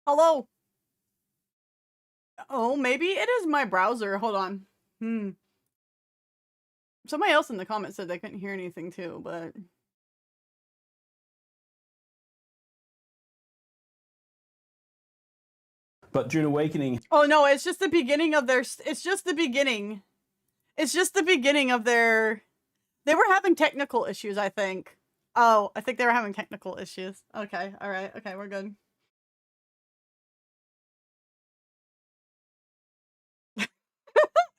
Hello. Oh, maybe it is my browser. Hold on. Somebody else in the comments said they couldn't hear anything too, but... But DUNE Awakening... Oh no, it's just the beginning of their... It's just the beginning. It's just the beginning of their... They were having technical issues, I think. Oh, I think they were having technical issues. Okay, alright. Okay, we're good.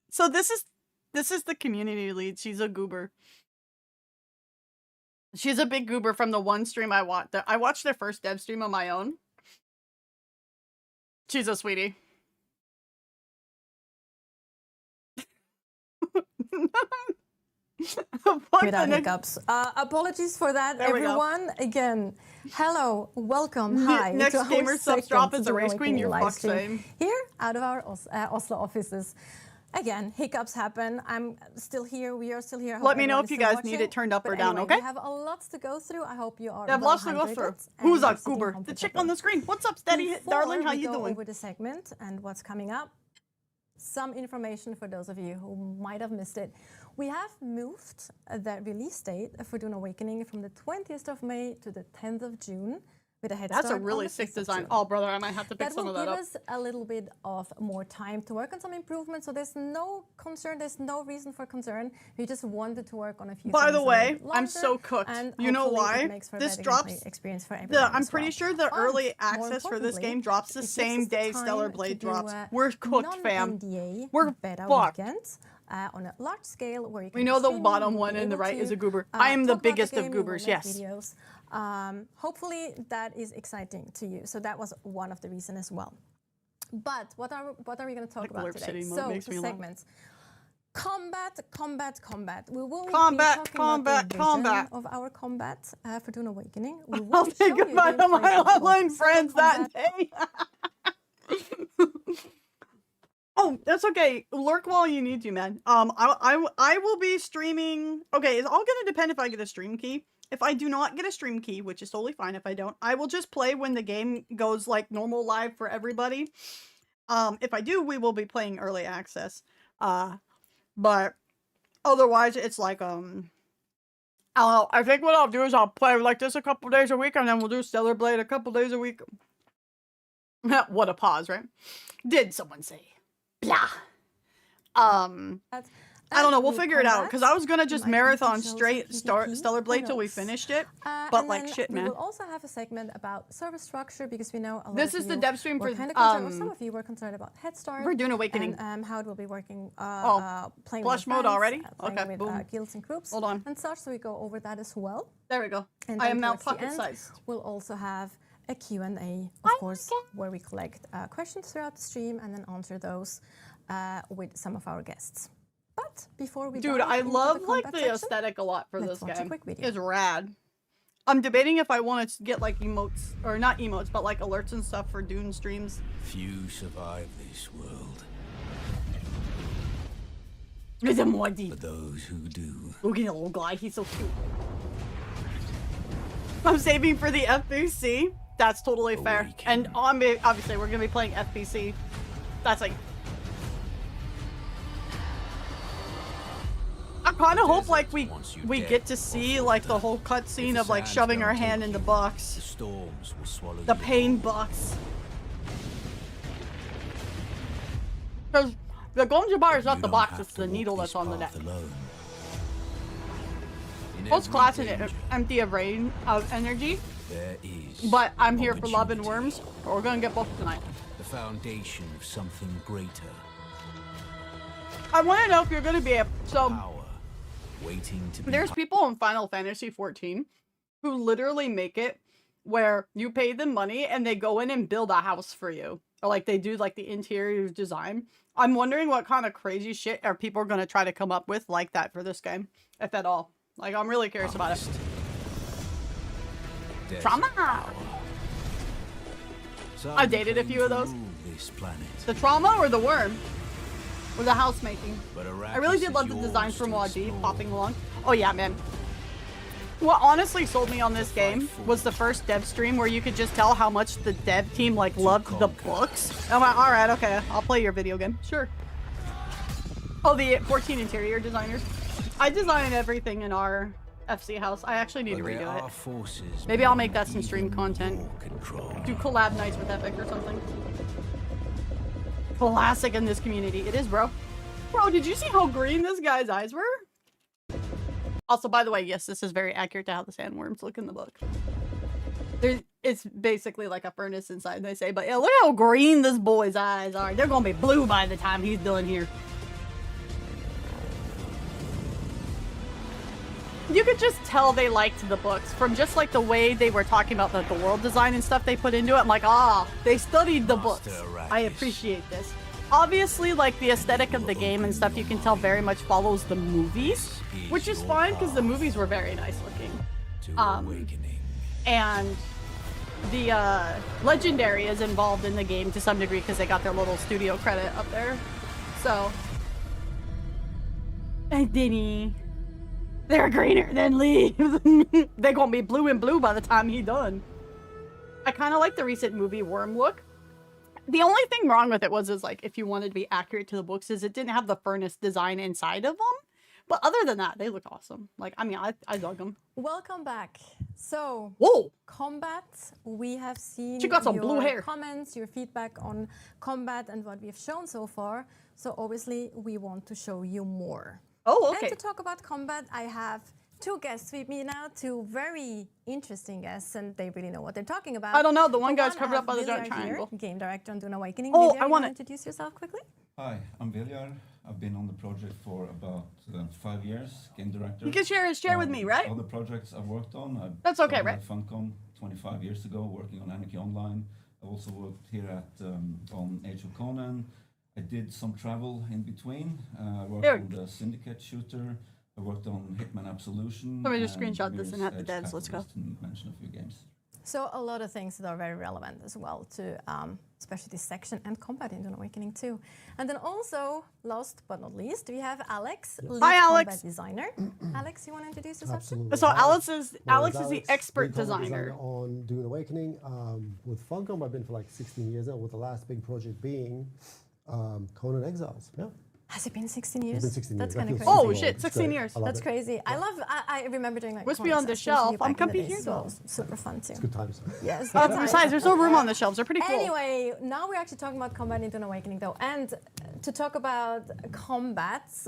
So this is the community lead. She's a goober. She's a big goober from the one stream I watched. I watched their first dev stream on my own. She's a sweetie. Without hiccups. Apologies for that, everyone. Again, hello, welcome, hi. Next gamer subs drop is a race queen. You're fucked same. Here, out of our Oslo offices. Again, hiccups happen. I'm still here. We are still here. Let me know if you guys need it turned up or down, okay? We have a lot to go through. I hope you are. We have lots to go through. Who's a goober? The chick on the screen. What's up, Steady darling? How you doing? Over the segment and what's coming up. Some information for those of you who might have missed it. We have moved the release date for DUNE Awakening from the 20th of May to the 10th of June. With a head start. That's a really sick design. Oh, brother, I might have to pick some of that up. That will give us a little bit of more time to work on some improvements. So there's no concern. There's no reason for concern. We just wanted to work on a few things. By the way, I'm so cooked. You know why? This drops. Experience for everyone I'm pretty sure the early access for this game drops the same day Stellar Blade drops. We're cooked, fam. We're fucked. On a large scale where you can we know the bottom one in the right is a goober. I am the biggest of goobers, yes. Videos. Hopefully that is exciting to you. So that was one of the reasons as well. But what are we going to talk about today? So the segments. Combat. We will be talking about the vision of our combat for DUNE Awakening. We will I'll think about my online friends that day. Oh, that's okay. Lurk while you need to, man. I will be streaming. Okay, it's all gonna depend if I get a stream key. If I do not get a stream key, which is totally fine if I don't, I will just play when the game goes like normal live for everybody. If I do, we will be playing early access. But otherwise, it's like I don't know. I think what I'll do is I'll play like this a couple days a week, and then we'll do Stellar Blade a couple days a week. What a pause, right? Did someone say? Blah. I don't know. We'll figure it out because I was gonna just marathon straight Stellar Blade till we finished it. But like shit, man. We will also have a segment about server structure because we know a lot this is the dev stream for some of you were concerned about Head Start. We're DUNE Awakening. And how it will be working. Playing plush mode already. Okay, with, boom. Guilds and groups. Hold on. And such. So we go over that as well. There we go. And I am now pocket sized. We'll also have a Q&A, of course, where we collect questions throughout the stream and then answer those with some of our guests. But before we Dude, I love like the aesthetic a lot for this game. It's rad. I'm debating if I want to get like emotes, or not emotes, but like alerts and stuff for DUNE streams. Few survive this world. It's a Morty. But those who do. Look at the little guy, he's so cute. I'm saving for the FBC. That's totally fair. And obviously we're gonna be playing FBC. That's like I kind of hope like we get to see like the whole cutscene of like shoving our hand in the box. The storms will swallow the pain box. Because the Golden Bar is not the box, it's the needle that's on the neck. Most class and empty of rain of energy. There is. But I'm here for love and worms. We're gonna get both tonight. The foundation of something greater. I want to know if you're gonna be able. So. Power. Waiting to be there's people in Final Fantasy 14 who literally make it where you pay them money and they go in and build a house for you. Or like they do like the interior design. I'm wondering what kind of crazy shit are people going to try to come up with like that for this game, if at all. Like I'm really curious about it. Trauma! I dated a few of those. The trauma or the worm? Or the house making. I really did love the design from Wadi popping along. Oh yeah, man. What honestly sold me on this game was the first dev stream where you could just tell how much the dev team like loved the books. I'm like, all right, okay, I'll play your video game. Sure. Oh, the 14 interior designers. I design everything in our FC house. I actually need to redo it. Maybe I'll make that some stream content. Do collab nights with Epic or something. Classic in this community. It is, bro. Bro, did you see how green this guy's eyes were? Also, by the way, yes, this is very accurate to how the sandworms look in the book. It's basically like a furnace inside, they say, but yeah, look how green this boy's eyes are. They're gonna be blue by the time he's done here. You could just tell they liked the books from just like the way they were talking about the world design and stuff they put into it. I'm like, ah, they studied the books. I appreciate this. Obviously, like the aesthetic of the game and stuff, you can tell very much follows the movies, which is fine because the movies were very nice looking. And the Legendary is involved in the game to some degree because they got their little studio credit up there. So, and Denny, they're greener than leaves. They're gonna be blue and blue by the time he's done. I kind of like the recent movie Worm look. The only thing wrong with it was like if you wanted to be accurate to the books is it didn't have the furnace design inside of them. But other than that, they look awesome. Like, I mean, I dug them. Welcome back. So, whoa, combat. We have seen she got some your blue hair. Comments, your feedback on combat and what we have shown so far. So obviously, we want to show you more. Oh, okay. And to talk about combat, I have two guests with me now, two very interesting guests, and they really know what they're talking about. I don't know. The one guy's covered up by the giant triangle. Game director on DUNE Awakening. Oh, Viljar, I want to introduce yourself quickly. Hi, I'm Viljar. I've been on the project for about 5 years, game director. You can share with me, right? All the projects I've worked on. That's okay, right? At Funcom 25 years ago, working on Anarchy Online. I also worked here at on Age of Conan. I did some travel in between. I worked on the Syndicate shooter. I worked on Hitman Absolution. Let me just screenshot this and have the devs. Let's go. Mention a few games. So a lot of things that are very relevant as well to especially this section and combat in DUNE Awakening too. And then also, last but not least, we have Alex, lead combat designer. Alex, you want to introduce yourself? Absolutely. So Alex is the expert designer on DUNE Awakening. With Funcom, I've been for like 16 years now. With the last big project being Conan Exiles. Yeah. Has it been 16 years? It's been 16 That's years. kind of crazy. Oh shit, 16 years. That's crazy. Yeah. I remember doing like Wispy on the shelf. I'm comfy here though. Super fun too. It's good times. Yes. Besides, there's no room on the shelves. They're pretty cool. Anyway, now we're actually talking about combat in DUNE Awakening though. And to talk about combats,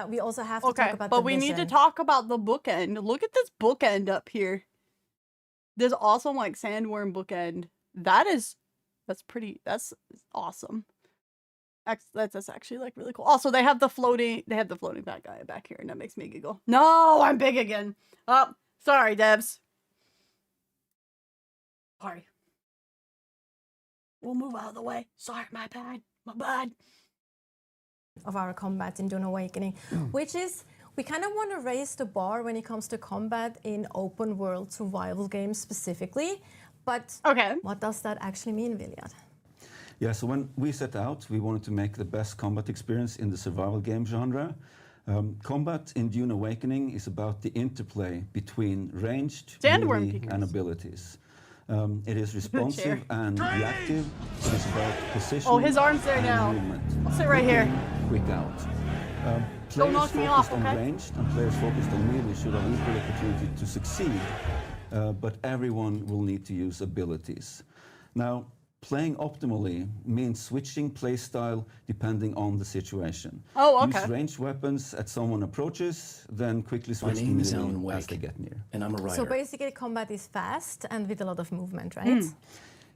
we also have to talk about but we need to talk about the bookend. Look at this bookend up here. This awesome like sandworm bookend. That's awesome. That's actually like really cool. Also, they have the floating bad guy back here, and that makes me giggle. No, I'm big again. Oh, sorry, devs. Sorry. We'll move out of the way. Sorry, my bad. My bad. Of our combat in DUNE Awakening, which is we kind of want to raise the bar when it comes to combat in open world survival games specifically. But what does that actually mean, Viljar? Yeah, so when we set out, we wanted to make the best combat experience in the survival game genre. Combat in DUNE Awakening is about the interplay between ranged, melee, and abilities. It is responsive and reactive. It is about position. Oh, his arm's there now. Movement. I'll sit right here. Quick out. Don't knock me off, okay? On ranged and players focused on melee should have equal opportunity to succeed, but everyone will need to use abilities. Now, playing optimally means switching playstyle depending on the situation. Oh, okay. Use ranged weapons as someone approaches, then quickly switch to melee as they get near. And I'm a writer. So basically, combat is fast and with a lot of movement, right?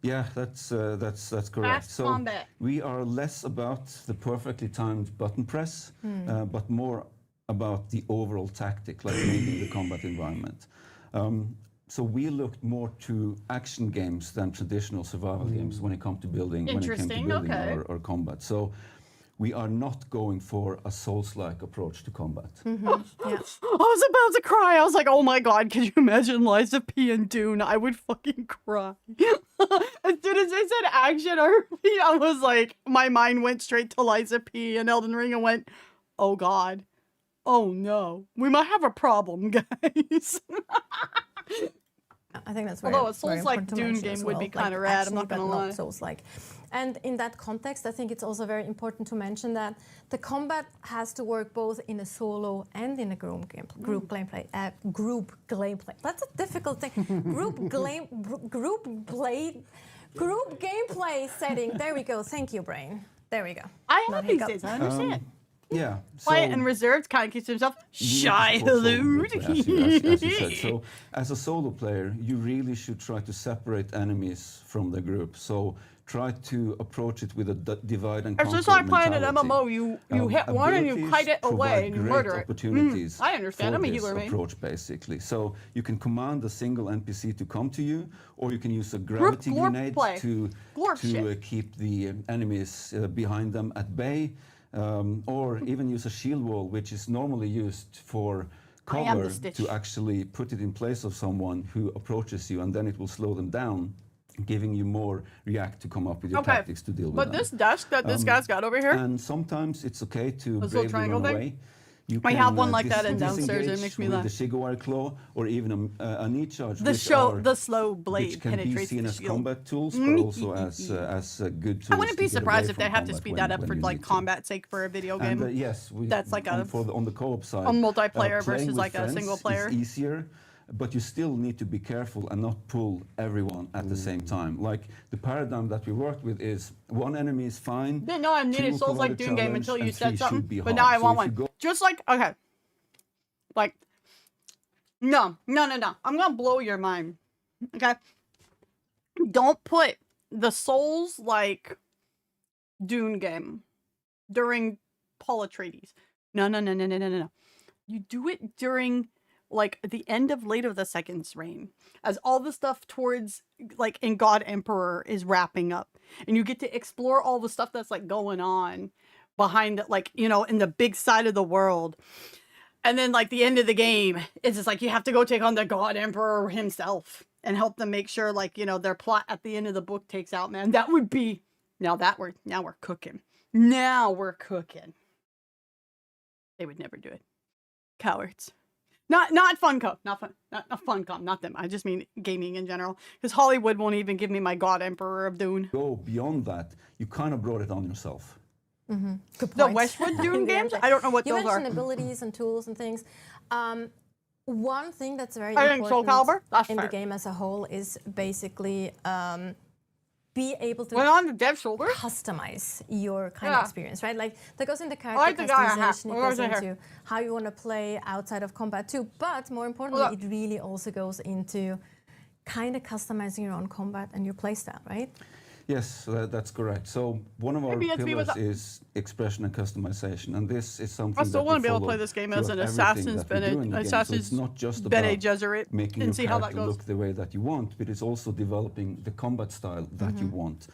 Yeah, that's correct. Fast combat. We are less about the perfectly timed button press, but more about the overall tactic, like reading the combat environment. So we looked more to action games than traditional survival games when it comes to building, or combat. So we are not going for a Souls-like approach to combat. I was about to cry. I was like, oh my god, could you imagine Liza P and Dune? I would fucking cry. As soon as they said action RP, I was like, my mind went straight to Liza P and Elden Ring and went, oh god. Oh no, we might have a problem, guys. I think that's very, although a very Souls-like important to Dune mention game as would well. be kind of rad. I'm not gonna lie. Souls-like. And in that context, I think it's also very important to mention that the combat has to work both in a solo and in a group gameplay. Group gameplay. That's a difficult thing. Group gameplay setting. There we go. Thank you, brain. There we go. I have these days. I understand. Yeah. Quiet and reserved, kind of keeps himself shy. As you said. So, as a solo player, you really should try to separate enemies from the group. So, try to approach it with a divide and conquer It's just like playing an mentality. MMO. You hit one and you kite it away and you murder it. Opportunities I understand. I'm a for healer, this mate. approach, basically. So, you can command a single NPC to come to you, or you can use a gravity glorp grenade play. to keep the enemies behind them at bay. Or even use a shield wall, which is normally used for cover, to actually put it in place of someone who approaches you, and then it will slow them down, giving you more react to come up with your tactics to deal with them. But this desk that this guy's got over here, and sometimes it's okay to this little bravely triangle run thing? away. You I have one like that in downstairs. It disengage makes me with laugh. the Shigawari claw, or even a knee charge, the slow blade which can be penetrates seen the as shield. combat tools, but also as good tools. I wouldn't be to get surprised away if they from have to combat speed when- that up when for you like need to. combat's sake for a video game. And yes, that's like on the co-op side, a multiplayer playing versus with like a friends single player. is easier, but you still need to be careful and not pull everyone at the same time. Like the paradigm that we worked with is one enemy is fine. Didn't know I needed two Souls like provided Dune game challenge, until you and said three something. should be But hard. now I So want if you one. go- Just like like no. I'm gonna blow your mind. Okay. Don't put the Souls like Dune game during Paul Atreides. No. You do it during like the end of Late of the Second's reign, as all the stuff towards like in God Emperor is wrapping up, and you get to explore all the stuff that's like going on behind, like, you know, in the big side of the world. And then like the end of the game, it's just like you have to go take on the God Emperor himself and help them make sure, like, you know, their plot at the end of the book takes out, man. That would be now we're cooking. Now we're cooking. They would never do it. Cowards. Not Funcom. Not Funcom. Not them. I just mean gaming in general. Because Hollywood won't even give me my God Emperor of Dune. Go beyond that, you kind of brought it on yourself. Mm-hmm. Good The point. Westwood Dune games? I don't know what you those are. mentioned abilities and tools and things. One thing that's very I think Soul Calibur? That's in fair. the game as a whole is basically be able to When on the dev shoulder? customize your kind of experience, right? Like that goes into character like the guy I have. customization, it What was goes it here? into how you want to play outside of combat too. But more importantly, it really also goes into kind of customizing your own combat and your playstyle, right? Yes, that's correct. So one of our Maybe it's me pillars with a- is expression and customization, and this is something I still that want to we be able to follow play this game as an throughout Assassin's everything that we do in the game. So Assassin's it's not just Bene about Gesserit making and your see how that character goes. look the way that you want, but it's also developing the combat style that you want.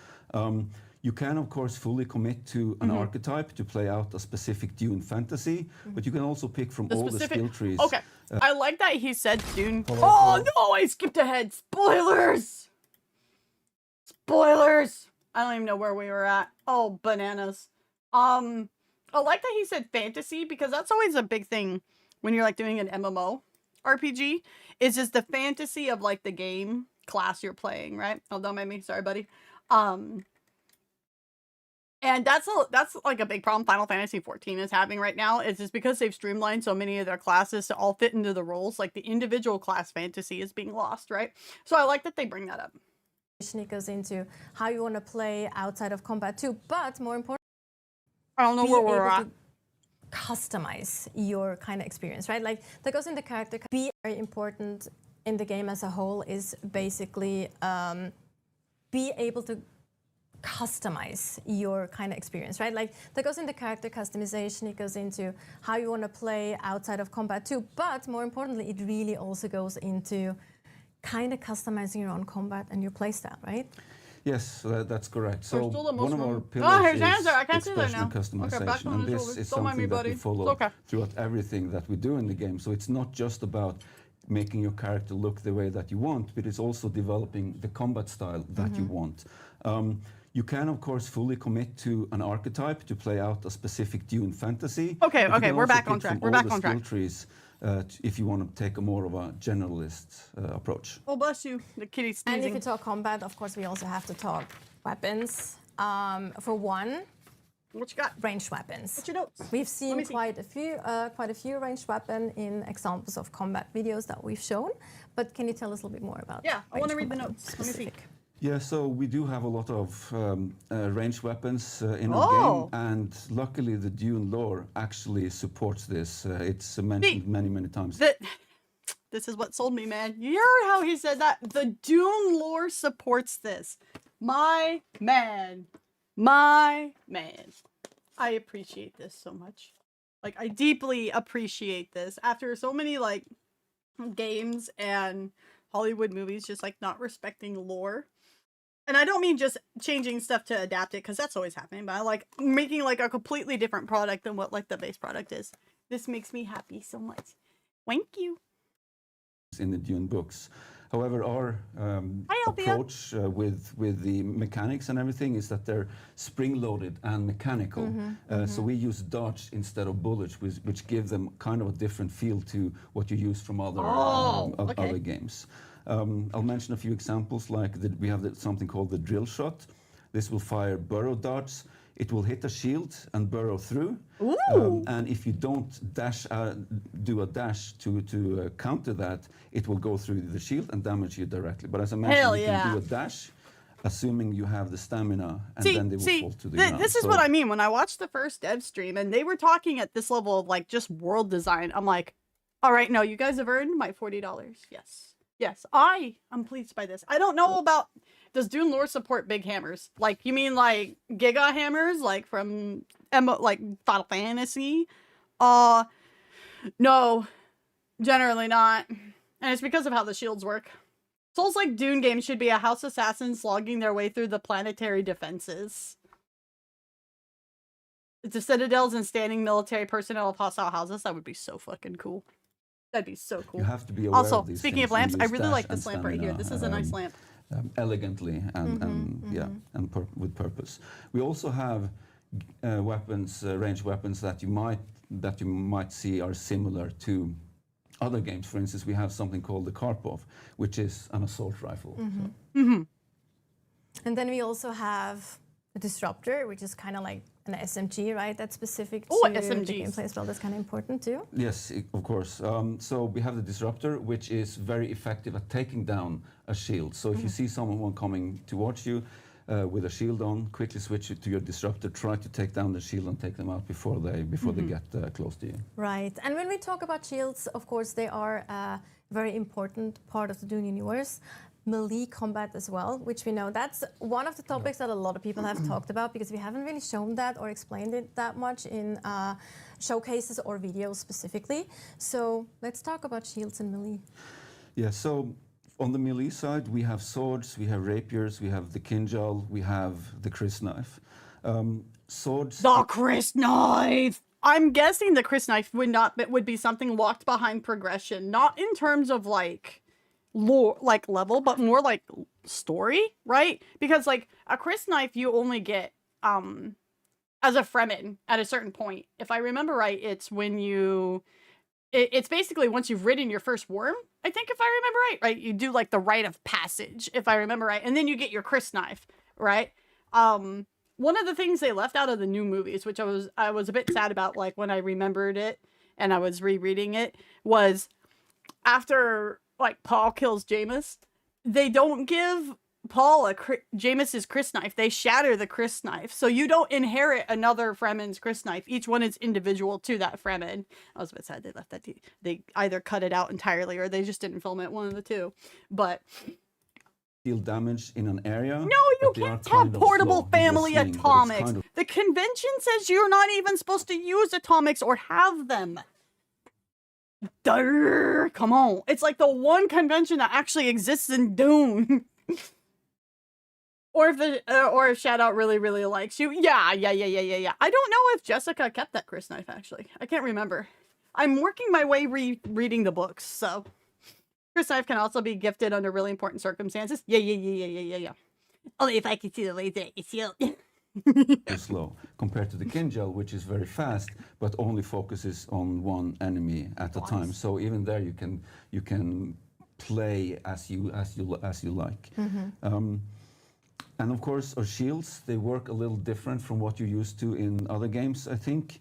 You can, of course, fully commit to an archetype to play out a specific Dune fantasy, but you can also pick from all the skill trees. Okay. I like that he said Dune. Oh, no, I skipped ahead. Spoilers! Spoilers! I don't even know where we were at. Oh, bananas. I like that he said fantasy, because that's always a big thing when you're like doing an MMO RPG. Is just the fantasy of like the game class you're playing, right? Oh, don't make me. Sorry, buddy. And that's like a big problem Final Fantasy XIV is having right now. Is just because they've streamlined so many of their classes to all fit into the roles, like the individual class fantasy is being lost, right? So I like that they bring that up. It goes into how you want to play outside of combat too, but more importantly, I don't know be where we're able at. to customize your kind of experience, right? Like that goes into character. Be very important in the game as a whole is basically be able to customize your kind of experience, right? Like that goes into character customization, it goes into how you want to play outside of combat too, but more importantly, it really also goes into kind of customizing your own combat and your playstyle, right? Yes, that's correct. So We're still the one of Muslim. our Oh, pillars here's is the answer. I can't see that expression and now. Okay, back customization, on and the this shoulders. is Don't mind something me, that buddy. we It's follow okay. throughout everything that we do in the game. So it's not just about making your character look the way that you want, but it's also developing the combat style that you want. You can, of course, fully commit to an archetype to play out a specific Dune fantasy. Okay, but you okay, can we're also back on pick track. from We're all back the on track. skill trees if you want to take a more of a generalist approach. Oh, bless you. The kitty's sneezing. And if you talk combat, of course, we also have to talk weapons. For one, What you got? ranged weapons. What's your notes? We've seen me see. quite a few ranged weapon in examples of combat videos that we've shown. But can you tell us a little bit more about? Yeah, I want to ranged read the combat notes. Let me see. specific? Yeah, so we do have a lot of ranged weapons in Oh. our game, and luckily the Dune lore actually supports this. It's mentioned many times. This is what sold me, man. You heard how he said that? The Dune lore supports this. My man. My man. I appreciate this so much. Like, I deeply appreciate this. After so many, like, games and Hollywood movies just, like, not respecting lore. And I don't mean just changing stuff to adapt it, because that's always happening, but I like making, like, a completely different product than what, like, the base product is. This makes me happy so much. Thank you. In the Dune books. However, our approach with the mechanics and everything is that they're spring-loaded and mechanical. So we use dodge instead of bullets, which give them kind of a different feel to what you use from other other games. I'll mention a few examples, like we have something called the drill shot. This will fire burrow darts. It will hit a shield and burrow through. And if you don't do a dash to counter that, it will go through the shield and damage you directly. But as I mentioned, you can do a dash, assuming you have the stamina, and then they will fall to the ground. This is what I mean. When I watched the first dev stream and they were talking at this level of like just world design, I'm like, all right, no, you guys have earned my $40. Yes. Yes, I am pleased by this. I don't know about... Does Dune lore support big hammers? Like, you mean like Giga hammers, like from like Final Fantasy? No, generally not. And it's because of how the shields work. Souls-like Dune games should be a house assassin slogging their way through the planetary defenses. The citadels and standing military personnel of hostile houses. That would be so fucking cool. That'd be so cool. You have to be aware also, of these speaking of things, lamps, I use really dash like this and lamp right here. stamina, This is a nice lamp. Elegantly and with purpose. We also have weapons, ranged weapons that you might see are similar to other games. For instance, we have something called the Karpov, which is an assault rifle. And then we also have a disruptor, which is kind of like an SMG, right? That's specific to SMGs. the gameplay as well. That's kind of important too. Yes, of course. So we have the disruptor, which is very effective at taking down a shield. So if you see someone coming towards you with a shield on, quickly switch it to your disruptor. Try to take down the shield and take them out before they get close to you. Right. And when we talk about shields, of course, they are a very important part of the Dune universe. Melee combat as well, which we know that's one of the topics that a lot of people have talked about, because we haven't really shown that or explained it that much in showcases or videos specifically. So let's talk about shields and melee. Yeah, so on the melee side, we have swords, we have rapiers, we have the kinjal, we have the crysknife. Swords... The crysknife! I'm guessing the crysknife would be something locked behind progression, not in terms of like lore, like level, but more like story, right? Because like a crysknife you only get as a Fremen at a certain point. If I remember right, it's when it's basically once you've ridden your first worm, I think, if I remember right? You do like the rite of passage, if I remember right, and then you get your crysknife, right? One of the things they left out of the new movies, which I was a bit sad about, like when I remembered it and I was rereading it, was after like Paul kills Jameis, they don't give Paul Jameis's crysknife. They shatter the crysknife, so you don't inherit another Fremen's crysknife. Each one is individual to that Fremen. I was a bit sad they left that. They either cut it out entirely or they just didn't film it. One of the two, but. Deal damage in an area. No, you can't have portable family atomics. The convention says you're not even supposed to use atomics or have them. Durr, come on. It's like the one convention that actually exists in Dune. or if Shadow really, really likes you. Yeah. I don't know if Jessica kept that crysknife, actually. I can't remember. I'm working my way reading the books, so. Chris knife can also be gifted under really important circumstances. Yeah. Only if I can see the laser at your shield. Slow compared to the Kinjal, which is very fast, but only focuses on one enemy at a time. So even there, you can play as you like. And of course, our shields, they work a little different from what you're used to in other games, I think.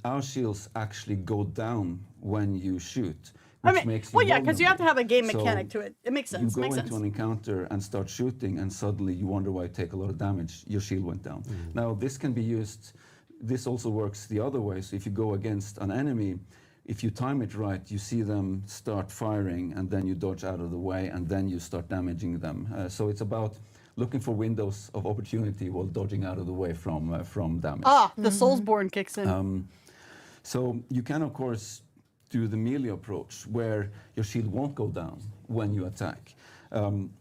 Our shields actually go down when you shoot, which makes you yeah, because you have to have a game mechanic so to it. It makes sense. You go into an encounter and start shooting, and suddenly you wonder why you take a lot of damage. Your shield went down. Now, this can be used, this also works the other way. So if you go against an enemy, if you time it right, you see them start firing, and then you dodge out of the way, and then you start damaging them. So it's about looking for windows of opportunity while dodging out of the way from damage. The Soulsborne kicks in. So you can, of course, do the melee approach, where your shield won't go down when you attack.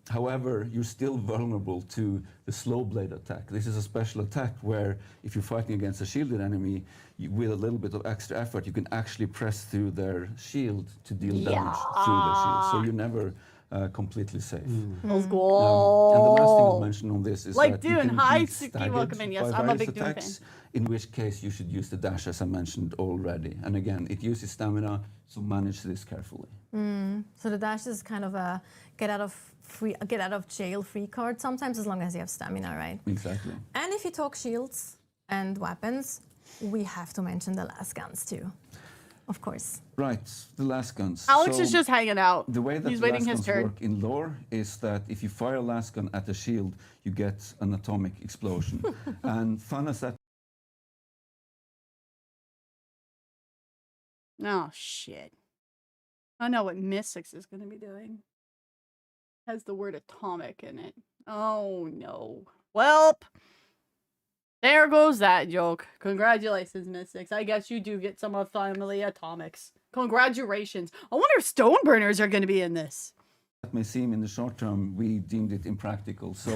However, you're still vulnerable to the slow blade attack. This is a special attack where if you're fighting against a shielded enemy, with a little bit of extra effort, you can actually press through their shield to deal damage through their shield. So you're never completely safe. Let's go. And the last thing I'll mention on this is that Dune, you can hi, be Suki, staggered welcome in. Yes, by I'm a various big Dune attacks, in which case you should use the dash, as I mentioned already. And again, it uses stamina, so manage this carefully. So the dash is kind of a get out of jail free card sometimes, as long as you have stamina, right? Exactly. And if you talk shields and weapons, we have to mention the last guns too, of course. Right, the last guns. Alex So is just hanging out. the way that He's the waiting last his guns turn. work in lore is that if you fire a last gun at a shield, you get an atomic explosion. And fun as that Oh, shit. I know what Mystics is going to be doing. Has the word atomic in it. Oh, no. Welp. There goes that joke. Congratulations, Mystics. I guess you do get some of family atomics. Congratulations. I wonder if Stoneburners are going to be in this. may seem in the short term, we deemed it impractical. So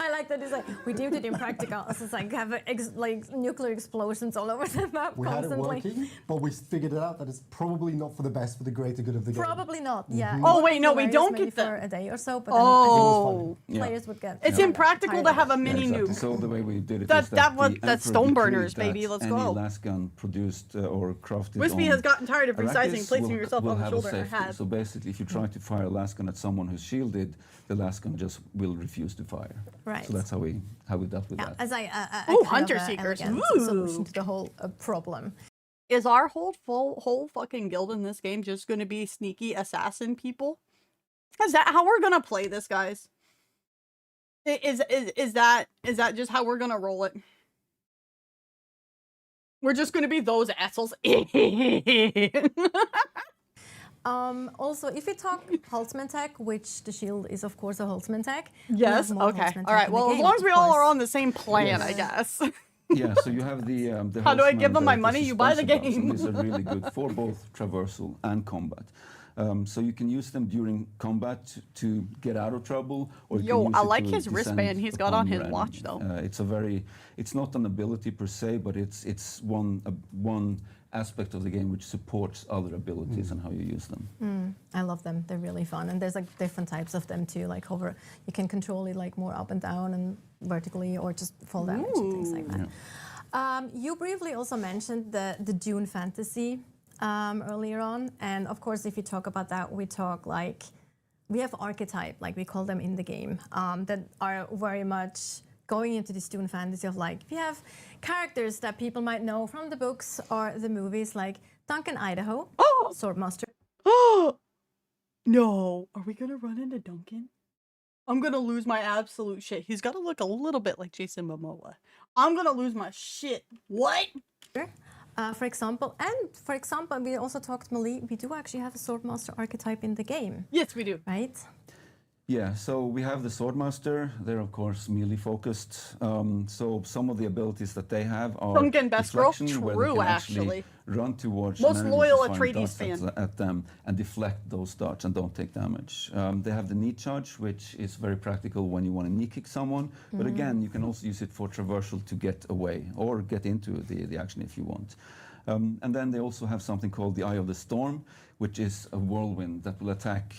I like that it's like, we deemed it impractical. So it's like have like nuclear explosions all over the map we constantly. had it working, but we figured it out that it's probably not for the best for the greater good of the game. Probably not, yeah. Oh, wait, no, we Hilarious don't maybe get the- for a day or so, but Oh. then players would get It's tired impractical to of have it. a mini exactly. nuke. So the way we did it That- is that was- the that's Emperor Stoneburners, decreed baby, that let's any go. last gun produced or crafted Wispy on has gotten tired of resizing, Arrakis placing will- yourself will on the have a shoulder. I safety. have. So basically, if you try to fire a last gun at someone who's shielded, the last gun just will refuse to fire. Right. So that's how we dealt with Yeah, that. as a Ooh, kind Hunter of a Seekers. elegant Ooh. solution to the whole problem. Is our whole fucking guild in this game just going to be sneaky assassin people? Is that how we're going to play this, guys? Is that just how we're going to roll it? We're just going to be those assholes. Also, if you talk Holtzman tech, which the shield is of course a Holtzman tech. Yes. we have more Okay. Holtzman All right. tech in the Well, as game, long as we of all are course. on the same plan, I Yes. guess. Yeah, so you have the How do I give Holtzman them my that money? is You buy the suspension game. buttons, and these are really good for both traversal and combat. So you can use them during combat to get out of trouble, or you Yo, can use I it like to his descend wristband he's got on upon your his watch, enemy. though. It's not an ability per se, but it's one aspect of the game which supports other abilities and how you use them. I love them. They're really fun, and there's like different types of them too. Like hover, you can control it like more up and down and vertically, or just fall damage and things like that. You briefly also mentioned the Dune fantasy earlier on, and of course, if you talk about that, we have archetype, like we call them in the game, that are very much going into this Dune fantasy of like, if you have characters that people might know from the books or the movies, like Duncan Idaho, Swordmaster. No. Are we going to run into Duncan? I'm going to lose my absolute shit. He's got to look a little bit like Jason Momoa. I'm going to lose my shit. What? For example, we also talked, Mali, we do actually have a Swordmaster archetype in the game, Yes, we do. right? Yeah, so we have the Swordmaster. They're of course melee focused. So some of the abilities that they have are Duncan Best Girl? deflection, where they True, can actually. run towards Most an enemy loyal to fire Atreides darts fan. at them and deflect those darts and don't take damage. They have the knee charge, which is very practical when you want to knee kick someone. But again, you can also use it for traversal to get away or get into the action if you want. And then they also have something called the Eye of the Storm, which is a whirlwind that will attack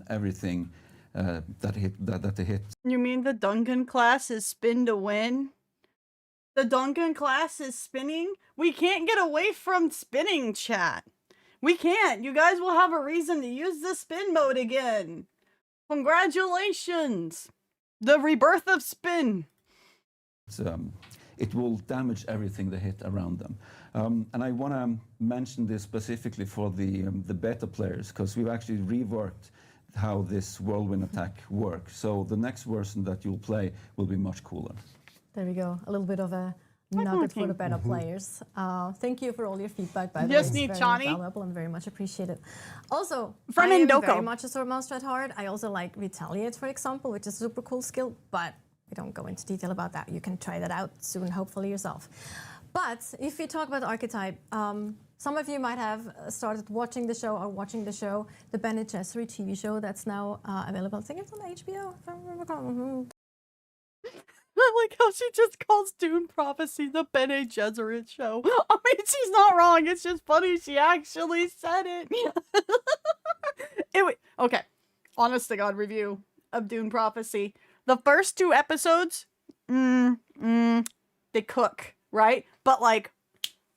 everything that they hit. You mean the Duncan class is spin to win? The Duncan class is spinning? We can't get away from spinning, chat. We can't. You guys will have a reason to use the spin mode again. Congratulations. The rebirth of spin. It will damage everything they hit around them. And I want to mention this specifically for the beta players, because we've actually reworked how this whirlwind attack works. So the next version that you'll play will be much cooler. There we go. A little bit of a nugget for the beta players. Thank you for all your feedback, by the way. Yes, it's very valuable and very much appreciated. Also, from I am Indoko. very much a sword master at heart. I also like Retaliate, for example, which is a super cool skill, but we don't go into detail about that. You can try that out soon, hopefully yourself. But if we talk about archetype, some of you might have started watching the show or watching the show, the Bene Gesserit TV show that's now available. I think it's on HBO, if I remember correctly. I like how she just calls Dune Prophecy the Bene Gesserit show. I mean, she's not wrong. It's just funny she actually said it. Anyway, okay. Honest to God review of Dune Prophecy. The first 2 episodes, they cook, right? But like,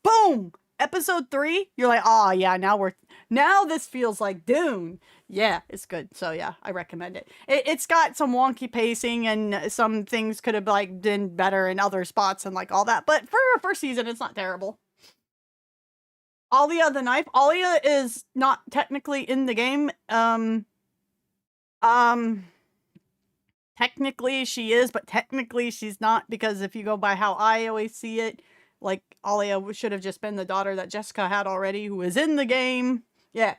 boom! Episode 3, you're like, oh yeah, now this feels like Dune. Yeah, it's good. So yeah, I recommend it. It's got some wonky pacing and some things could have like been better in other spots and like all that. But for a first season, it's not terrible. Alia the Knife. Alia is not technically in the game. Technically she is, but technically she's not, because if you go by how I always see it, like, Alia should have just been the daughter that Jessica had already, who is in the game. Yeah.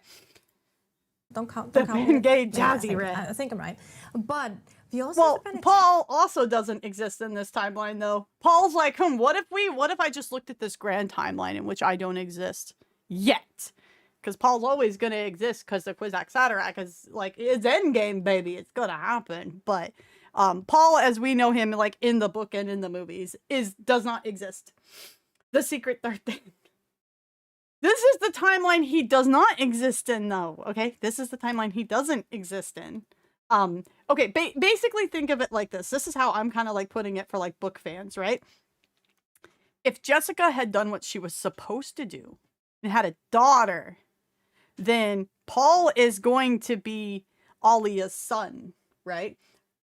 Don't count. Gay Jazzy Red. I think I'm right. But we also well, Paul also doesn't exist in this timeline, though. Paul's like, what if I just looked at this grand timeline in which I don't exist yet? Because Paul's always going to exist because of Kwisatz Haderach, because, like, it's endgame, baby. It's going to happen. But Paul, as we know him, like, in the book and in the movies, does not exist. The secret third thing. This is the timeline he does not exist in, though, okay? This is the timeline he doesn't exist in. Okay, basically think of it like this. This is how I'm kind of, like, putting it for, like, book fans, right? If Jessica had done what she was supposed to do and had a daughter, then Paul is going to be Alia's son, right?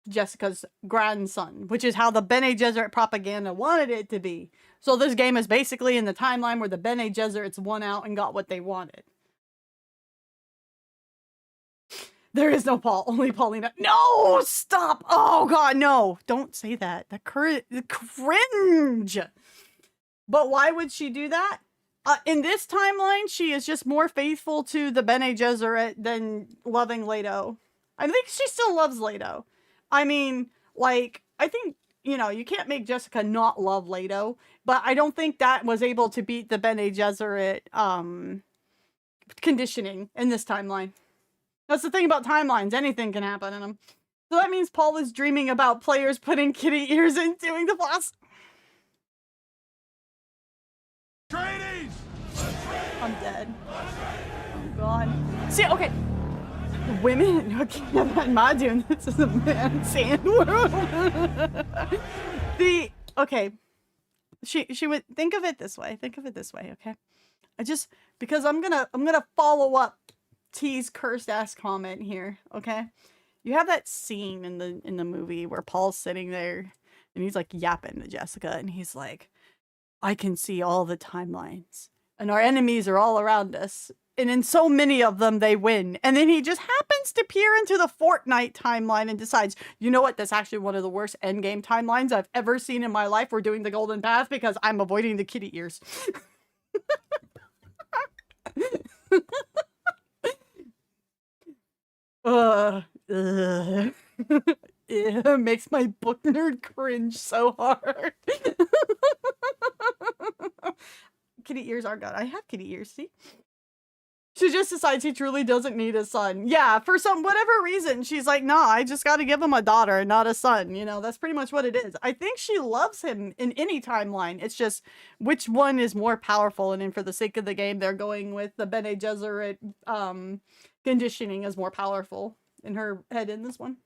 Jessica's grandson, which is how the Bene Gesserit propaganda wanted it to be. So this game is basically in the timeline where the Bene Gesserits won out and got what they wanted. There is no Paul, only Paulina. No, stop! Oh God, no! Don't say that. The cringe. But why would she do that? In this timeline, she is just more faithful to the Bene Gesserit than loving Leto. I think she still loves Leto. I mean, like, I think, you know, you can't make Jessica not love Leto, but I don't think that was able to beat the Bene Gesserit conditioning in this timeline. That's the thing about timelines. Anything can happen in them. So that means Paul is dreaming about players putting kitty ears in doing the boss. Trainees! I'm dead. Oh God. See, okay. Women, okay, I'm not doing this is a man sand world. Okay. She would think of it this way. Think of it this way, okay? Because I'm gonna follow up T's cursed ass comment here, okay? You have that scene in the movie where Paul's sitting there and he's like yapping to Jessica and he's like, I can see all the timelines and our enemies are all around us. And in so many of them, they win. And then he just happens to peer into the Fortnite timeline and decides, you know what? That's actually one of the worst endgame timelines I've ever seen in my life. We're doing the golden path because I'm avoiding the kitty ears. It makes my book nerd cringe so hard. Kitty ears are good. I have kitty ears, see? She just decides he truly doesn't need a son. Yeah, for whatever reason, she's like, nah, I just got to give him a daughter, not a son. You know, that's pretty much what it is. I think she loves him in any timeline. It's just which one is more powerful. And then for the sake of the game, they're going with the Bene Gesserit conditioning is more powerful in her head in this one.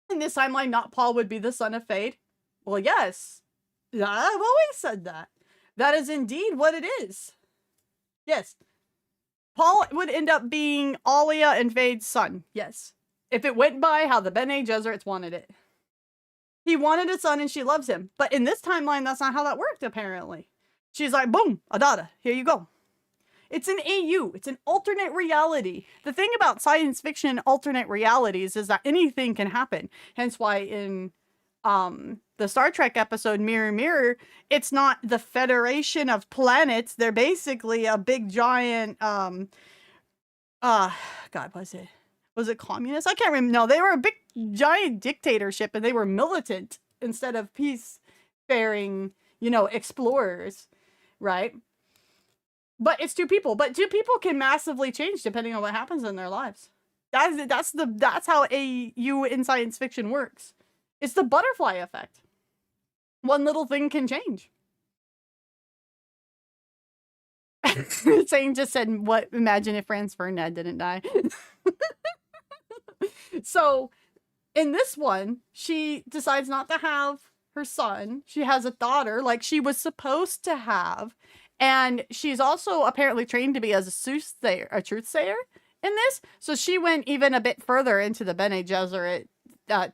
In this timeline, not Paul would be the son of Fade. Well, yes. I've always said that. That is indeed what it is. Yes. Paul would end up being Alia and Fade's son. Yes. If it went by how the Bene Gesserits wanted it. He wanted a son and she loves him. But in this timeline, that's not how that worked, apparently. She's like, boom, a daughter. Here you go. It's an AU. It's an alternate reality. The thing about science fiction alternate realities is that anything can happen. Hence why in the Star Trek episode Mirror Mirror, it's not the Federation of Planets. They're basically a big giant God, was it communist? I can't remember. No, they were a big giant dictatorship and they were militant instead of peace-faring, you know, explorers, right? But it's two people. But two people can massively change depending on what happens in their lives. That's how AU in science fiction works. It's the butterfly effect. One little thing can change. Sane just said, "What? Imagine if Franz Ferdinand didn't die." So, in this one, she decides not to have her son. She has a daughter, like she was supposed to have, and she's also apparently trained to be as a truthsayer in this. So she went even a bit further into the Bene Gesserit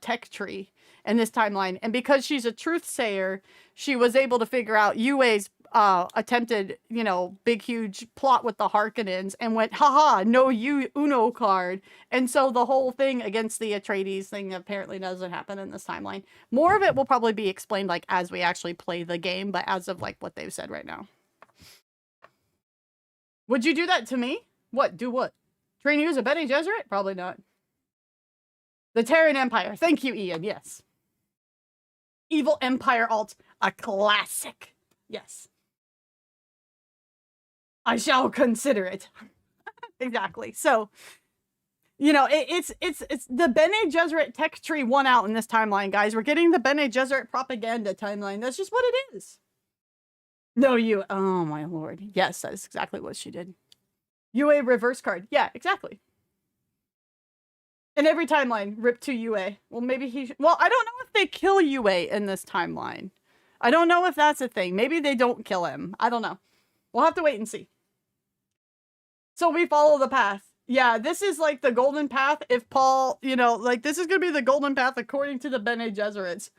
tech tree in this timeline, and because she's a truthsayer, she was able to figure out Yue's attempted, you know, big huge plot with the Harkonnens and went, haha, no Uno card. And so the whole thing against the Atreides thing apparently doesn't happen in this timeline. More of it will probably be explained like as we actually play the game, but as of like what they've said right now. Would you do that to me? What? Do what? Train you as a Bene Gesserit? Probably not. The Terran Empire. Thank you, Ian. Yes. Evil Empire alt. A classic. Yes. I shall consider it. Exactly. So, you know, it's the Bene Gesserit tech tree won out in this timeline, guys. We're getting the Bene Gesserit propaganda timeline. That's just what it is. No, you. Oh, my lord. Yes, that is exactly what she did. UA reverse card. Yeah, exactly. In every timeline, rip to UA. Well, maybe he... Well, I don't know if they kill UA in this timeline. I don't know if that's a thing. Maybe they don't kill him. I don't know. We'll have to wait and see. So we follow the path. Yeah, this is like the golden path if Paul, you know, like this is going to be the golden path according to the Bene Gesserits.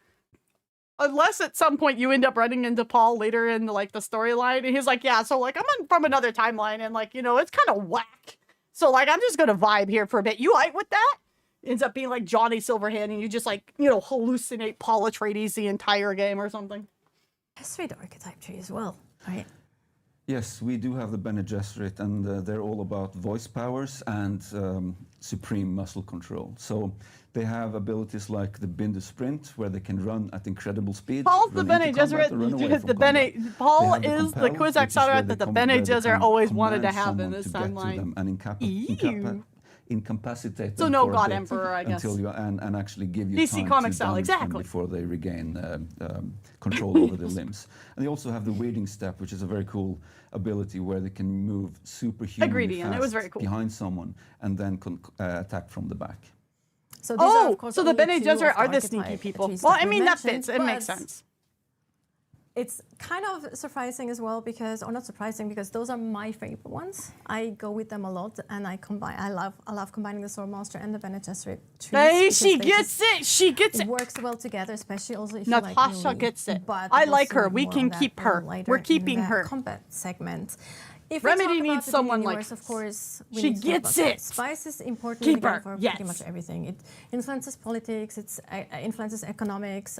Unless at some point you end up running into Paul later in like the storyline and he's like, yeah, so like I'm from another timeline and like, you know, it's kind of whack. So like, I'm just going to vibe here for a bit. You like with that? Ends up being like Johnny Silverhand and you just like, you know, hallucinate Paul Atreides the entire game or something. History the archetype tree as well, right? Yes, we do have the Bene Gesserit, and they're all about voice powers and supreme muscle control. So they have abilities like the Binder Sprint, where they can run at incredible speed. Paul's the Bene Gesserit. Paul is the Kwisatz Haderach that the Bene Gesserit always wanted to have in this timeline. And incapacitate so them no for God a bit Emperor, I guess. until you and actually give you DC time comic to style, damage them exactly. before they regain control over their limbs. And they also have the wading step, which is a very cool ability where they can move superhumanly fast it was very cool. behind someone and then attack from the back. So these are, of course, so the Bene Gesserit are the sneaky people. Well, I mean, that fits. It makes sense. It's kind of surprising as well because, or not surprising, because those are my favorite ones. I go with them a lot, and I combine. I love combining the Sword Master and the Bene Gesserit trees. Hey, she gets it. She gets it. Works well together, especially also if Natasha you like Yui, gets it. But I like her. We can keep her. We're keeping her. Combat segment. If Remedy needs someone like of course, she gets it. Spice is important Keep her. for Yes. pretty much everything. It influences politics. It influences economics.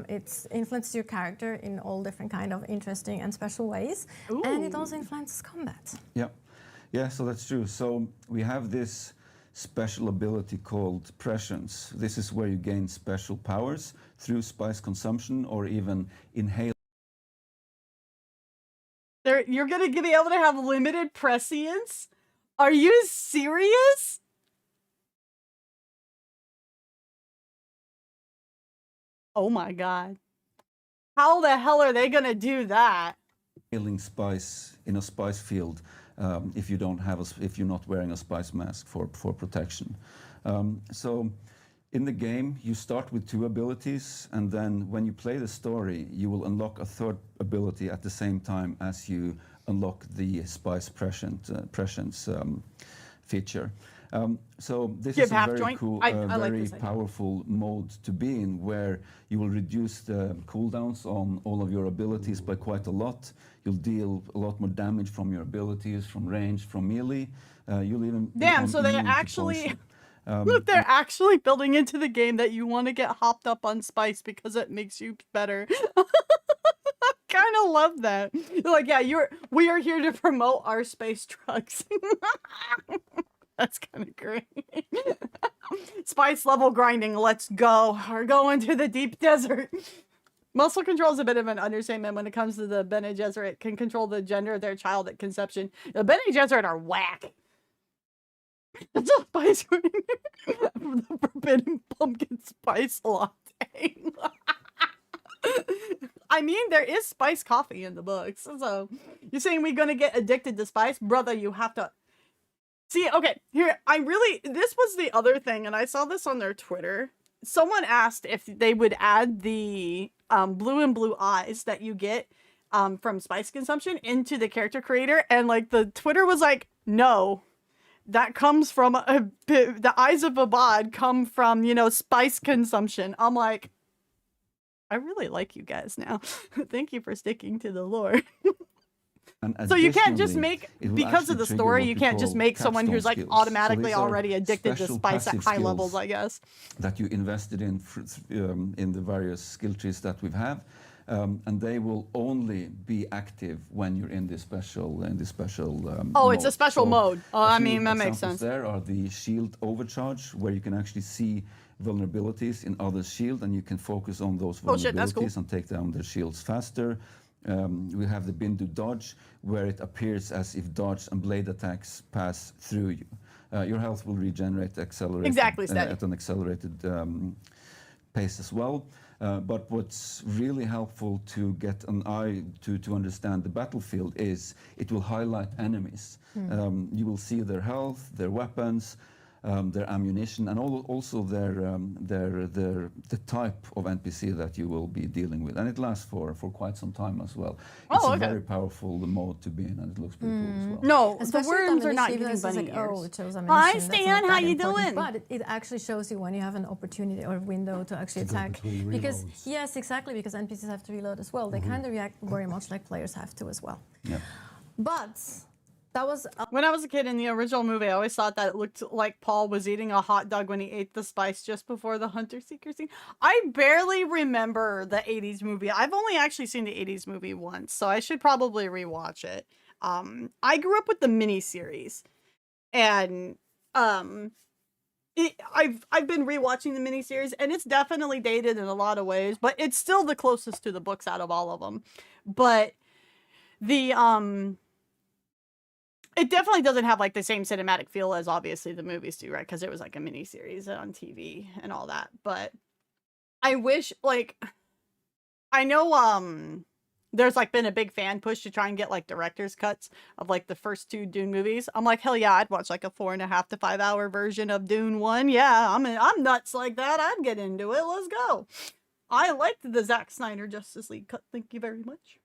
It influences your character in all different kind of interesting and special ways. Ooh. And it also influences combat. Yeah, so that's true. So we have this special ability called prescience. This is where you gain special powers through spice consumption or even inhale You're gonna be able to have limited prescience? Are you serious? Oh my god. How the hell are they gonna do that? Killing spice in a spice field if you don't have if you're not wearing a spice mask for protection. So in the game, you start with 2 abilities, and then when you play the story, you will unlock a 3rd ability at the same time as you unlock the spice prescience feature. So this is a very cool, very powerful mode to be in, where you will reduce the cooldowns on all of your abilities by quite a lot. You'll deal a lot more damage from your abilities, from range, from melee. You'll even damn. So they actually look, they're actually building into the game that you want to get hopped up on spice because it makes you better. Kind of love that. You're like, yeah, we are here to promote our space drugs. That's kind of great. Spice level grinding, let's go. We're going to the deep desert. Muscle control is a bit of an understatement when it comes to the Bene Gesserit. Can control the gender of their child at conception. The Bene Gesserit are whack. That's a spice ring. The forbidden pumpkin spice latte. I mean, there is spice coffee in the books. So you're saying we're gonna get addicted to spice? Brother, you have to... See, okay, here, this was the other thing, and I saw this on their Twitter. Someone asked if they would add the blue and blue eyes that you get from spice consumption into the character creator, and like the Twitter was like, no, that comes from the eyes of Abad come from, you know, spice consumption. I'm like, I really like you guys now. Thank you for sticking to the lore. So you can't just make, because of the story, you can't just make someone who's like automatically already addicted to spice at high levels, I guess. That you invested in the various skill trees that we have, and they will only be active when you're in this special mode. It's a special mode. Oh, I mean, that makes sense. There are the shield overcharge, where you can actually see vulnerabilities in others' shield, and you can focus on those vulnerabilities and take down their shields faster. We have the Bindu dodge, where it appears as if dodge and blade attacks pass through you. Your health will regenerate at an accelerated pace as well. But what's really helpful to get an eye to understand the battlefield is it will highlight enemies. You will see their health, their weapons, their ammunition, and also the type of NPC that you will be dealing with, and it lasts for quite some time as well. It's a very powerful mode to be in, and it looks pretty cool as well. No, especially the worms are not using bunny ears. Hi Stan, how you doing? But it actually shows you when you have an opportunity or window to actually attack. Because yes, exactly, because NPCs have to reload as well. They kind of react very much like players have to as well. Yeah. But that was when I was a kid in the original movie, I always thought that it looked like Paul was eating a hot dog when he ate the spice just before the hunter-seeker scene. I barely remember the 80s movie. I've only actually seen the 80s movie once, so I should probably rewatch it. I grew up with the miniseries, and I've been rewatching the miniseries, and it's definitely dated in a lot of ways, but it's still the closest to the books out of all of them. But the it definitely doesn't have like the same cinematic feel as obviously the movies do, right? Because it was like a mini series on TV and all that. But I wish, like, I know there's like been a big fan push to try and get like director's cuts of like the first 2 Dune movies. I'm like, hell yeah, I'd watch like a 4.5 to 5 hour version of Dune 1. Yeah, I'm nuts like that. I'd get into it. Let's go. I liked the Zack Snyder Justice League cut. Thank you very much.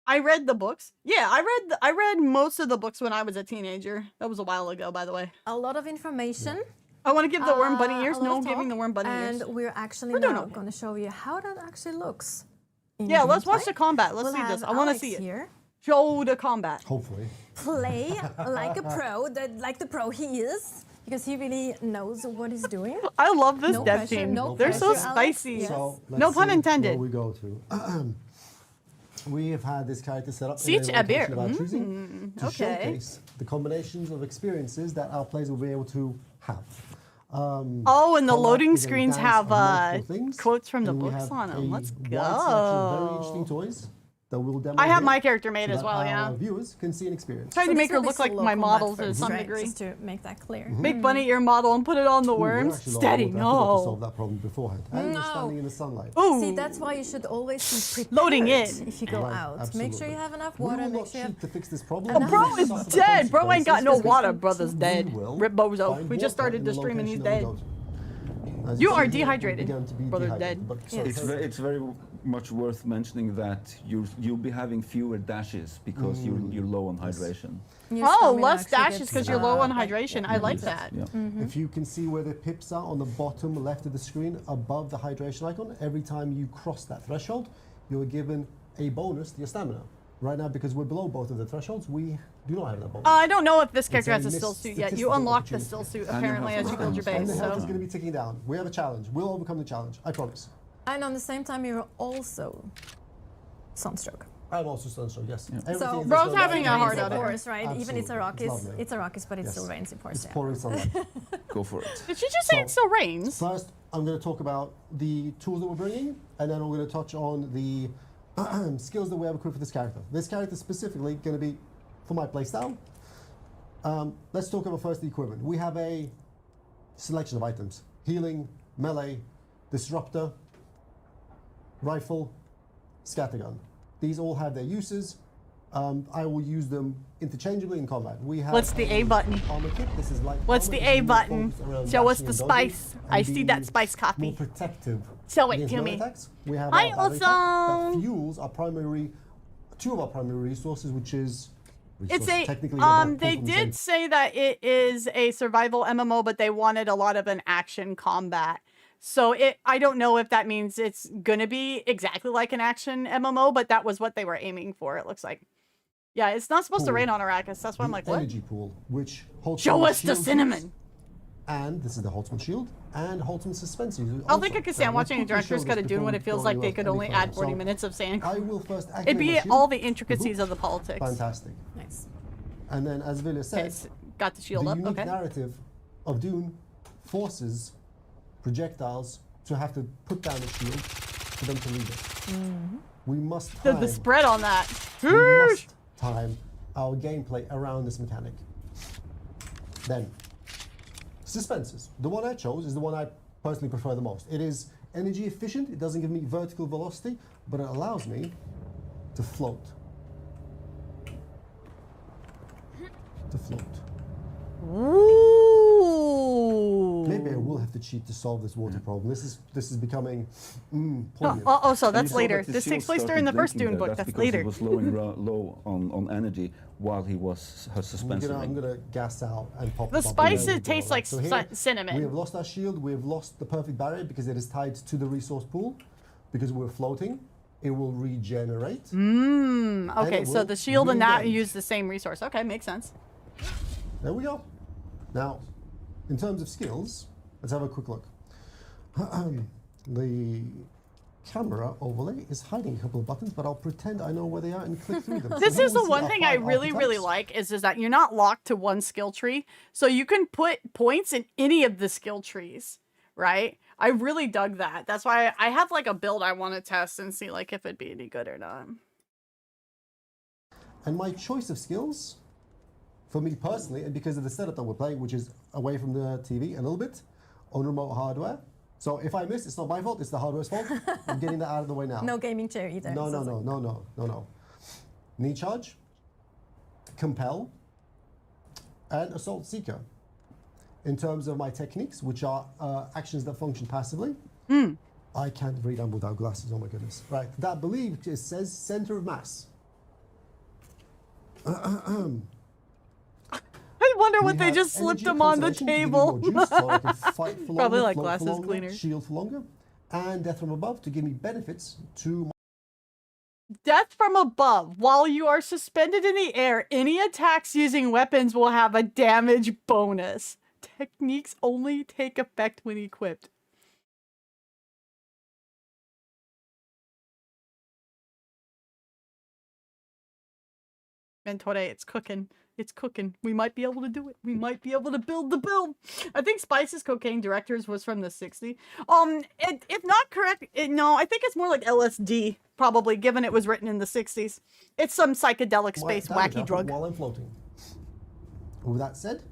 I read the books. Yeah, I read most of the books when I was a teenager. That was a while ago, by the way. A lot of information. I want to give the worm bunny ears. No, giving the worm bunny ears. And we're actually now going to show you how that actually looks. Yeah, let's watch the combat. Let's see this. I want to see it. Here. Show the combat. Hopefully. Play like a pro, like the pro he is. Because he really knows what he's doing. I love this dev team. They're so spicy. Yes. So no pun intended. Where we go to. We have had this character set up Siege Abir. To showcase the combinations of experiences that our players will be able to have. And the loading screens have quotes from the books on them. Let's go. Very interesting toys that we'll demo. I have here my character made so as that well, our yeah. viewers can see and experience. Trying to this make her will be look like slow my combat models to first, some right? degree. Just to make that clear. Make bunny ear model and put it on the Ooh, we're worms. actually Steady, I forgot to solve no. that problem beforehand. And we're standing in the sunlight. Ooh. See, that's why you should always be prepared Loading in. if you go Right, out. absolutely. Make sure you have enough We water. will Make not sure you have. cheat to fix this problem. Oh, We Bro will is suffer the dead. Bro ain't got no consequences. water. Brother's We dead. will Rip Bozo. find We just water started in the the stream and he's location that we dead. go to. As You see are here, we dehydrated. began to be Brother dehydrated, dead. but Yes. It's very much worth mentioning that you'll be having fewer dashes because you're low on hydration. Your Oh, stamina less actually dashes gets, because you're low on like, hydration. I like Yes. that. Yeah. If you can see where the pips are on the bottom left of the screen above the hydration icon, every time you cross that threshold, you're given a bonus to your stamina. Right now, because we're below both of the thresholds, we do not have that bonus. I don't know if this character a has a still missed suit yet. You statistical unlock the opportunity. still suit And you apparently have as you build your And base. the health is So going to be ticking down. We have a challenge. We'll overcome the challenge. I promise. And on the same time, you're also sunstroke. I'm also sunstroke, yes. So, Everything is Bro's just having a rains hard over out there. of it. Forest, right? Even it's Absolutely. Iraqis, it's Iraqis, but it Yes. still rains in Forest. It's Yeah. pouring sunlight. Go for it. did she just say So- it still rains? First, I'm going to talk about the tools that we're bringing, and then I'm going to touch on the skills that we have equipped for this character. This character specifically going to be for my playstyle. Let's talk about first the equipment. We have a selection of items: healing, melee, disruptor, rifle, scattergun. These all have their uses. I will use them interchangeably in combat. We have What's the A button? armor kit. This is like What's armor. the This A is more button? focused around Show us dashing the and dodging spice. and I see that being spice copy. More protective. Show it against to melee me. attacks. We have Hi, our battery pack that awesome. fuels our two of our primary resources, which is It's a technically they're both they pulled from the same- did say that it is a survival MMO, but they wanted a lot of an action combat. So I don't know if that means it's gonna be exactly like an action MMO, but that was what they were aiming for, it looks like. Yeah, it's not supposed to Pool. rain on Arrakis. That's why I'm the like, what? energy pool, which Holtzman Show us the shield cinnamon. use, and this is the Holtzman shield and Holtzman suspension. I don't think I could stand watching a director's cut of Dune when it feels like they could only add 40 minutes of sand. I will first activate It'd be my shield. all the intricacies of the politics. Fantastic. Nice. And then, as Vilja Okay, said, got the shield the up. unique Okay. narrative of Dune forces projectiles to have to put down a shield for them to leave it. We must time, The spread on that. we must time our gameplay around this mechanic. Then, suspensors. The one I chose is the one I personally prefer the most. It is energy efficient. It doesn't give me vertical velocity, but it allows me to float. To float. Ooh. Maybe I will have to cheat to solve this water problem. This is becoming poignant. So And that's you saw later. that the This shield takes place started during the first blinking Dune there. book. That's That's because later. he was low on energy while he was her I'm suspensoring. gonna gas out and pop The bubble spices and taste all like that. So here, cinnamon. We have lost our shield. We have lost the perfect barrier because it is tied to the resource pool. Because we're floating, it will regenerate. Okay, it so will the shield and that re-engage. use the same resource. Okay, makes sense. There we go. Now, in terms of skills, let's have a quick look. The camera overlay is hiding a couple of buttons, but I'll pretend I know where they are and click through them. So This here is we the see one our thing I 5 really archetypes. like is that you're not locked to one skill tree. So you can put points in any of the skill trees, right? I really dug that. That's why I have like a build I want to test and see like if it'd be any good or not. And my choice of skills, for me personally, and because of the setup that we're playing, which is away from the TV a little bit, on remote hardware. So if I miss, it's not my fault, it's the hardware's fault. I'm getting that out of the way now. No gaming chair either. No, so no, it's no, like- no, no, no, no. Knee charge, compel, and assault seeker. In terms of my techniques, which are actions that function passively, I can't read them without glasses, oh my goodness. Right, that believe it says center of mass. I wonder We what they have just slipped energy them on the conservation to give me table. more juice so I can fight for longer, Probably like float for glasses longer, cleaner. shield for longer, and death from above to give me benefits to Death from above. While you are suspended in the air, any attacks using weapons will have a damage bonus. Techniques only take effect when equipped. Mentore, it's cooking. It's cooking. We might be able to do it. We might be able to build the build. I think Spice's Cocaine Directors was from the 60s. If not correct, no, I think it's more like LSD, probably, given it was written in the 60s. It's some psychedelic space wacky drug. While I'm floating. With that said,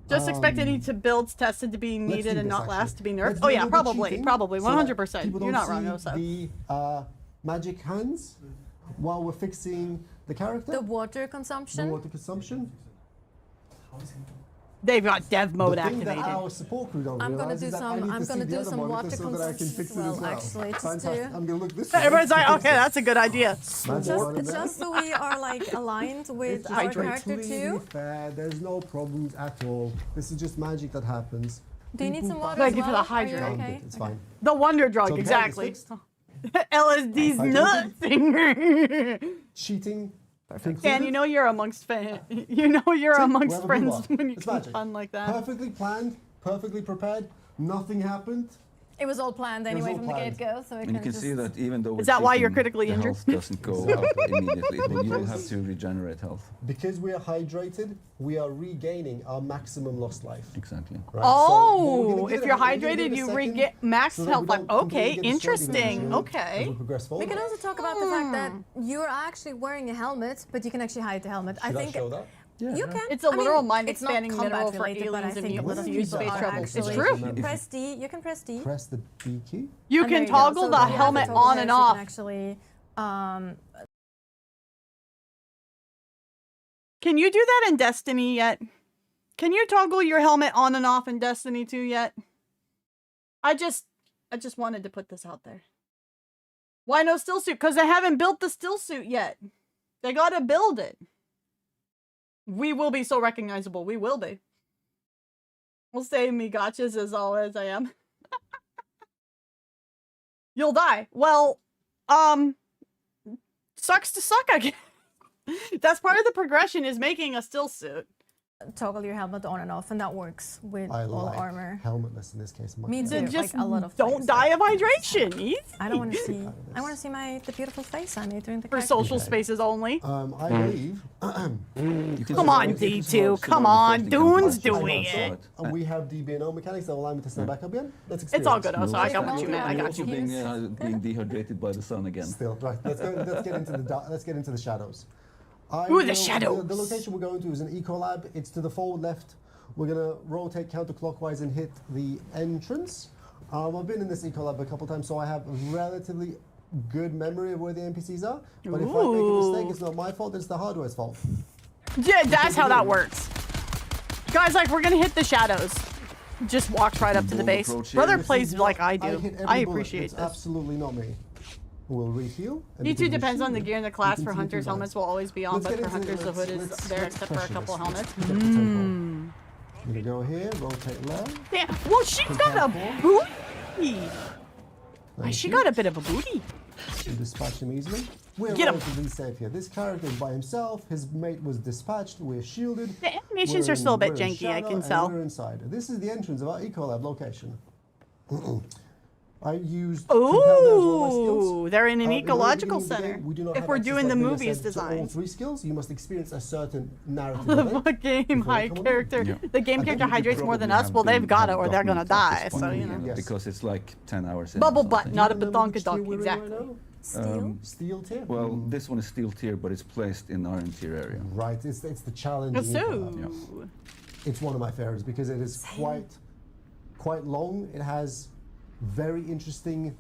just expect any to builds tested to be needed and not last to be nerfed. Oh yeah, probably, 100%. You're not wrong, Osa. The magic hands while we're fixing the character. The water consumption. The water consumption. They've got dev mode the thing activated. That our support crew don't I'm gonna realize do is that I some. need I'm to gonna see the do other some monitor water so that I can fix it as well. actually, just Fantastic. to. I'm gonna look this way. Everybody's like, okay, that's a good idea. Just so we are like aligned with our character too. Fair. There's no problems at all. This is just magic that happens. Do you need some water? Thank as you for the well? hydrate. Are you okay? It's fine. The wonder drug, So the exactly. target LSD's nuts. Cheating. And you know you're amongst amongst friends when you It's can magic. fun like that. Perfectly planned, perfectly prepared. Nothing happened. It was all planned was anyway all from planned. the get-go, so we And can you can just... see that even though Is that why you're cheating, critically the injured? health doesn't go out immediately. You will have to regenerate health. Because we are hydrated, we are regaining our maximum lost life. Exactly. Right? Oh, So if you're hydrated, you regain max health life. Okay, interesting. Okay. We can also talk about the fact that you're actually wearing a helmet, but you can actually hide the helmet. I think show that? Yeah, you yeah. can. It's a literal mind it's not expanding mineral for combat-related, but I aliens and think a lot mutants of to use people space are travel. It's actually- true. Press D. You can press D. Press the B key. You And there can go. toggle So the then you have helmet toggle on there, and so you off. can actually, Can you do that in Destiny yet? Can you toggle your helmet on and off in Destiny 2 yet? I just wanted to put this out there. Why no still suit? Because they haven't built the still suit yet. They gotta build it. We will be so recognizable. We will be. We'll say me gotchas as always I am. You'll die. Well, sucks to suck, I guess. That's part of the progression is making a still suit. toggle your helmet on and off, and that works with I all like armor. helmetless in this case. Much Me better. too. Just like a lot of don't things. die of hydration, Eve. I don't want to see. I want to see the beautiful face I made during the For character. social spaces only. I believe Come on, D2. Come on. Dune's doing so, it. we have DBNO mechanics that will allow me to stand back up again. Let's It's all good, experience. Oso. I got also- you, man. I you're got Also you. being dehydrated by the sun again. Still, right. Let's get into the shadows. Ooh, the shadows. The location we're going to is an Ecolab. It's to the forward left. We're gonna rotate counterclockwise and hit the entrance. I've been in this Ecolab a couple times, so I have a relatively good memory of where the NPCs are. But if I make a mistake, it's not my fault. It's the hardware's fault. Yeah, that's how that works. Guys, like, we're gonna hit the shadows. Just walked right up to the Bold base. approach here. Brother This plays is like not- I do. hit every I bullet. appreciate It's this. absolutely not me. We'll reheal. and D2 because we depends on the shielded, gear and the we class. can For see hunters, through helmets that. will always be on, Let's but get for into hunters, the hood is let's there except for a pressure couple this. helmets. Let's get the tempo. I'm gonna go here, rotate left. Damn. Well, she's got a booty. She got a bit of a booty. And dispatch him easily. We're Get him. relatively safe here. This character is by himself. His mate was dispatched. We're shielded. The animations We're are still a bit we're in janky, I shadow, can and tell. We're inside. This is the entrance of our Ecolab location. I used compelled as one of my skills. Ooh, they're in an In the very ecological beginning of the center. game, we do not If have we're access, doing the like Mina movies said, to all designs. 3 skills, you must experience a certain narrative The event. game Before high you come on. character. Yeah. The game I character think you hydrates more than probably us. have Well, they've been- got it have or they're gotten gonna it at die. this So, point, you know. Yes. Because it's like 10 hours in. or Bubble butt, something. not a Remember which tier badonkadonk, we're in exactly. right now? Steel. Steel tier? Well, this one is steel tier, but it's placed in iron tier area. Right, it's the challenge. So, It's one of my favorites because it is quite long. It has very interesting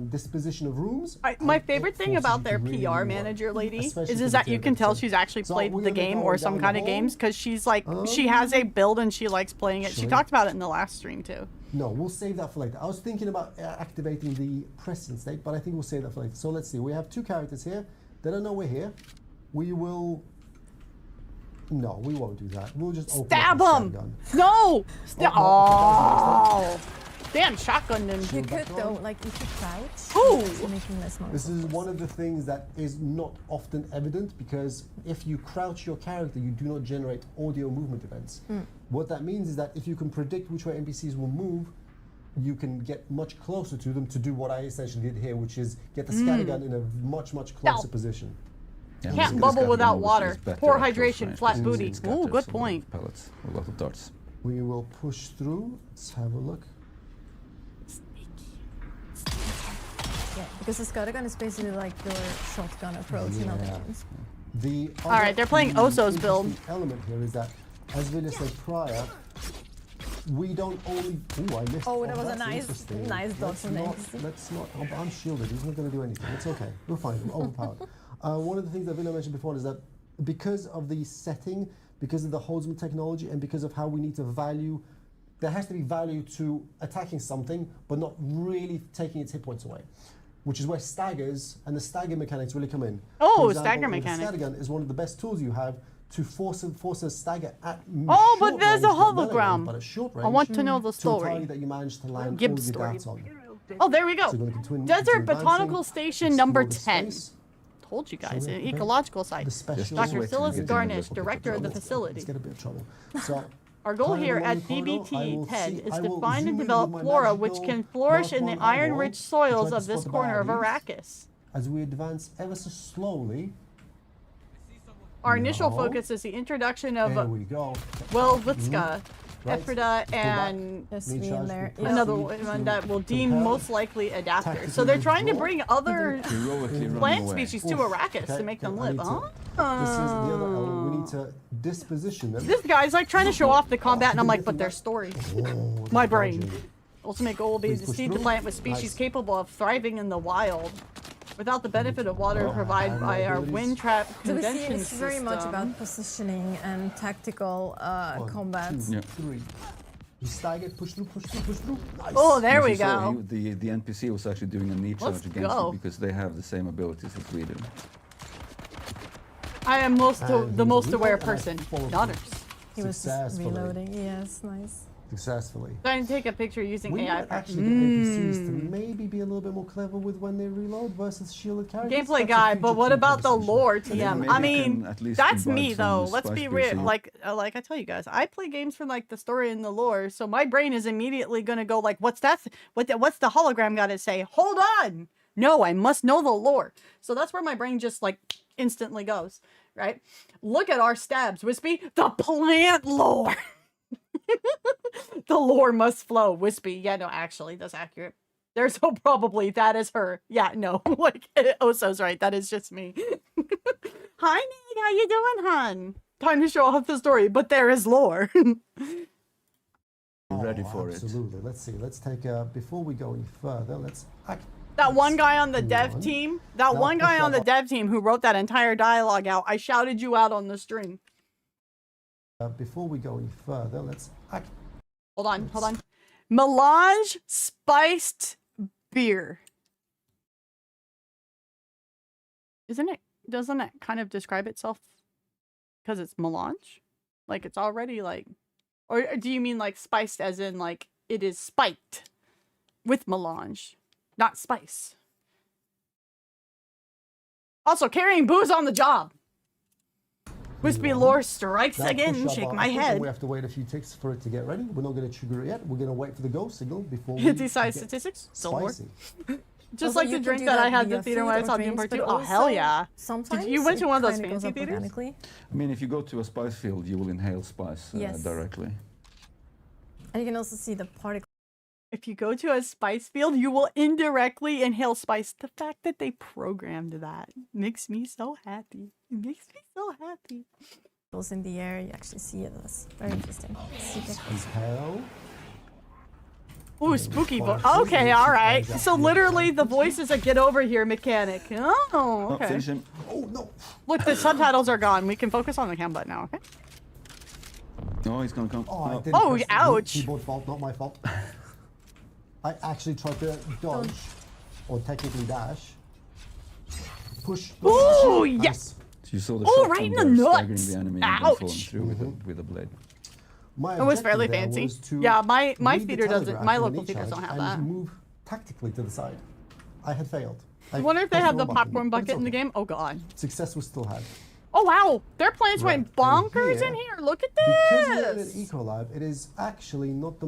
disposition of rooms. my and favorite it thing forces about you their to really PR work, manager lady especially is for the that you tier can tell episodes. she's actually So played we're the gonna be game going or down some the kind of hall. games because she's like she has a build and she likes playing it. She Sure. talked about it in the last stream too. No, we'll save that for later. I was thinking about activating the present state, but I think we'll save that for later. So let's see. We have 2 characters here. They don't know we're here. We will. No, we won't do that. We'll just open Stab up him! the gun. No! Oh, Oh! Damn, shotgun him. You could though, like if you crouch, Ooh. it's making less noise. This is one of the things that is not often evident because if you crouch your character, you do not generate audio movement events. What that means is that if you can predict which way NPCs will move, you can get much closer to them to do what I essentially did here, which is get the scattergun in a much closer Ow. position. Yeah, Can't this bubble guy without obviously water. is better Poor at close hydration, range flat because booty. it Ooh, scatters good a lot of point. Pellets, a lot of darts. We will push through. Let's have a look. Yeah, because the scattergun is basically like your shotgun approach in other Yeah. games. The All right, they're playing Oso's build. interesting element here is that, as Vilja said prior, we don't only. Ooh, I missed. Oh, that was a that's nice interesting. dodge Let's from the not. NPC. Let's not. I'm shielded. He's not going to do anything. It's okay. We're fine. We're overpowered. One of the things that Vilja mentioned before is that because of the setting, because of the Holzman technology, and because of how we need to value, there has to be value to attacking something, but not really taking its hit points away. Which is where staggers and the stagger mechanics really come in. Oh, For example, stagger the mechanic. Scattergun is one of the best tools you have to force a stagger at Oh, but short there's range, a not melee hologram. range, but at short range I want to know the to a story. target that you managed to land Gibbs all your story. darts on. Oh, there we go. So you're going to continue Desert advancing, Botanical Station explore number the 10. space. Told you Shall guys, we an activate ecological site. The special Dr. wait till Phyllis we get to the Garnish, look. director of the Let's facility. get a bit of trouble. So, Our goal climb here along at the corridor. I DBT will TED see- is I to will find zoom and in develop with my flora which magical can flourish in the mark one eyeball iron-rich to soils try of to this spot the corner of baddies. Arrakis. As we advance ever so slowly, Our initial No. focus is the introduction there of we go. Welvitska, Right. Ephrata, Pull back. and There's Need three in charge, there. proceed Yeah. another to one that will deem compel, most likely adapters. So tactically they're trying to withdraw. bring other Heroically running plant away. species to Oof, Arrakis to okay, make them okay, I live. need Huh? to- This is the other element. We need to disposition them. This guy's like trying to show off the combat, and I'm like, but there's story. Oh, My the brain. dodging. Ultimate goal will be Please to push seed the through. plant with species Nice. capable of thriving in the wild, without the benefit of water Oh, provided and by our abilities. wind trap So we see convention it's very much system. about positioning and tactical One, combat. 2, Yeah. 3. You stagger, push through, push through, push through. Nice. Oh, there As we you saw, go. the NPC was actually doing a knee charge Let's against go. you because they have the same abilities as we do. I am And the he's most a aware reload, and I person. followed Daughters. He was just Successfully. reloading. Yes, nice. Successfully. Trying to take a picture using We AI. might actually get NPCs to maybe be a little bit more clever with when they reload versus shielded characters. Gameplay That's a guy, future but what team about the conversation. lore then TM? maybe I you mean, can at least that's imbibe me some though. spice Let's be beer real. soup. Like I tell you guys, I play games for like the story and the lore, so my brain is immediately gonna go like, what's that? What's the hologram got to say? Hold on. No, I must know the lore. So that's where my brain just like instantly goes, right? Look at our stabs, Wispy. The plant lore. The lore must flow, Wispy. Yeah, no, actually, that's accurate. There's so probably that is her. Yeah, no, like Oso's right. That is just me. Hi, Nick. How you doing, hon? Time to show off the story, but there is lore. Ready for it. Absolutely. Let's see. Let's take before we go any further, let's act. That one guy on the dev One. team, that Now one guy push on the up. dev team who wrote that entire dialogue out, I shouted you out on the stream. Before we go any further, let's act. Hold on. Melange spiced beer. Doesn't it kind of describe itself? Because it's melange? Like it's already like, or do you mean like spiced as in like it is spiked with melange, not spice? Also carrying booze on the job. Wispy lore strikes Now again. push up Shake our my effort, and head. We have to wait a few ticks for it to get ready. We're not going to trigger it yet. We're going to wait for the go signal before we Decide get statistics. Still lore. spicy. Just Also, like you the can drink do that I had via at the theater food when I or saw Dune drinks, Part but 2. Oh, hell also yeah. Sometimes you went to one of those it kinda goes fancy up theaters? organically. I mean, if you go to a spice field, you will inhale spice Yes. directly. And you can also see the particle. If you go to a spice field, you will indirectly inhale spice. The fact that they programmed that makes me so happy. It makes me so happy. In the air, you actually see it. That's very interesting. Super. Inhale. Ooh, spooky voice. Okay, all right. So literally the voice is a get over here mechanic. Oh, Oh, okay. finish him. Oh no! Look, the subtitles are gone. We can focus on the cam button now, okay? Oh, he's gonna come. Oh, I Oh. didn't Oh, press the ouch. keyboard fault, not my fault. I actually tried to dodge, or technically dash. Push. Ooh, Nice. yes. So you saw the Oh, shot right from in the there, staggering nuts. the enemy and then falling Ouch. through with a blade. My It was objective fairly there fancy. was to Yeah, my read the theater doesn't. telegraph My in the local knee theaters charge don't have and that. move tactically to the side. I had failed. I wonder if they pressed have the the wrong button, popcorn but it's bucket in the okay. game. Oh god. Success was still had. Oh wow, their plans Right, went and bonkers here, in here. Look at Because we're in an this. eco lab, it is actually not the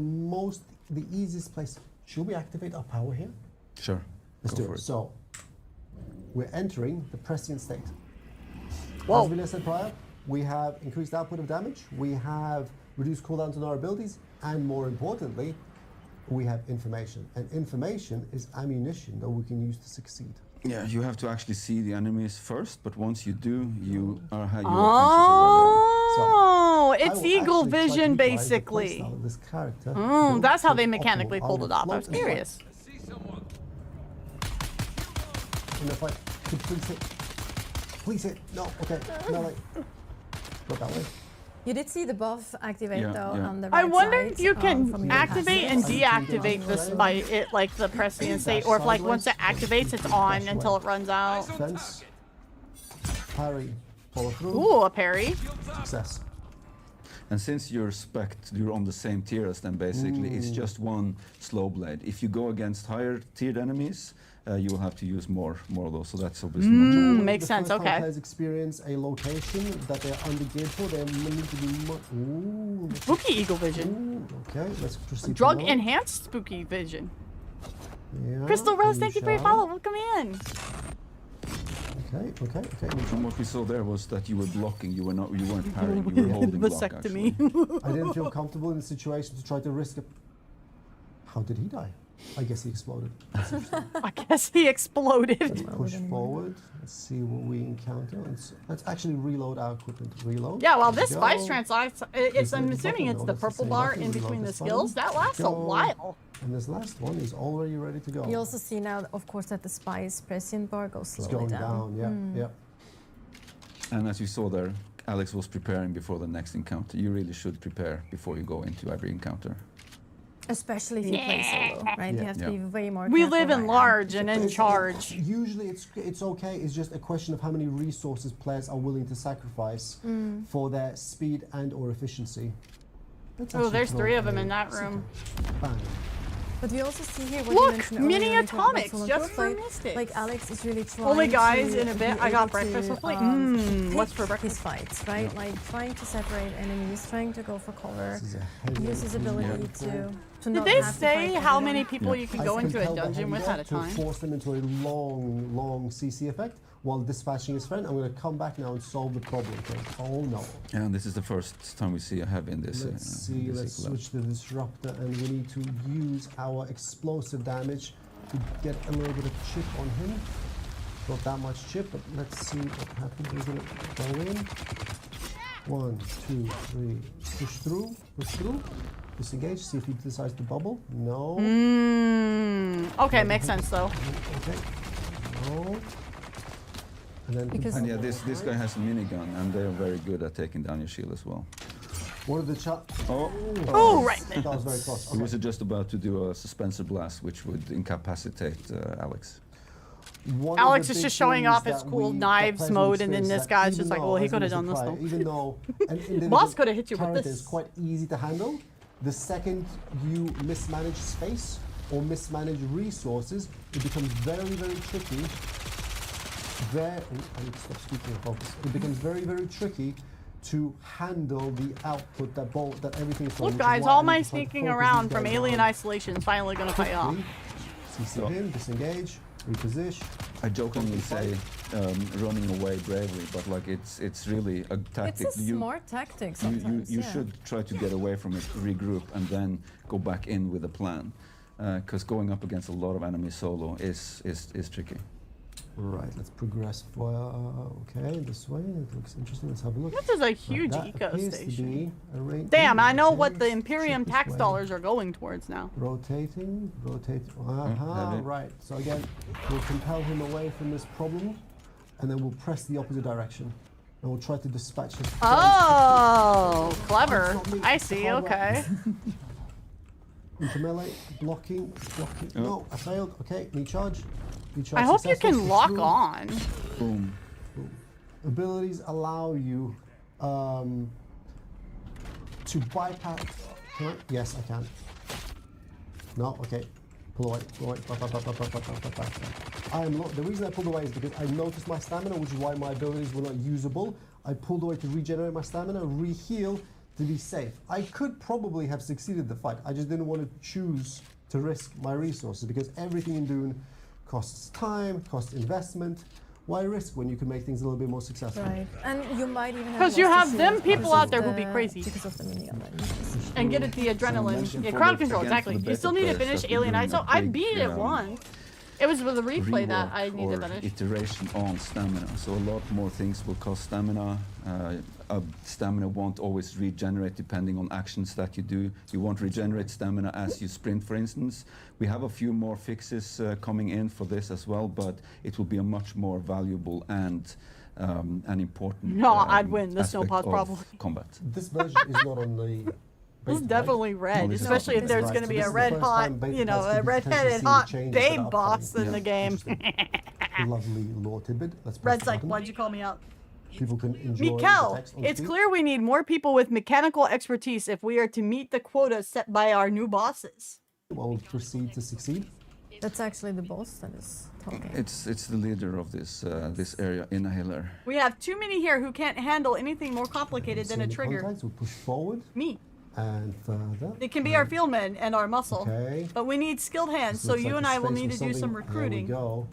easiest place. Should we activate our power here? Sure. Let's Go do for it. it. So we're entering the prescient state. Whoa. As Vilja said prior, we have increased output of damage, we have reduced cooldowns on our abilities, and more importantly, we have information. And information is ammunition that we can use to succeed. Yeah, you have to actually see the enemies first, but once you do, you are conscious of Oh, I it's will eagle actually try to vision, utilize the basically. playstyle of this character That's how to they its mechanically optimal. pulled it off. I was Float and curious. in the fight. Could please hit. Please hit. No, okay. Melee. Go that way. You did see the buff activate Yeah, though yeah. on the right I wonder side, if you from can your activate and passive. deactivate this by it, like the pressing and state, or if like once it activates, it's on until it runs out. Defense. Parry. Follow through. Ooh, a parry. Success. And since you're spec'd, you're on the same tier as them basically, it's just one slow blade. If you go against higher tiered enemies, you will have to use more of those, so that's obviously more challenging. Makes sense, The first time okay. players experience a location that they're under-geared for, they need to be ooh, Spooky eagle vision. ooh, okay, let's proceed. Drug to enhanced spooky vision. yeah, Crystal Rose, thank you for your shall. follow. Welcome in. Okay. And what we saw there was that you were blocking, you weren't parrying, you were holding block actually. Vasectomy. I didn't feel comfortable in the situation to try to risk it. How did he die? I guess he exploded. That's interesting. I guess he exploded. Let's push forward. Let's see what we encounter. Let's actually reload our equipment. Reload. Yeah, well, There this we spice go. translates. This I'm is the assuming button. it's No, the that's purple same bar button. in Reload between the this button. skills. That lasts a Go. while. And this last one is already ready to go. You also see now, of course, that the spice prescient bar goes It's slowly going down. Yeah. And as you saw there, Alex was preparing before the next encounter. You really should prepare before you go into every encounter. Especially if you play solo, right? Yeah. You have to be way more We careful live in right now. large and in It's- charge. Usually it's okay. It's just a question of how many resources players are willing to sacrifice for their speed and or efficiency. Let's Oh, actually there's throw 3 of them a in that room. bang. But we also see here what Look, you mentioned earlier mini when we talked about atomics, solo just play. for mystics. Like Alex is really trying Only guys, to in a bit, be I got able breakfast to, with me. pick What's for his breakfast? fights, right? Like trying to separate enemies, trying to go for cover, This is a heavy use his ability to Did not they have to say fight how everyone. many people you can I've go into a compelled the dungeon with heavy at a to time? force them into a long CC effect while dispatching his friend. I'm going to come back now and solve the problem. Okay? Oh no. And this is the first time we see a heavy in this. Let's see, this let's equal level. switch the disruptor and we need to use our explosive damage to get a little bit of chip on him. Not that much chip, but let's see what happens. We're gonna go in. 1, 2, 3, push through, disengage, see if he decides to bubble. No. Okay, makes sense though. Okay. No. And then Because- And yeah, this guy has a minigun, and they're very good at taking down your shield as well. what are the chat? Oh, Oh, right. That was very close. he Okay. was just about to do a suspensor blast, which would incapacitate Alex. One of Alex the is big just showing things off his that cool that knives players will mode, and then experience this that guy's even just like, though, well, he as could have Mr. done this Pryor, though. Even though an individual Boss could have hit you with character this. is quite easy to handle, the second you mismanage space or mismanage resources, it becomes very, very tricky. I need to stop speaking and focus. It becomes very, very tricky to handle the output that everything is going. Look, guys, all my sneaking around from Alien Isolation is finally gonna pay off. CC him, disengage, reposition. I jokingly say running away bravely, but like it's really a tactic. It's a smart tactic You sometimes. yeah. should try to get away from it, regroup, and then go back in with a plan. Because going up against a lot of enemies solo is tricky. Right, let's progress for, okay, this way, it looks interesting, let's have a look. This is a Right, huge that appears to eco-station. be a range. Damn, I know Okay, what the let's Imperium check this tax way. dollars are going towards now. Rotating, have it. right, so again, we'll compel him away from this problem, and then we'll press the opposite direction. And we'll try to dispatch his friends. Oh, clever. It's not me, I it's the see, hardware. okay. Into melee, blocking. Oh. No, I failed, okay, knee charge. Knee charge I hope you successful, can push lock through. on. Boom. Abilities allow you to bypass. Can I? Yes, I can. No, okay. Pull away. The reason I pulled away is because I noticed my stamina, which is why my abilities were not usable. I pulled away to regenerate my stamina, re-heal to be safe. I could probably have succeeded the fight. I just didn't want to choose to risk my resources because everything in DUNE costs time, costs investment. Why risk when you can make things a little bit more successful? Right, and you might even Because you have them people out there who'll be the- crazy. because of the minion. And get it the adrenaline. mentioned Yeah, for crowd the- control, again, for exactly. the You still beta need to players finish that we're Alien doing ISO. a I big, beat it once. It was with the replay that I rework needed or finish. iteration on stamina. So a lot more things will cost stamina. Stamina won't always regenerate depending on actions that you do. You won't regenerate stamina as you sprint, for instance. We have a few more fixes coming in for this as well, but it will be a much more valuable and an important No, I'd win. The aspect snowpod's of probably. combat. This version is not on the. This is beta, definitely red, No, this is especially not if beta. there's Right, going to so be this a is the red first hot, time beta you know, players a could potentially red-headed see the hot changes that babe are boss upcoming. in the Yeah. game. Interesting. Lovely lore tidbit. Let's press Red's the like, button. why'd you call me out? People can enjoy the Mikkel, text on it's screen. clear we need more people with mechanical expertise if we are to meet the quota set by our new bosses. Will proceed to succeed. That's actually the boss that is talking. It's the leader of this this area, Inhaler. We have too many here who can't handle anything more complicated than a Send the trigger. contacts, we'll push forward Me. and further. It can be our fieldmen and our muscle. Okay. But we need skilled hands, This so looks you like and a I will space need for to do some something. recruiting. There we go.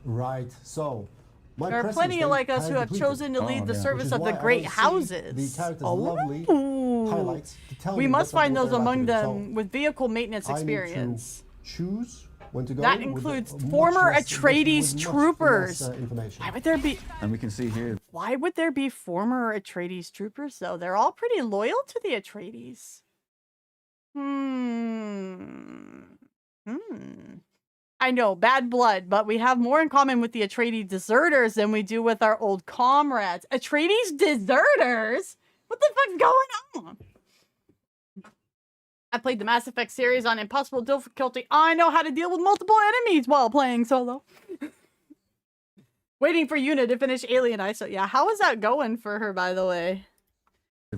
Right. So. My There are presence plenty then like us has who have depleted, chosen to Oh, lead the yeah. which service is of the why I great don't see houses. The character's lovely Ooh. highlights to tell We me must what find they're those about to among do. them So with vehicle maintenance I need to experience. choose when to go. That with includes much former less- Atreides with much troopers. less, information. Why would there be? And we can see here Why would there be former Atreides troopers though? They're all pretty loyal to the Atreides. I know, bad blood, but we have more in common with the Atreides deserters than we do with our old comrades. Atreides deserters? What the fuck's going on? I played the Mass Effect series on impossible difficulty. I know how to deal with multiple enemies while playing solo. Waiting for Yuna to finish Alien ISO. Yeah, how is that going for her, by the way?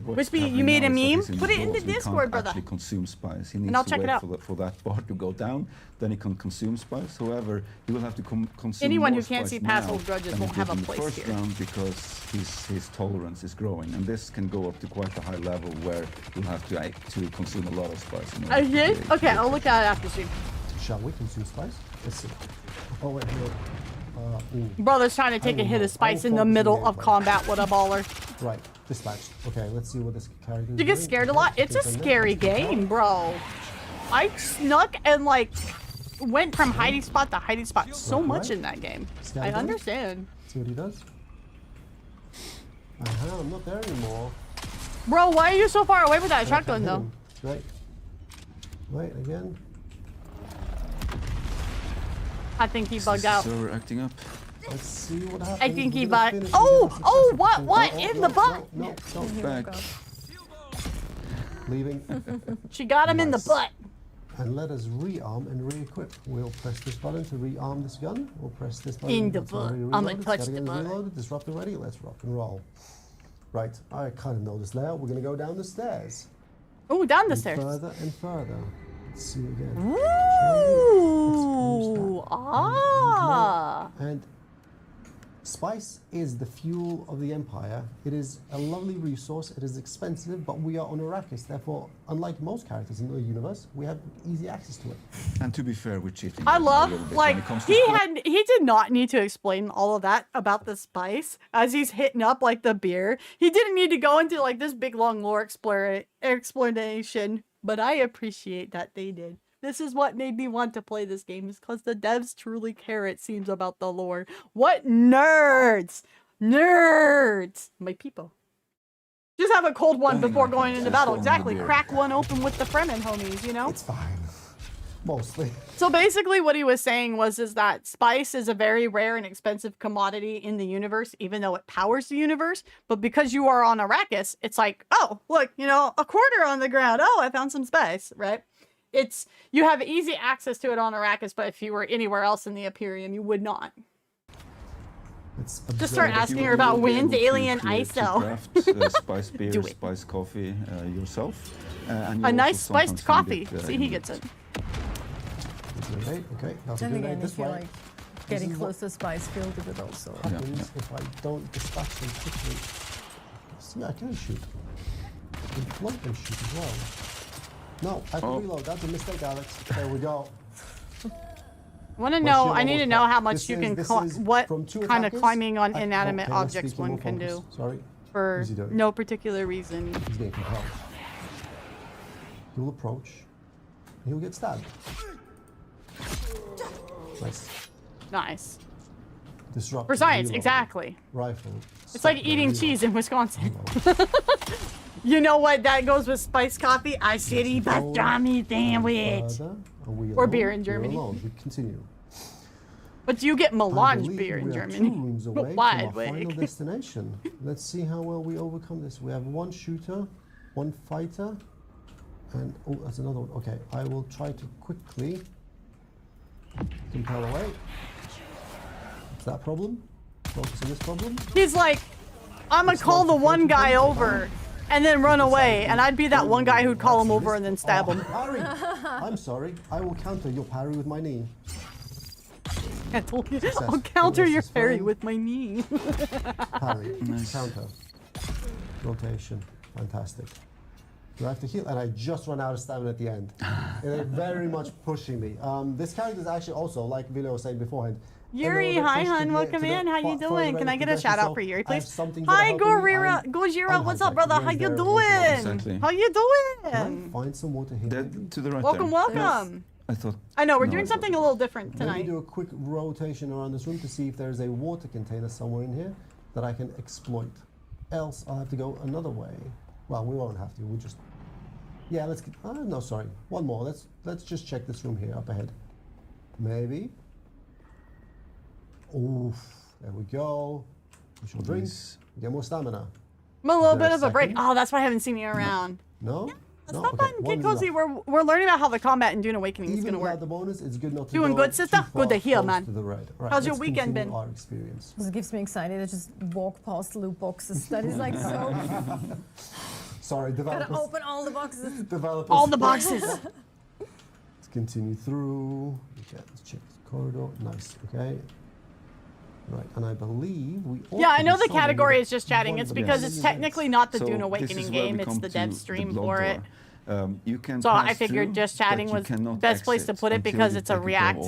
what's Wispy, you happening made now a is that meme? he's in Put it in the withdrawals. He Discord, can't brother. actually consume spice. He needs I'll to check it wait out. for that bar to go down, then he can consume spice. However, he will have to consume Anyone more who can't spice see past now old grudges than won't he have did a in the place first here. round because his tolerance is growing, and this can go up to quite a high level where you'll have to consume a lot of spice. In order to Okay, be- okay, I'll look at it after stream. Shall we consume spice? Let's see. Oh wait, no. Ooh. Brother's trying to take a will hit not. of spice I in will the focus on middle the of gameplay. combat. What a baller. Right, dispatched. Okay, let's see what this character is You get doing. scared a lot? It's a scary game, bro. I snuck and, like, went from hiding spot to hiding spot so Okay. much in that game. Scan I gun. understand. See what he does. I'm not there anymore. Bro, why are you so far away with that I can't shotgun, hit though? him. Right. Wait, again. I think he Is bugged the out. server acting up? Let's see what happens. I think he We're gonna bugged. finish Oh, together oh, successfully. what Oh, in no, the butt? No, no, don't. Back. Leaving. She got him in the Nice. butt. And let us rearm and re-equip. We'll press this button to rearm this gun. We'll press this button. In the It's already butt. I'ma reloaded. touch Gotta the get it butt. Reloaded. Disruptor ready. Let's rock and roll. Right. I kind of know this layout. We're gonna go down the stairs. Oh, down the And stairs. further and further. Let's see again. Ooh, ah. And spice is the fuel of the Empire. It is a lovely resource. It is expensive, but we are on Arrakis. Therefore, unlike most characters in the universe, we have easy access to it. And to be fair, we're cheating. I a little love, bit when like, it comes to he did not need to explain all of that about the spice as he's hitting up, like, the beer. He didn't need to go into, like, this big, long lore explanation, but I appreciate that they did. This is what made me want to play this game, is because the devs truly care, it seems, about the lore. What nerds! Nerds! My people. Just have a cold one before going into battle. Exactly. Crack one open with the Fremen homies, you know? It's fine. Mostly. So basically what he was saying is that spice is a very rare and expensive commodity in the universe, even though it powers the universe. But because you are on Arrakis, it's like, oh, look, you know, a quarter on the ground. Oh, I found some spice, right? You have easy access to it on Arrakis, but if you were anywhere else in the Imperium, you would not. Just start absurd. asking her about wins, alien ISO. Craft spice beer, Do it. spice coffee yourself. And you A also nice sometimes spiced find coffee. it, See, in he the- gets it. Okay, now to Then do again, it this if you way. like getting is close to spice, filled with it also. What happens if I don't dispatch them quickly? See, I can shoot. I can float and shoot as well. No, I have to Oh. reload. That's a mistake, Alex. There we go. Want to know? I need to know how much you can. What kind of climbing on inanimate objects one can do. Sorry. For no particular reason. He's getting compelled. He'll approach. He'll get stabbed. Nice. Nice. Disrupt. For science, exactly. Rifle. It's like eating cheese in Wisconsin. You know what? That goes with spiced coffee. I said eat pastrami sandwich. Or beer in Germany. We continue. But you get melange beer in we Germany. Are 2 rooms away Wide from our final destination. Let's see how well we overcome this. We have 1 shooter, 1 fighter, and oh, that's another one. Okay, I will try to quickly compel away. What's that problem? Focus on this problem. He's like, I'm gonna call the one guy over and then run away, and I'd be that one guy who'd call him over and then stab him. Parry! I'm sorry. I will counter your parry with my knee. I told you, I'll counter your parry with my knee. Parry. Counter. Rotation. Fantastic. Do I have to heal? And I just run out of stamina at the end. They're very much pushing me. This character is actually also, like Vilo was saying beforehand, Yuri, hi hun, welcome in. How you doing? Can I get a shout out for Yuri, please? Hi, Gojira, what's up, brother? How you doing? Exactly. How you doing? Find some water here. To the right. Welcome, there. welcome. I thought. I know we're doing something a little different Let me tonight. do a quick rotation around this room to see if there's a water container somewhere in here that I can exploit. Else, I'll have to go another way. Well, we won't have to. We'll just. Yeah, let's get. No, sorry. One more. Let's just check this room here up ahead. Maybe. Oof. There we go. We shall drink. Get more stamina. I'm a little bit of a break. Oh, that's why I haven't seen you around. No. Let's not fun. Get cozy. We're learning about how the combat in DUNE Awakening is going to work. The bonus, it's good not to Doing good, sister? Good to hear, man. Right, how's your weekend been? Our experience. This gives me anxiety to just walk past loot boxes. That is like so. Sorry, developers. Gotta open all the boxes. Developers. All the boxes. Let's continue through. Okay, let's check the corridor. Nice. Okay. Right, and I believe we. Yeah, I know the category is just chatting. It's because it's technically not the DUNE Awakening game. It's the dev stream for it. You can so I figured just chatting was the best place to put it because it's a React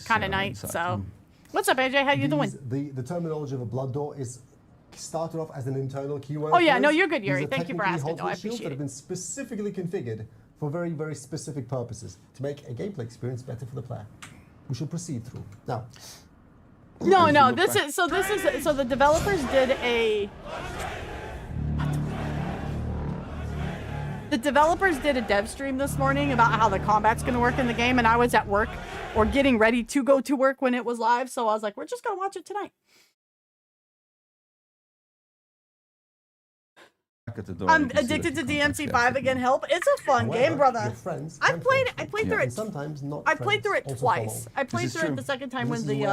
kind of night. So, what's up, AJ? How you doing? The terminology of a blood door is started off as an internal keyword. Oh yeah, no, you're good, Yuri. Thank you for asking. No, I appreciate it. That have been specifically configured for very, very specific purposes to make a gameplay experience better for the player. We should proceed through now. No, this is so the developers did a. The developers did a dev stream this morning about how the combat's going to work in the game, and I was at work or getting ready to go to work when it was live, so I was like, we're just going to watch it tonight. I'm addicted to DMC5 again. Help! It's a fun game, brother. I played through it. Sometimes not. I played through it twice. I played through it the second time when the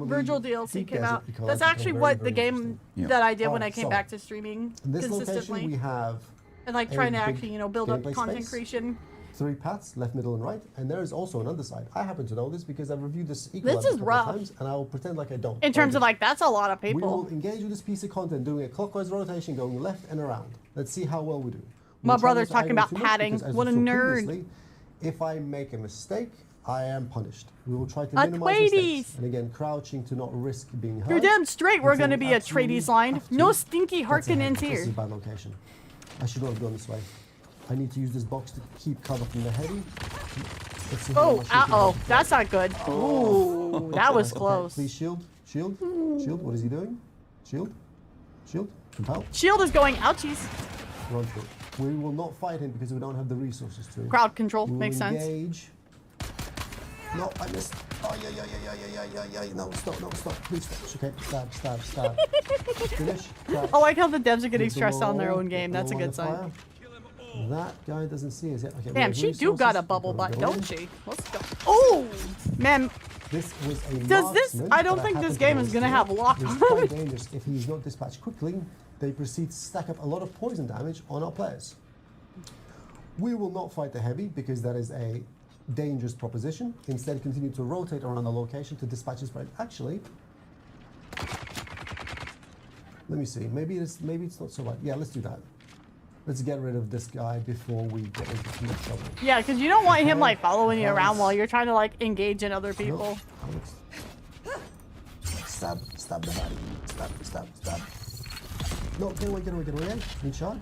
Virgil DLC came out. That's actually what the game that I did when I came back to streaming consistently. We have and like trying to actually, build up content creation. 3 paths, left, middle, and right, and there is also an underside. I happen to know this because I've reviewed this This is rough. times, and I will pretend like I don't. In terms of like, that's a lot of people. We will engage with this piece of content, doing a clockwise rotation, going left and around. Let's see how well we do. My brother's talking about padding. What a nerd. If I make a mistake, I am punished. We will try to minimize mistakes. And again, crouching to not risk being hurt. You're damn straight we're going to be a Trades line. No stinky Harkonnens here. This is a bad location. I should not have gone this way. I need to use this box to keep cover from the heavy. Oh, uh-oh. That's not good. Ooh, that was close. Please shield. Shield. Shield. What is he doing? Shield. Shield. Compel. Shield is going. Ouchies. Run through. We will not fight him because we don't have the resources to. Crowd control. Makes sense. Engage. No, I missed. Oh, yeah. No, stop. Please stop. Okay, stab. Finish. I like how the devs are getting stressed on their own game. That's a good sign. That guy doesn't see us yet. Okay, damn, she do got a bubble butt, don't she? Let's go. Oh, man. This was a Does this? I don't think this game is going to have lock. It's quite dangerous. If he's not dispatched quickly, they proceed to stack up a lot of poison damage on our players. We will not fight the heavy because that is a dangerous proposition. Instead, continue to rotate around the location to dispatch his friend. Actually, let me see. Maybe it's not so bad. Yeah, let's do that. Let's get rid of this guy before we get into too much trouble. Yeah, because you don't want him like following you around while you're trying to like engage in other people. Nope. Stab the body. Stab. No, get away. In charge.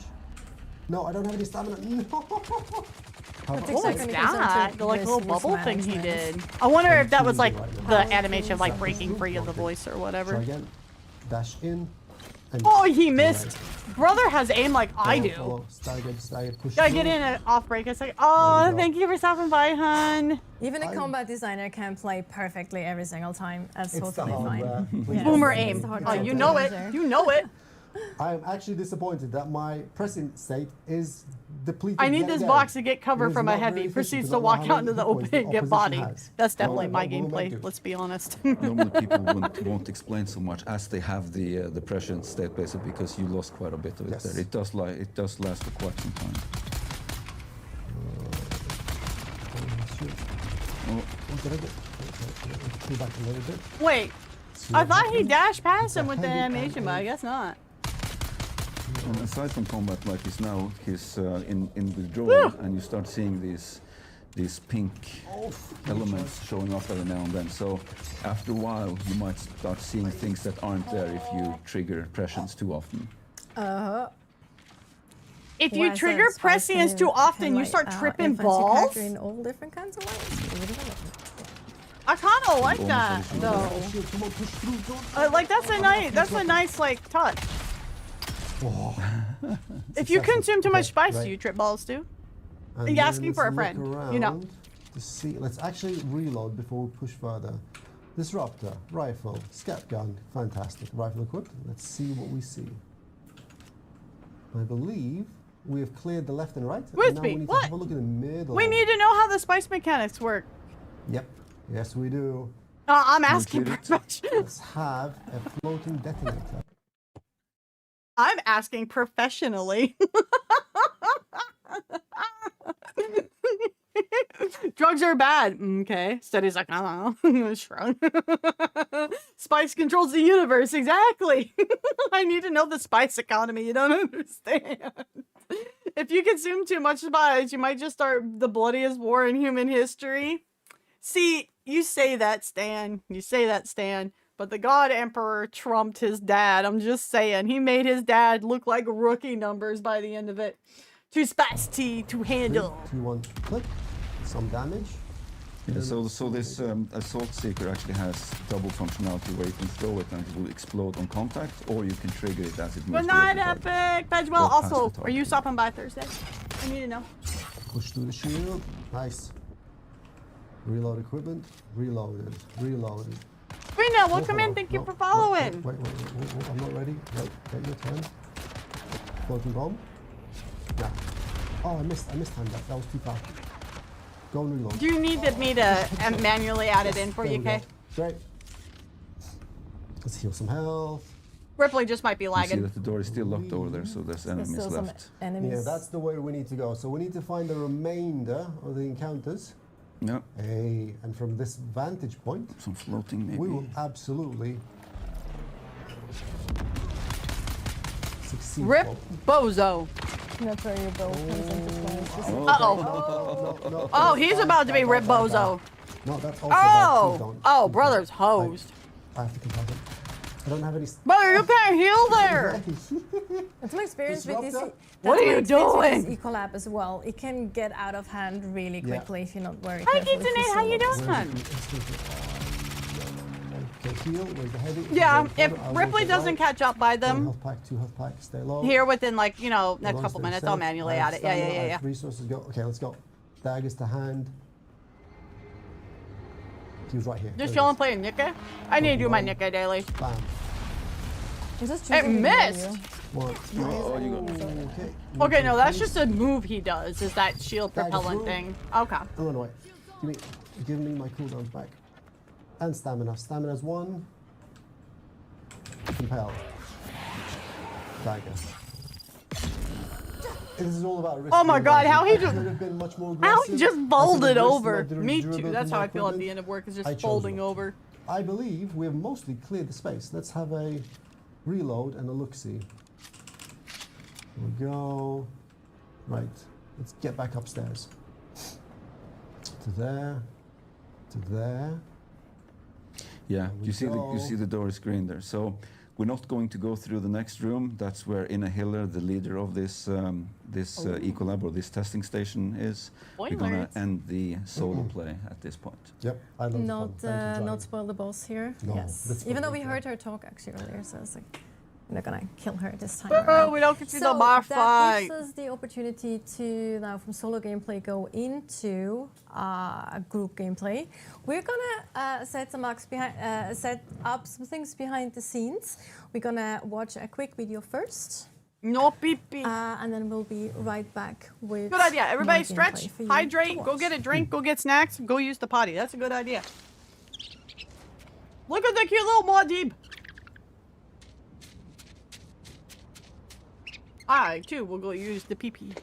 No, I don't have any stamina. No. That's What was exactly that? The like little bubble thing he did. I wonder if that was like the animation of like breaking free of the voice or whatever. Try again. Dash in. And Oh, he missed. Brother has aim like I do. Follow. Staggered, push Gotta through. get in an off break. It's like, oh, thank you for stopping by, hun. Even a combat designer can play perfectly every single time. That's It's the totally fine. hardware. Yeah. Boomer It's aim. the Oh, hardware. you know it. You know it. I am actually disappointed that my pressing state is depleted. I need yet this again. box to get cover It is from a not very heavy. efficient Proceeds because to I don't walk know how out into many the hit points open and get opposition bodied. has. That's definitely my What will gameplay. that do? Let's be honest. Normally people won't explain so much as they have the pressure state basically because you lost quite a bit of it Yes. there. It does last for quite some time. Did I get? Pull back a little bit. Wait, See I what thought he happens? dashed past him a with the heavy animation, but I angle. guess not. And aside from combat like this now, he's in withdrawal, and you start seeing these pink elements showing up every now and then. So after a while, you might start seeing things that aren't there if you trigger prescience too often. If you trigger prescience too often, you start tripping balls. In all different kinds of ways. I kind of like Almost that as you though. Shield, come on, push through. Don't. Like that's a nice like touch. Oh. If you consume too much spice, right. do you trip balls too? And you then asking for a let's friend, look you know. around To see, let's actually reload before we push further. Disruptor, rifle, scat gun, fantastic. Rifle equipped. Let's see what we see. I believe we have cleared the left and right. With and now me, we need what? to have a look in the middle. We need to know how the spice mechanics work. Yep. Yes, we do. I'm asking cleared it? professionally. Let's have a floating detonator. I'm asking professionally. Drugs are bad. Okay. Studies like, I don't know. Shrug. Spice controls the universe. Exactly. I need to know the spice economy. You don't understand. If you consume too much spice, you might just start the bloodiest war in human history. See, you say that, Stan. You say that, Stan. But the God Emperor trumped his dad. I'm just saying. He made his dad look like rookie numbers by the end of it. Too spicy to handle. 3, 2, 1, click. Some damage. Yeah, so this assault seeker actually has double functionality where you can throw it and it will explode on contact, or you can trigger it as it moves. Good night, towards the target. Epic. Bedwell, Or past also, the are you target. stopping by Thursday? I need to know. Push through the shield. Nice. Reload equipment. Reloaded. Reloaded. Rena, welcome Oh, in. Thank you no, for no, following. Wait, I'm not ready. Wait, take your turn. Floating bomb. Yeah. Oh, I missed hand that. That was too fast. Go and reload. Do you need me to manually add it in for There you, we go. Kay? Great. Let's heal some health. Ripley just might be You see lagging. that the door is still locked over there, so there's There's enemies still some left. enemies. Yeah, that's the way we need to go. So we need to find the remainder of the encounters. Yeah, Hey, and from this vantage point, some floating maybe. we will absolutely succeed. Rip Bozo. That's where your bow comes into play. Uh-oh. No, Oh, he's about to be Rip Bozo. No, that's also bad. Please Oh! don't. Oh, Please brother's don't. hosed. I have to confess it. I don't have any. Brother, you can't heal there. That's my experience with this. Disruptor? What are you doing? This Ecolab as well. It can get out of hand really Yeah. quickly if you're not very Hi, careful. Kitsune, how you doing? Okay, heal. Where's the heavy? Yeah, Where's the if heavy? I'll Ripley go for doesn't light. catch up by 1 them health pack, 2 health pack. Stay low. here within like, next Long couple stay minutes, safe. I'll manually I add have it. Yeah, stamina, I yeah. have resources go. Okay, let's go. Daggers to hand. He was right here. Just There he chilling is. playing Nikke. I need to do my Nikke daily. Bam. It's just It choosing missed. One. Oh, you got Okay. Okay, no, that's just a move he does, is that shield Dagger propellant through. thing. Okay. Oh, run away. Give me my cooldowns back. And stamina. Stamina's 1. Compelled. Dagger. This is all about risk. Oh my God, how he I just- could have been much more How aggressive. he just I could folded have risked over. my Me durability too. That's of how my I feel at the equipment. end of work, is I just chose folding not. over. I believe we have mostly cleared the space. Let's have a reload and a look-see. Here we go. Right. Let's get back upstairs. To there. To there. Yeah, we you go. see the door is green there. So we're not going to go through the next room. That's where Ina Hiller, the leader of this Ecolab or this testing station, is. We're gonna end the solo play at this point. Yep. I love Not spoil the boss here. No, Yes. that's Even though fine, we yeah. heard her talk actually earlier, so it's like we're not gonna kill her this time Oh, around. we don't get to see the So bar that fight. gives us the opportunity to now from solo gameplay go into group gameplay. We're gonna set up some things behind the scenes. We're gonna watch a quick video first. No pee-pee. And then we'll be right back with Good idea. Everybody more stretch, gameplay for you hydrate, to go watch. get a drink, go get snacks, go use the potty. That's a good idea. Look at the cute little Muad'Dib. I, too, will go use the pee-pee.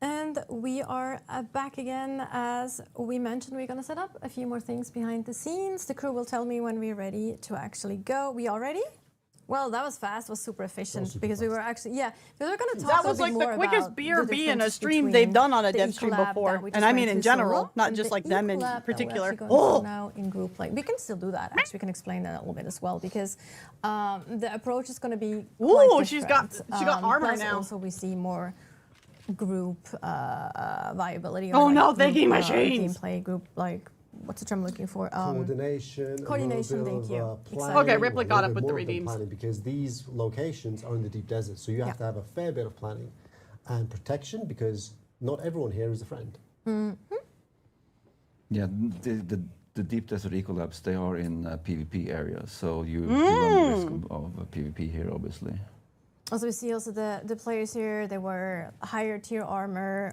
And we are back again. As we mentioned, we're going to set up a few more things behind the scenes. The crew will tell me when we're ready to actually go. We are ready? Well, that was fast, was super efficient because we were actually, because we're going to talk That was a bit like the more quickest about BRB the in a differences stream they've between done on a the dev stream Ecolab before. that we And just I mean went in through general, solo, not and just the like them in Ecolab that we're particular. actually going to now in group play. We can still do that, actually. We can explain that a little bit as well because the approach is going to be quite Ooh, different. she got armor Plus now. also we see more group viability. Oh or no, like thinking group, machines. Gameplay group, like, what's the term I'm looking for? Coordination. coordination, a little thank bit you. of, Exactly. planning, Okay, Ripley a got little up bit with the more of redeems. planning because these locations are in the deep desert, so you have to have a fair bit of planning and protection because not everyone here is a friend. Yeah, the deep desert ecolabs, they are in PvP areas, so you run the risk of PvP here, obviously. Also, we see also the players here, they wear higher tier armor,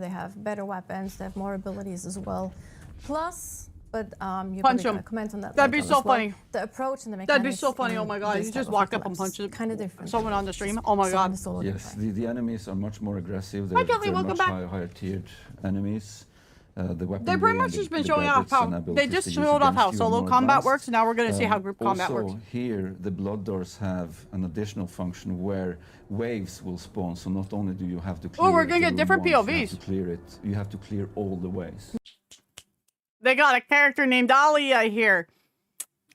they have better weapons, they have more abilities as well. Plus, but you're Punch going to him. comment on that That'd be later so on as well. funny. The approach and the mechanics. That'd be so funny. Oh my god, you just walk up and punch kind of different. someone on the stream. Oh my god. Yes, the enemies are much more aggressive. Hi, They're, Kelly, they're welcome much back. higher tiered enemies. The weaponry They pretty and much just been the showing off gadgets how and they abilities just use showed off against how you are solo more combat advanced. works. Now we're going to see how group combat also, works. Here, the blood doors have an additional function where waves will spawn. So not only do you have to clear we're gonna the get room different once, you have POVs. to clear it. You have to clear all the ways. They got a character named Alia here.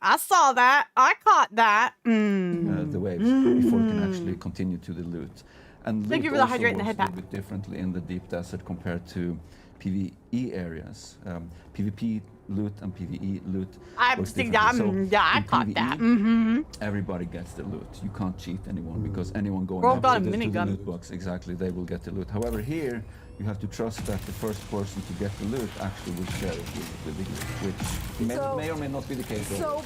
I saw that. I caught that. The waves before it can actually continue to the loot. And Thank loot you for the also hydrate and the works head a little pack. bit differently in the deep desert compared to PvE areas. PvP loot and PvE loot works differently. So I in caught PvE, that. Everybody gets the loot. You can't cheat anyone because anyone going Bro up got to a the minigun. loot box, exactly, they will get the loot. However, here you have to trust that the first person to get the loot actually will share it with the group, which may or may not be the case. So,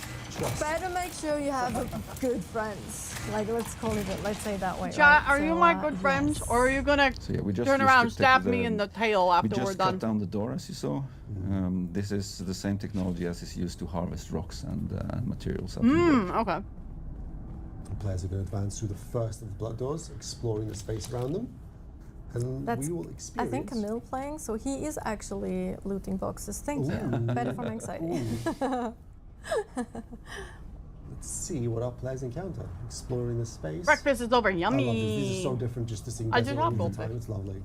better make sure you have good friends. Like, let's call it, let's say it that way. Chat, right? are you my good friends, yes. or are you gonna So yeah, we just turn around and restricted stab me in the tail We after just we're cut done? down the door, as you saw. This is the same technology as is used to harvest rocks and materials. Up in the world. Okay. The players are going to advance through the first of the blood doors, exploring the space around them. And That's, we will I experience... think Camille playing, so he is actually looting boxes. Thank you. Better for my anxiety. Let's see what our players encounter. Exploring the space. Breakfast is over. I love this. These are Yummy. so different just to seeing I desert did have all the gold time. plate. It's lovely.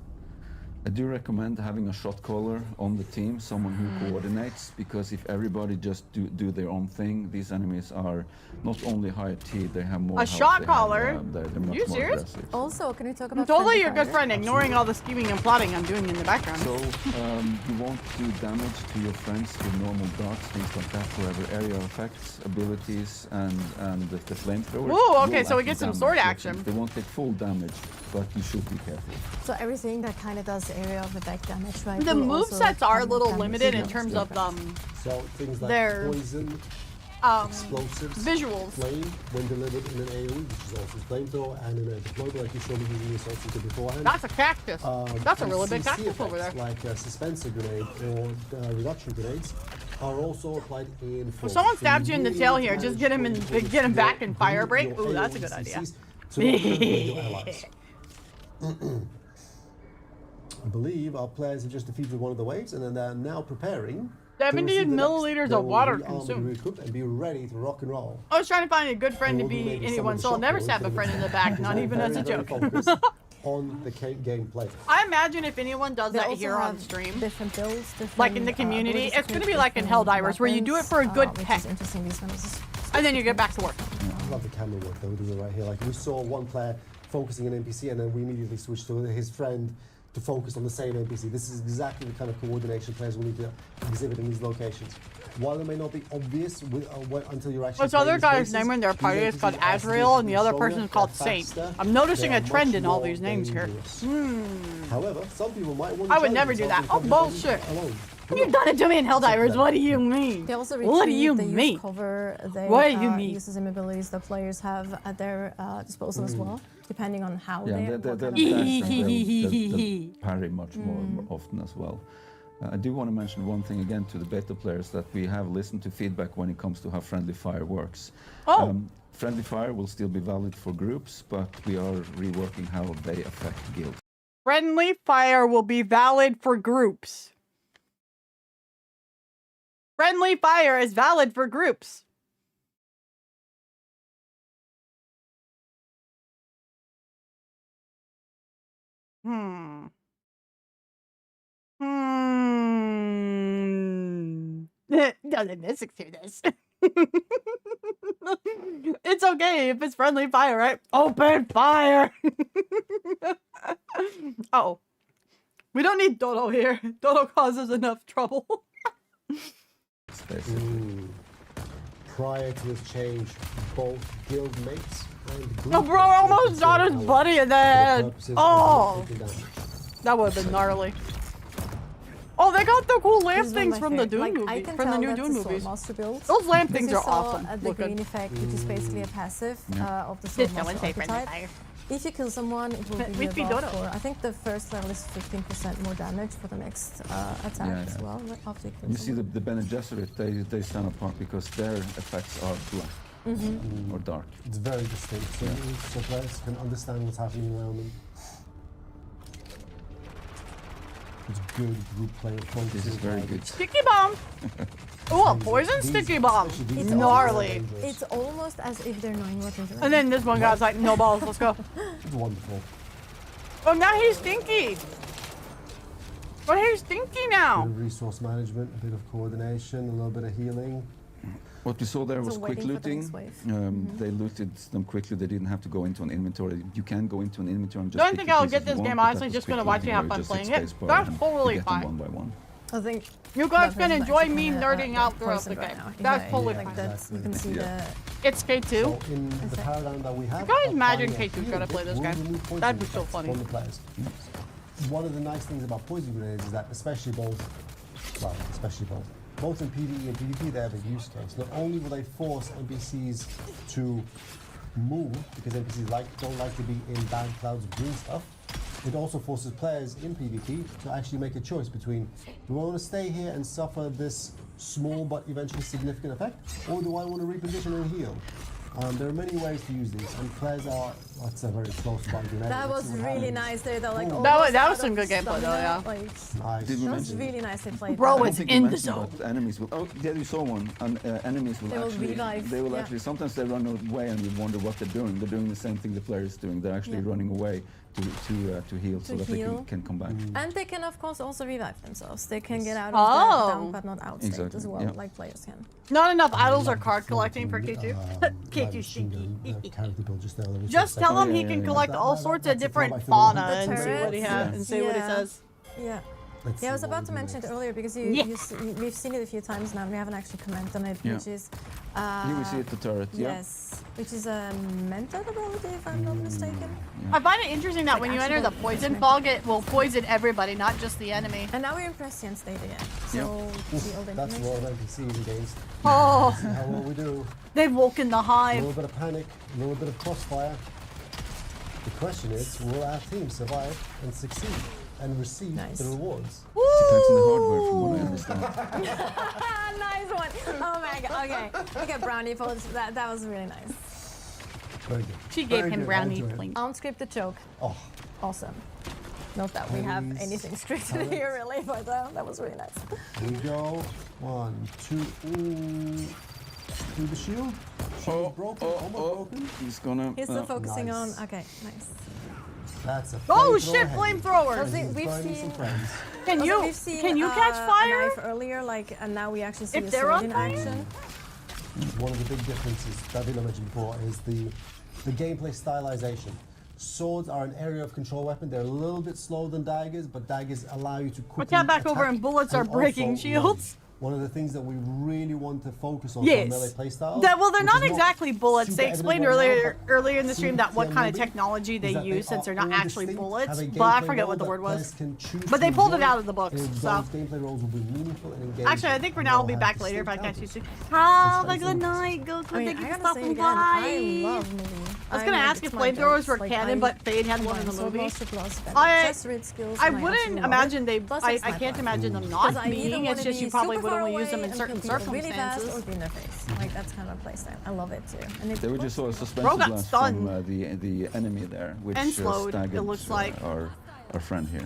I do recommend having a shot caller on the team, someone who coordinates, because if everybody just do their own thing, these enemies are not only higher tier, they have more A health, shot they caller? have, they're much You more serious? aggressive. Also, can we talk I'm about totally friendly your good fire? friend, ignoring all the scheming and plotting I'm doing in the background. So you won't do damage to your friends with normal darts, things like that. However, area effects, abilities, and the flamethrowers. Ooh, okay, will so we actually get some damage sword your action. friends. They won't take full damage, but you should be careful. So everything that kind of does area of effect damage, right? The will also movesets are a come little damage limited in damage terms to of So things like Their, poison, explosives, visuals. flame when delivered in an AoE, which is also flamethrower, and in a deployable, like you showed me using the assault seeker beforehand. That's a cactus. That's a and really big CC cactus over there. effects like suspensor grenade or reduction grenades are also applied in full. If someone So stabs you in the really tail need to here, just manage get him when you get him your- back and fire break. your Ooh, that's a AoE good idea. CCs to not hurt your allies. I believe our players have just defeated one of the waves, and then they're now preparing. 70 milliliters of water consumed. And be ready to rock and roll. I was trying to find a good friend to There will be maybe anyone, some so I'll of the never shop stab a floors friend in the that back, are not even as a very joke. focused on the gameplay. I imagine if anyone does They that also here on have stream, different builds, different, like in the community, abilities it's to going to create be like in different Helldivers, where you do it for a weapons, good which peck, is interesting. These ones. and then you get back to work. I love the camera work that we're doing right here. Like we saw one player focusing an NPC, and then we immediately switched to his friend to focus on the same NPC. This is exactly the kind of coordination players will need to exhibit in these locations. While it may not be obvious until you're actually This other playing guy's spaces, name in their these party is NPCs called as Azrael, and the they've other shown person you, is called they're Saint. faster, I'm noticing they're a trend much in all more these names here. dangerous. However, some people might want to I would challenge never do themselves that. Oh, and probably do bullshit. it alone. You've done it to me in Helldivers. What do you mean? They also What do retreat, you they mean? use cover, they What do you mean? use the same abilities that players have at their disposal as well, depending on how Yeah, they they'll what kind of dash damage and they they'll parry much more often as well. I do want to mention one thing again to the beta players, that we have listened to feedback when it comes to how friendly fire works. Oh. Friendly fire will still be valid for groups, but we are reworking how they affect guilds. Friendly fire will be valid for groups. Friendly fire is valid for groups. Doesn't this do this? It's okay if it's friendly fire, right? Open fire! Oh. We don't need Dodo here. Dodo causes enough trouble. Prior to this change, both guild mates and group Oh, bro, mates almost were shot his considered buddy in the allies for head. purposes of Oh, taking damage. that would have been gnarly. Oh, they got the cool lamp This is one of things my from the favorite. Dune Like, I movie, can from the tell new that's Dune a movies. Swordmaster build. Those lamp Because things you are saw, awesome. the looking. green effect, which is basically a passive of the Did no one Swordmaster say friendly archetype. fire? If you kill someone, it will give We you a feed buff Dodo. for, I think the first level is 15% more damage for the next attack Yeah, as yeah. well, after you kill You see someone. the Bene Gesserit, they stand apart because their effects are black or dark. It's very distinct, so players can understand what's happening around them. It's good group player focus. This is very good. Sticky bomb! Oh, a poison sticky bomb! It's Gnarly. It's almost as if they're knowing what they're doing. And then this one guy's like, no balls, let's go. It's wonderful. Oh, now he's stinky! But he's stinky A bit now! of resource management, a bit of coordination, a little bit of healing. What we saw there So was quick waiting for the looting. next wave. They looted them quickly. They didn't have to go into an inventory. You can go into an inventory and just. Don't pick think the I'll pieces get you this want, game, but that honestly, was just quick gonna watch looting you have where fun just playing hit it. spacebar That's and totally you get them fine. one by one. I think You guys that can is enjoy actually me kinda, nerding out throughout the poisoned right game. now. That's Yeah, totally like fine. that, you can see Yeah. It's K2. So in the paradigm that we have, You guys imagine applying K2's a gonna healing play this will game? remove poison That'd be so effects funny. from the players. One of the nice things about poison grenades is that, especially both in PvE and PvP, they have a use case. Not only will they force NPCs to move, because NPCs don't like to be in bad clouds of green stuff, it also forces players in PvP to actually make a choice between, do I want to stay here and suffer this small but eventually significant effect, or do I want to reposition and heal? There are many ways to use these, and flares are, that's a very close fight. That was really nice there, though. Like, that was some good gameplay, though, yeah. Like, Nice. Did we that was mention really nicely played. Bro, I don't it's think you in the mentioned zone. that enemies will. Oh, yeah, you saw one. And enemies will They will actually. revive, They will yeah. actually. Sometimes they run away, and you wonder what they're doing. They're doing the same thing the player is doing. They're actually running away to heal, so that heal. they can come back. And they can, of course, also revive themselves. They can get out of Oh. the down but not out state Exactly, as well, yeah. like players can. Not enough idols or card collecting for K2. K2 stinky. Character build just there. Just tell him he yeah, can yeah. collect all That- sorts that's of a different throwback to fauna the and see what he turrets. has and see what he Yeah. says. Yeah. Let's Yeah, I see was what about we to do mention it next. earlier because we've seen it a few times now and we haven't actually commented on it, Yeah. which is... Here we see it, the turret. Yeah. Yes, which is a mental ability, if I'm not mistaken. I find it interesting that when you enter the poison fog, it will poison everybody, not just the enemy. And now we're in Prescient state again. So, the old That's information. what NPCs against. Oh, How will we do? they've woken the A hive. little bit of panic, a little bit of crossfire. The question is, will our team survive and succeed and receive Nice. the rewards? Depends on the hardware, from what I understand. Nice one. Oh my god. Okay. Okay, brownie points. That was really nice. Very good. She gave Very him good. brownie Enjoy it. points. Unscripted joke. Oh, Awesome. Not that we have Please. anything scripted here really, but that was really nice. here we go. 1, 2, ooh. Through the shield. Shield broken, almost broken. He's gonna. He's still focusing Nice. on. Okay, nice. That's a Oh flamethrower shit, heavy. flamethrower! Also, He's we've burning seen- some friends. Can Also, you we've seen, can you catch a fire? knife earlier, like, and now we actually see If a they're sword on in fire? action. One of the big differences that Villa mentioned before is the gameplay stylization. Swords are an area of control weapon. They're a little bit slower than daggers, but daggers allow you to quickly Put that back over attack and bullets are also breaking run. shields. One of the things that we really want to focus on Yes. for melee playstyles. Well, they're which not is exactly bullets. super They evident explained right now, but earlier in the stream that what CTM kind of movie technology they is that use since are they're not all actually distinct, bullets. have a But I gameplay forget what role the that word players was. can choose But they to pulled it enjoy, out of the books, and so. those gameplay roles will be meaningful and engaging. Actually, I think for and now I'll they'll be have back later if I distinct catch you counters. soon. Have a Let's good try night. Go, I mean, thank I you for gotta say stopping again, I by. love movie. I was gonna ask if flamethrowers were canon, but Fade had one in the movie. I wouldn't imagine they. I can't imagine them not being. It's just you probably would only use them in certain Really fast or circumstances. be in their face. Like that's kind of a playstyle. I love it too. And it They were looks just saw a cool. suspension got blast stunned. from the enemy there, which And slowed, it staggered looks like. our friend here.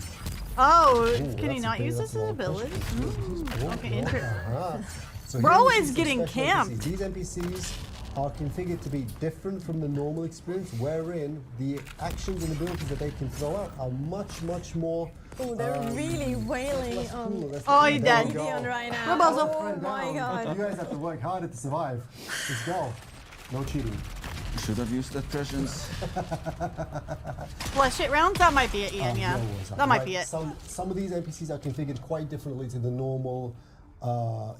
Oh, Ooh, can he that's not a use that's this a as lot of ability? questions. Okay, interesting. So Bro here we is see some getting special camped. NPCs. These NPCs are configured to be different from the normal experience, wherein the actions and abilities that they can throw out are much, much more. Oh, they're really wailing less on cool, less- Oh, there he's we dead. go. Leon right now. What about Oh Friend my down. god. You guys have to work harder to survive. Let's go. No cheating. Should have used that prescience. Flesh it rounds? That might be it, Ian, yeah. No worries. That might Right, be it. Some of these NPCs are configured quite differently to the normal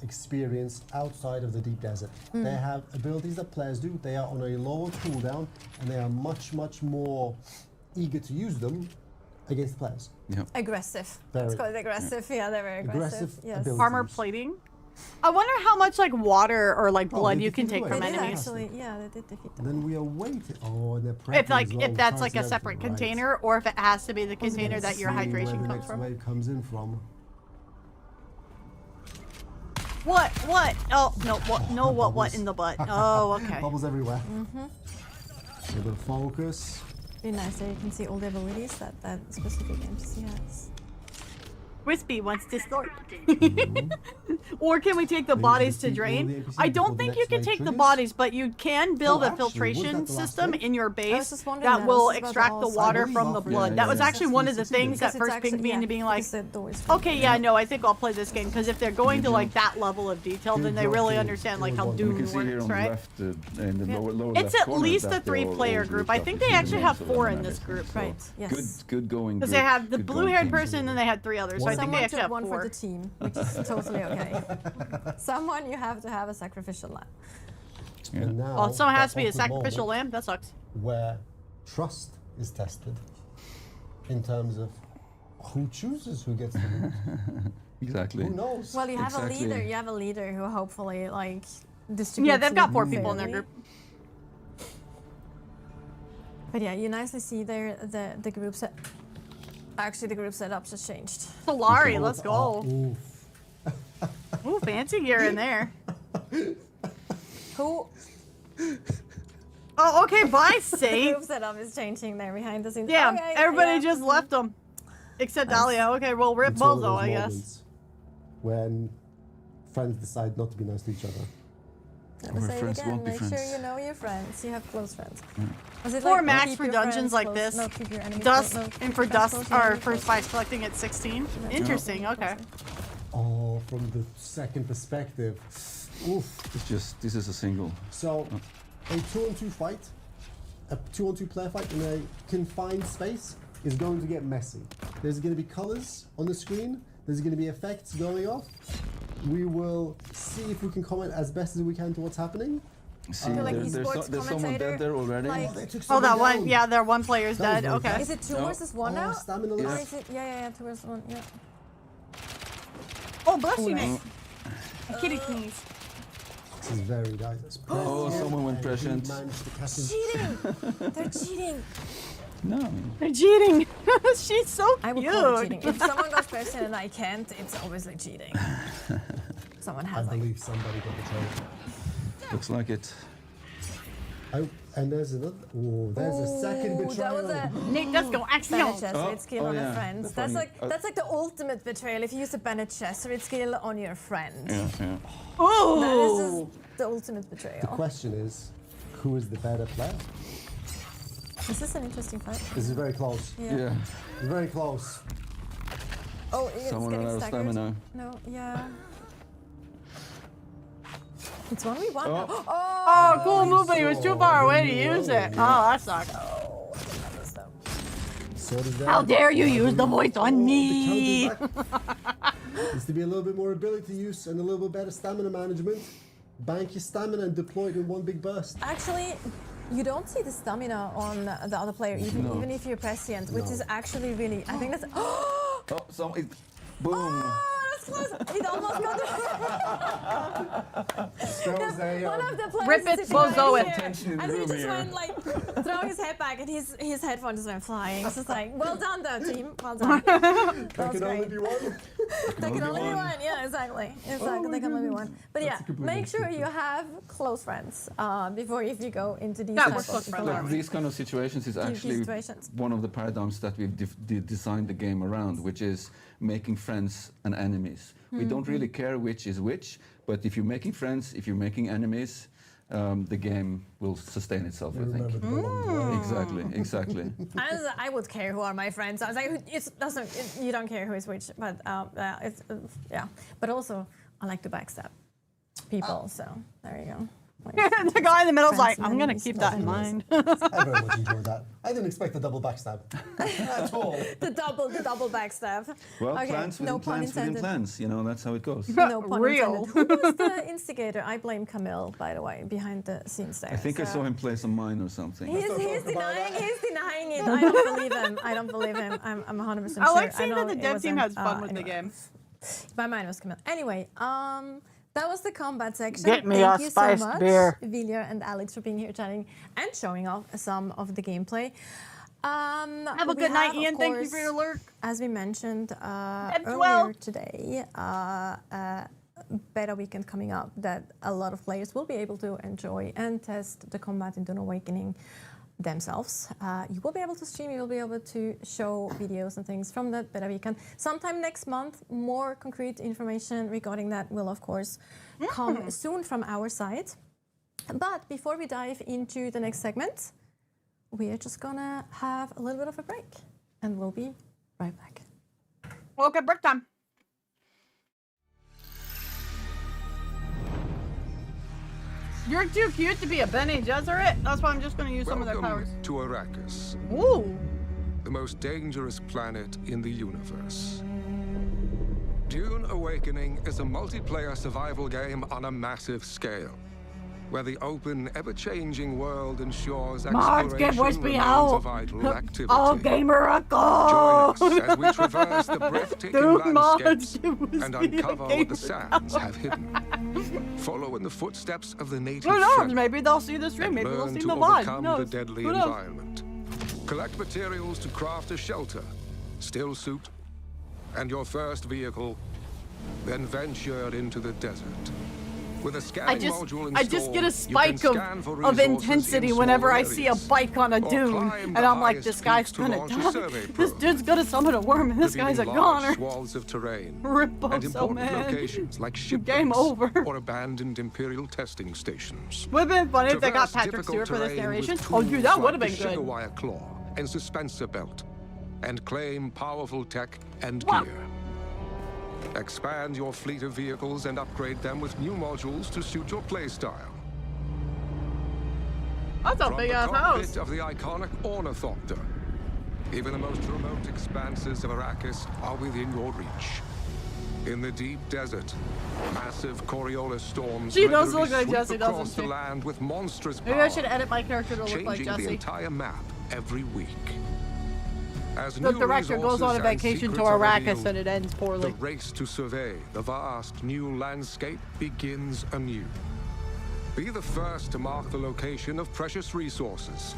experience outside of the deep desert. They have abilities that players do. They are on a lower cooldown, and they are much, much more eager to use them against players. Yeah. Aggressive. Very- Let's call it aggressive. Yeah, they're very aggressive. Aggressive Yes. ability. Armor plating? I wonder how much like water or like blood they you can defeated take the from They did enemy. enemies. actually, yeah, they did defeat them. And then we are waiting. Oh, and they're prepping If like as well, if that's trying like to a do separate everything right. container or if it has to be the container that your See where hydration the comes next from. wave comes in from. What? Oh no, what in the butt? Oh, okay. Bubbles everywhere. A little focus. Be nice there you can see all the abilities that specific NPC has. Wispy wants to start. Or can we take the Maybe bodies to defeat all the drain? NPCs I before don't the think next you can wave take the triggers? bodies, but you can build Oh, a actually, was filtration that the last system wave? in your I was base just wondering that that. will I was about to extract the ask. water I from the believe blood. yeah, That was yeah. actually one of the Succeeded. things that Because it's first pinged me actually- into yeah, being like, because the door is okay, yeah, no, I think I'll play this game because if they're going to like that level of detail, then they Good really job, understand like good how one. You Doom can see here works, on the right? left, in the Yeah. lower It's left at corner least that a they're all 3-player grouped group. I up. think You they see the actually names have of them 4 and in this everything, group. so Right, yes. Good going. Because group. they have the Good blue going haired teams. person and then they had 3 others. So I think they Someone actually took have one 4. for the team, which is totally okay. Someone you have to have a sacrificial lamb. Yeah. And now, Oh, someone has that to be a awkward sacrificial moment lamb? That sucks. where trust is tested in terms of who chooses who gets the loot. Exactly. Who knows? Well, you have Exactly. a leader. You have a leader who hopefully like distributes. Yeah, they've got loot 4 people in their fairly. group. But yeah, you nicely see there the group set. Actually, the group setups has changed. Solari, let's go. Oof. Ooh, fancy gear in there. Who? Oh, okay, bye, The Saint. group setup is changing there behind the scenes. Yeah, Okay, everybody yeah. just left them. Except Dahlia. Okay, well, rip It's one of Bozo, those I guess. moments when friends decide not to be nice to each other. Never Our say it friends again. won't be Make sure friends. you know your friends. You have close friends. Was it For like max keep for your dungeons friends like close- this, no, keep your enemies Dust close- no, and for keep friends dust close, or enemies for close. spice collecting at 16. Interesting. Okay. Oh, from the second perspective. Oof. It's just, this is a single. So, a 2-on-2 fight, a 2-on-2 player fight in a confined space is going to get messy. There's going to be colors on the screen. There's going to be effects going off. We will see if we can comment as best as we can to what's happening. See, feel like there's esports someone commentator, dead there already. like- They took Oh, someone that one. down. Yeah, their one player's That was dead. very Okay. fast. Is it 2 No. versus 1 Oh, now? stamina Or loss. is it, yeah, 2 versus 1, yeah. Oh, bless you, nice. Nick. Kitty sneeze. This is very nice. Oh, someone went prescient. Cheating! They're cheating! No. They're cheating. She's so I would cute. call it cheating. If someone goes prescient and I can't, it's obviously cheating. Someone I has like... believe somebody got betrayed. Looks like it. And there's another. Oh, there's a second Ooh, betrayal. that was a Nick, let's go. Bennett Action. Jesuit skill on yeah, a friend. that's That's funny. like the ultimate betrayal. If you use a Bennett Jesuit skill on your friend, Yeah. that Oh. is just the ultimate The betrayal. question is, who is the better player? This is an interesting fight. This is very close. Yeah. It's very close. Oh, it's Someone getting ran out of staggered. stamina. No, yeah. It's 1v1. Oh. Oh, cool move, but he was too far away to use it. Oh, that sucks. Oh, I didn't have this though. So does that. How dare you use the voice on Oh, me? the counterback. Needs to be a little bit more ability use and a little bit better stamina management. Bank your stamina and deploy it in one big burst. Actually, you don't see the stamina on the other player, even if you're prescient, which No. is actually really. I think that's. Oh, Oh, so it, boom. that's close. It almost got one of the players. Rip is it, sitting right bozo it. here, Tension in the and he room just here. went like throw his head back, and his headphone just went flying. It's just like, well done, though, team. Well done. That There was can only great. be one. There can only be one. Yeah, exactly. Exactly. There can only be one. But yeah, a good make sure way to you have close friends before if you go into these Yeah, type we're of close friends. tournaments. These kind of situations is actually situations. one of the paradigms that we've designed the game around, which is making friends and enemies. We don't really care which is which, but if you're making friends, if you're making enemies, the game will sustain itself, I Remember think. the long way. Exactly. I would care who are my friends. I was like, you don't care who is which, but yeah. But also, I like to backstab people, so there you go. The guy in the middle's like, Friends and I'm gonna enemies. keep that in mind. I very much enjoyed that. I didn't expect a double backstab at all. The double backstab. Well, Okay, plans no within pun plans within intended. plans. You know, that's how it goes. No pun Real. intended. Who was the instigator? I blame Camille, by the way, behind the scenes there. I think I so- saw him play some mine or something. He's talk about denying. that. He's denying it. I don't believe him. I don't believe him. I'm 100% sure. I like seeing know that the it dev team wasn't, has fun with the anyway. game. My mind was Camille. Anyway, that was the combat section. Get me Thank a you spiced so much, beer. Vilja and Alex, for being here chatting and showing off some of the gameplay. Have a we good night, have, of Ian. Thank you course, for your lurk. As we mentioned earlier 12. today, beta weekend coming up that a lot of players will be able to enjoy and test the combat in DUNE Awakening themselves. You will be able to stream, you will be able to show videos and things from that beta weekend. Sometime next month, more concrete information regarding that will, of course, come soon from our side. But before we dive into the next segment, we are just gonna have a little bit of a break and we'll be right back. Okay, break time. You're too cute to be a Bene Gesserit. That's why I'm just gonna use some of their powers. Welcome to Arrakis, Ooh. the most dangerous planet in the universe. DUNE Awakening is a multiplayer survival game on a massive scale, where the open, ever-changing world ensures Mars, get exploration Wispy remains out. a vital activity. Oh, gamer, a Join go! us as we traverse the breathtaking Dude, Mars, landscapes give Wispy and a uncover what gamer the sands have hidden. Follow in the footsteps of the native Who knows? Fremen Maybe they'll see the stream. and Maybe they'll learn see to the VOD. Who overcome knows? the deadly Who knows? environment. Collect materials to craft a shelter, still suit, and your first vehicle, then venture into the desert. With a scanning module installed, I just get a you spike can scan for of resources intensity in whenever smaller I see a areas, bike on a or dune, climb and the I'm like, highest this guy's peaks to gonna launch a die. survey This probe, dude's gonna summon a worm, and this guy's a revealing large goner. swaths of terrain, Rip and so important mad. locations like shipwrecks Game over. or abandoned Imperial testing stations. Would have been funny if they got Traverse Patrick difficult Stewart for this terrain with narration. Oh, dude, tools that would like have the been sugar good. wire claw and suspensor belt, and claim powerful tech and Wow. gear. Expand your fleet of vehicles and upgrade them with new modules to suit your playstyle. That's a From big the ass cockpit house. of the iconic Ornithopter, even the most remote expanses of Arrakis are within your reach. In the deep desert, massive Coriolis storms She does regularly look like sweep Jessie, across doesn't the she? land with monstrous Maybe power, I should edit my character to look like changing the Jessie. entire map every week. As The new director goes on a resources and vacation to secrets are Arrakis revealed, and it ends the poorly. race to survey the vast new landscape begins anew. Be the first to mark the location of precious resources,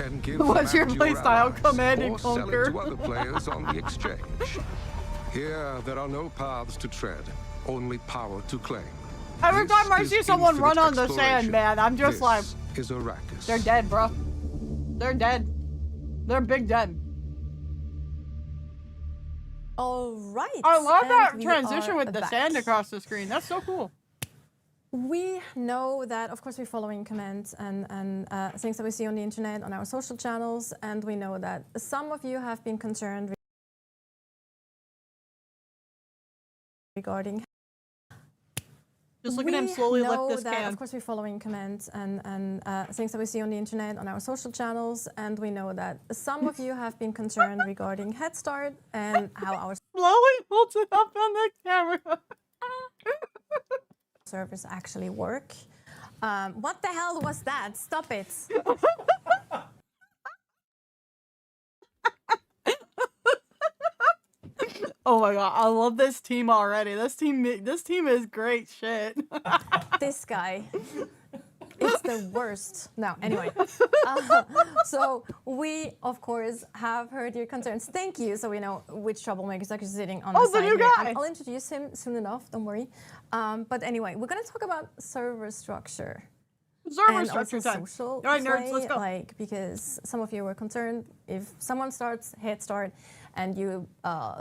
and give What's them your and playstyle? allies, Command and or sell it conquer. to other players on the exchange. Here, there are no paths to tread, only power to claim. Every This time I is see someone run infinite on the sand, exploration. man, I'm just This like, is Arrakis. they're dead, bro. They're dead. They're big dead. All right. I love and that we transition are with the back. sand across the screen. That's so cool. We know that, of course, we're following comments and things that we see on the internet, on our social channels, and we know that some of you have been concerned regarding. Just look at him slowly lift know this that, can. Of course, we're following comments and things that we see on the internet, on our social channels, and we know that some of you have been concerned regarding Head Start and how our Slowly holds it up on the camera. servers actually work. What the hell was that? Stop it. Oh my god, I love this team already. This team is great shit. This guy. It's the worst. No, anyway. So we, of course, have heard your concerns. Thank you. So we know which troublemaker is actually sitting on the side new here. guy. I'll introduce him soon enough. Don't worry. But anyway, we're going to talk about server structure. Server And structure also time. social All right, nerds, play, let's go. like, because some of you were concerned if someone starts Head Start and you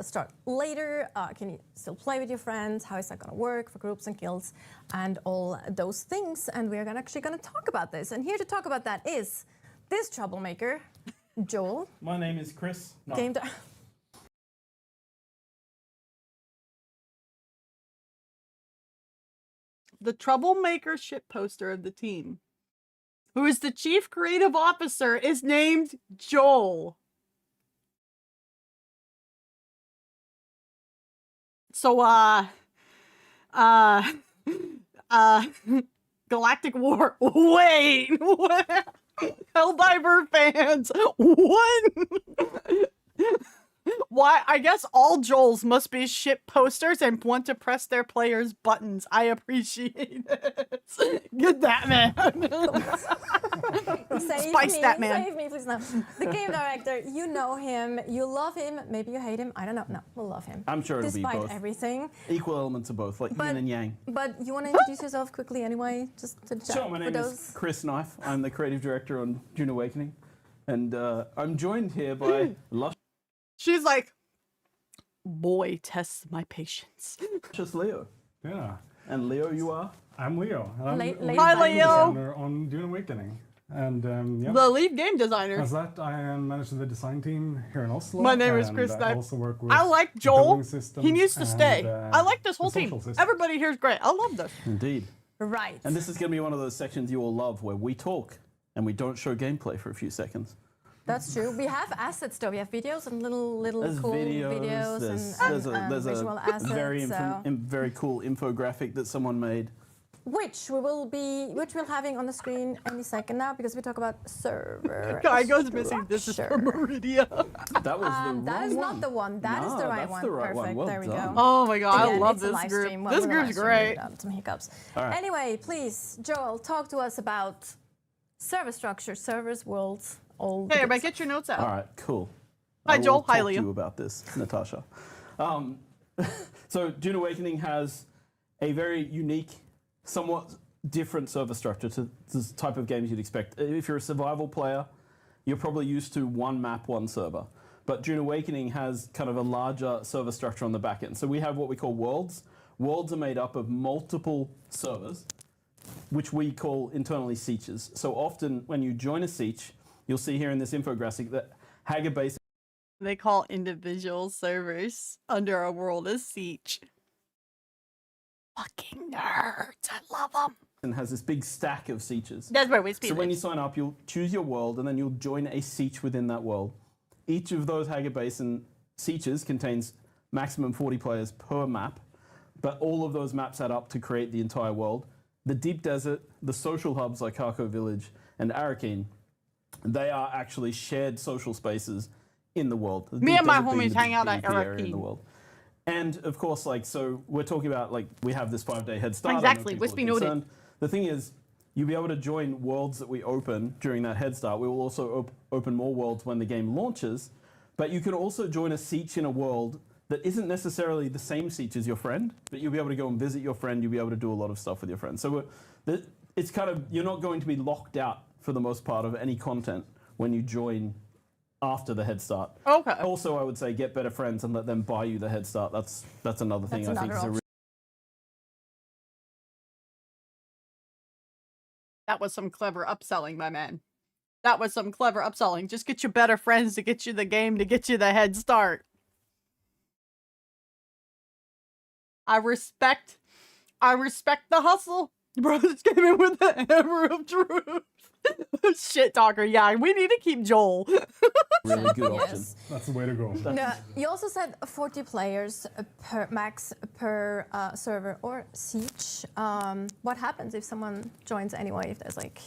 start later, can you still play with your friends? How is that going to work for groups and guilds and all those things? And we're actually going to talk about this. And here to talk about that is this troublemaker, Joel. My name is Chris. No. Game The troublemaker shitposter of the team, who is the chief creative officer, is named Joel. So, Galactic War. Wait. Helldiver fans. What? Why? I guess all Joels must be ship posters and want to press their players' buttons. I appreciate it. Get that man. Spice that man. Save me, please. No. The game director, you know him, you love him, maybe you hate him. I don't know. No, we'll love him. I'm sure it'll be Despite both. everything. Equal elements of both, like yin and yang. But you want to introduce yourself quickly anyway, just to the chat. Sure, my name is Chris Knife. I'm the creative director on DUNE Awakening. And I'm joined here by She's like, boy, tests my patience. Luscious Leo. Yeah, And Leo, you are? I'm Leo. And I'm Leo. lead Hi, game Leo. designer on DUNE Awakening. And yeah, The lead game designer. as that, I am managing the design team here in Oslo. My name is and Chris I Knife. also work with I like the Joel. building systems He needs to and, stay. I like this whole the team. social systems. Everybody here is great. I love this. Indeed. Right. And this is going to be one of those sections you all love where we talk and we don't show gameplay for a few seconds. That's true. We have assets though. We have videos and little There's cool videos, and there's visual a assets. very, so. very cool infographic that someone made. Which we're having on the screen any second now because we talk about server. Guy goes missing. This is from structure. Meridia. That was the wrong That is one. not the one. That is No, the right that's one. the right one. Perfect. Well there we done. go. Oh my god, I Again, love it's a this live group. stream. This We're group's live streaming great. without some hiccups. All right. Anyway, please, Joel, talk to us about server structure, servers, worlds, all. the Hey, good everybody, stuff. get your notes out. All right, cool. Hi, I will Joel. Hi, talk Liam. to you about this, Natasha. So DUNE Awakening has a very unique somewhat different server structure to the type of games you'd expect. If you're a survival player, you're probably used to one map, one server. But DUNE Awakening has kind of a larger server structure on the back end. So we have what we call worlds. Worlds are made up of multiple servers, which we call internally sietches. So often when you join a sietch, you'll see here in this infographic that Hager Base. They call individual servers under a world a sietch. Fucking nerds, I love them. And has this big stack of sietches. That's where we speak. So when you sign up, you'll choose your world, and then you'll join a sietch within that world. Each of those Hager Basin sietches contains maximum 40 players per map, but all of those maps add up to create the entire world. The Deep Desert, the social hubs like Harko Village and Arakeen, they are actually shared social spaces in the world. The Me Deep and my Desert being homies the hang out at PvP area in the Arakeen. world. And of course, like, so we're talking about, like, we have this 5-day head start. Exactly, wispy noted. The thing is, you'll be able to join worlds that we open during that head start. We will also open more worlds when the game launches, but you can also join a sietch in a world that isn't necessarily the same sietch as your friend, but you'll be able to go and visit your friend. You'll be able to do a lot of stuff with your friend. So it's kind of, you're not going to be locked out for the most part of any content when you join after the head start. Okay. Also, I would say get better friends and let them buy you the head start. That's another thing I think is a really. That was some clever upselling, my man. That was some clever upselling. Just get you better friends to get you the game, to get you the head start. I respect the hustle. Bro, this came in with the hammer of truth. Shit talker. Yeah, we need to keep Joel. Really good option. Yes. That's the way to go. No, you also said 40 players per max per server or siege. What happens if someone joins anyway? If there's like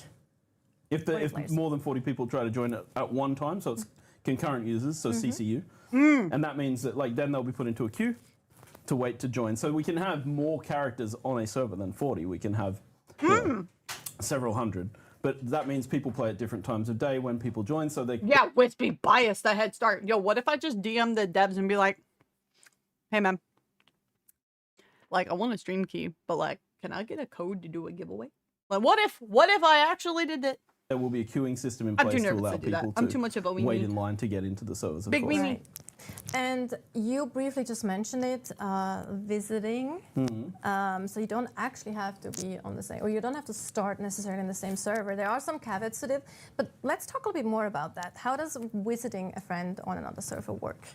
if more than 40 people try to join at one time, so it's concurrent users, so CCU, and that means that like then they'll be put into a queue to wait to join. So we can have more characters on a server than 40. We can have several hundred. But that means people play at different times of day when people join, so they... Yeah, wispy bias, the head start. Yo, what if I just DM the devs and be like, hey, man, like, I want a stream key, but, like, can I get a code to do a giveaway? Like, what if I actually did it? There will be a queuing system in I'm place too to nervous allow to do that. people I'm too much of a to weenie. wait in line to get into the servers, of Big course. weenie. Right. And you briefly just mentioned it, visiting. So you don't actually have to be on the same, or you don't have to start necessarily in the same server. There are some caveats to it, but let's talk a little bit more about that. How does visiting a friend on another server work?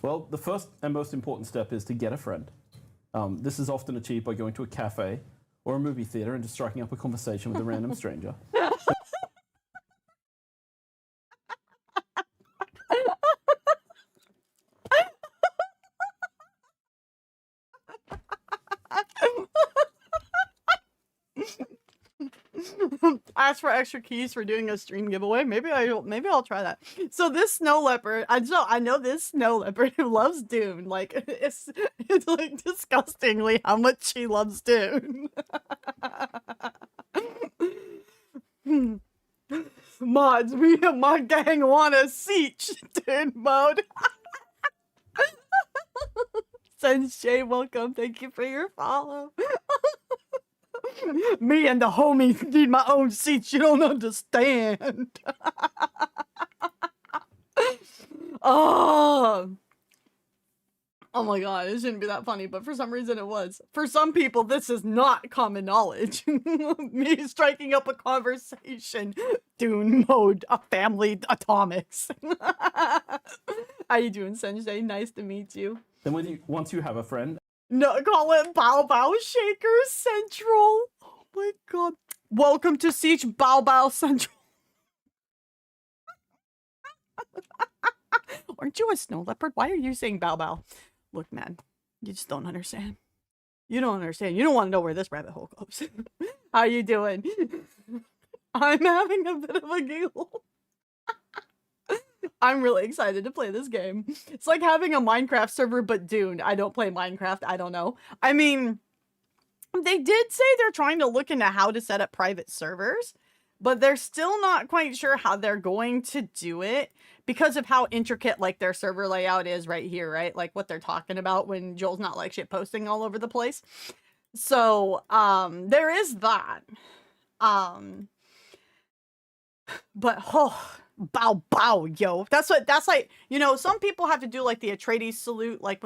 Well, the first and most important step is to get a friend. This is often achieved by going to a cafe or a movie theater and just striking up a conversation with a random stranger. Ask for extra keys for doing a stream giveaway. Maybe I'll try that. So this snow leopard, I know this snow leopard who loves Dune. Like it's like disgustingly how much she loves Dune. Mods, my gang want a siege Dune mode. Sensei, welcome. Thank you for your follow. Me and the homies need my own seats. You don't understand. Oh my god, it shouldn't be that funny, but for some reason it was. For some people, this is not common knowledge. Me striking up a conversation. Dune mode, a family atomics. How you doing, Sensei? Nice to meet you. Then once you have a friend, No, call it Bow Bow Shaker Central. Oh my god. Welcome to Siege Bow Bow Central. Aren't you a snow leopard? Why are you saying Bow Bow? Look, man, you just don't understand. You don't understand. You don't want to know where this rabbit hole goes. How you doing? I'm having a bit of a giggle. I'm really excited to play this game. It's like having a Minecraft server, but Dune. I don't play Minecraft. I don't know. I mean, they did say they're trying to look into how to set up private servers, but they're still not quite sure how they're going to do it because of how intricate, like, their server layout is right here, right? Like, what they're talking about when Joel's not, like, shit posting all over the place. So, there is that. But bow bow, yo. That's like, you know, some people have to do like the Atreides salute, like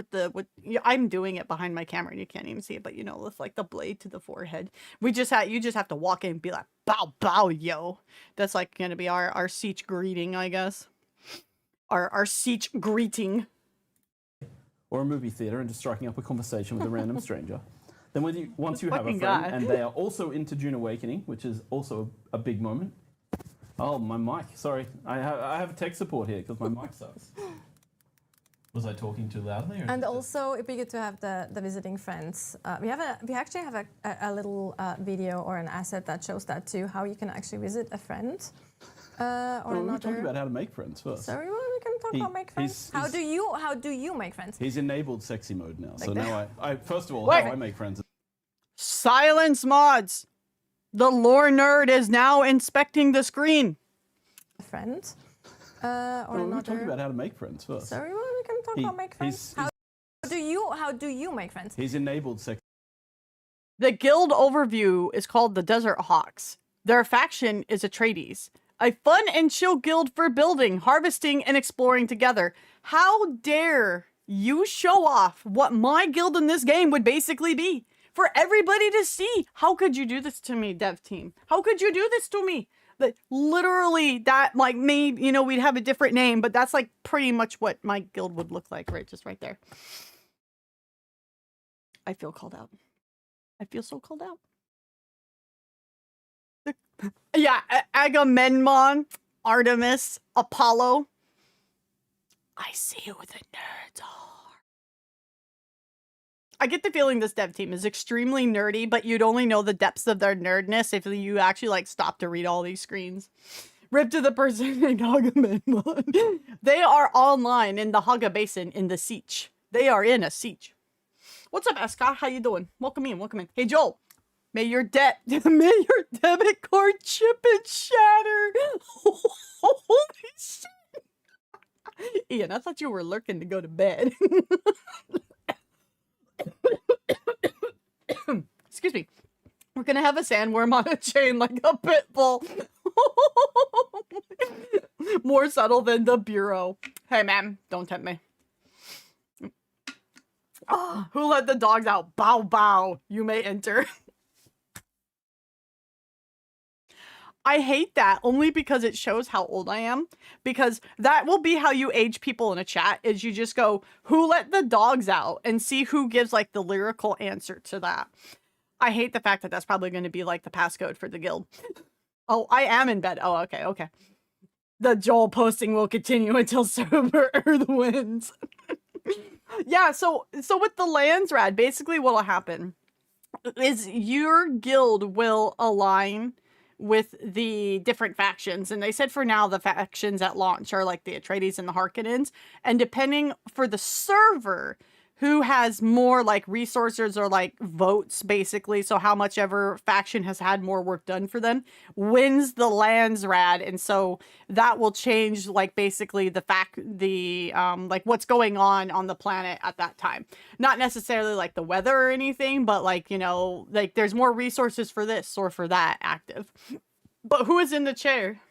I'm doing it behind my camera and you can't even see it, but you know, with like the blade to the forehead. You just have to walk in and be like, bow bow, yo. That's like gonna be our siege greeting, I guess. Our siege greeting. Or a movie theater and just striking up a conversation with a random stranger. Then once you have a Fucking friend guy. and they are also into Dune Awakening, which is also a big moment. Oh, my mic. Sorry. I have tech support here because my mic sucks. Was I talking too loudly? Or And also, it'd be good to have the visiting friends. We actually have a little video or an asset that shows that too, how you can actually visit a friend. Or we were another. talking about how to make friends first. Sorry, well, we can talk about make friends. How do you make friends? He's enabled sexy mode now. So that. now I first of all, Wait. how I make friends. Silence mods. The lore nerd is now inspecting the screen. A friend. Or We were another. talking about how to make friends first. Sorry, well, we can talk about make friends. How do you make friends? He's enabled sexy. The guild overview is called the Desert Hawks. Their faction is Atreides, a fun and chill guild for building, harvesting, and exploring together. How dare you show off what my guild in this game would basically be for everybody to see? How could you do this to me, dev team? How could you do this to me? Like, literally, that, like, maybe, you know, we'd have a different name, but that's, like, pretty much what my guild would look like, right? Just right there. I feel called out. I feel so called out. Yeah, Agamemnon, Artemis, Apollo. I see who the nerds are. I get the feeling this dev team is extremely nerdy, but you'd only know the depths of their nerdness if you actually, like, stop to read all these screens. Rip to the person named Agamemnon. They are online in the Haga Basin in the siege. They are in a siege. What's up, Eska? How you doing? Welcome in, welcome in. Hey, Joel. May your debit card chip and shatter. Holy shit. Ian, I thought you were lurking to go to bed. Excuse me. We're gonna have a sandworm on a chain like a pit bull. More subtle than the bureau. Hey, ma'am, don't tempt me. Who let the dogs out? Bow bow. You may enter. I hate that only because it shows how old I am. Because that will be how you age people in a chat, is you just go, who let the dogs out? And see who gives like the lyrical answer to that. I hate the fact that that's probably going to be like the passcode for the guild. Oh, I am in bed. Oh, okay, okay. The Joel posting will continue until Sober Earth wins. Yeah, so with the lands rad, basically what will happen is your guild will align with the different factions. And they said for now the factions at launch are like the Atreides and the Harkonnens. And depending for the server, who has more like resources or like votes, basically, so how much ever faction has had more work done for them, wins the lands rad. And so that will change like basically like what's going on the planet at that time. Not necessarily like the weather or anything, but like, you know, like there's more resources for this or for that active. But who is in the chair?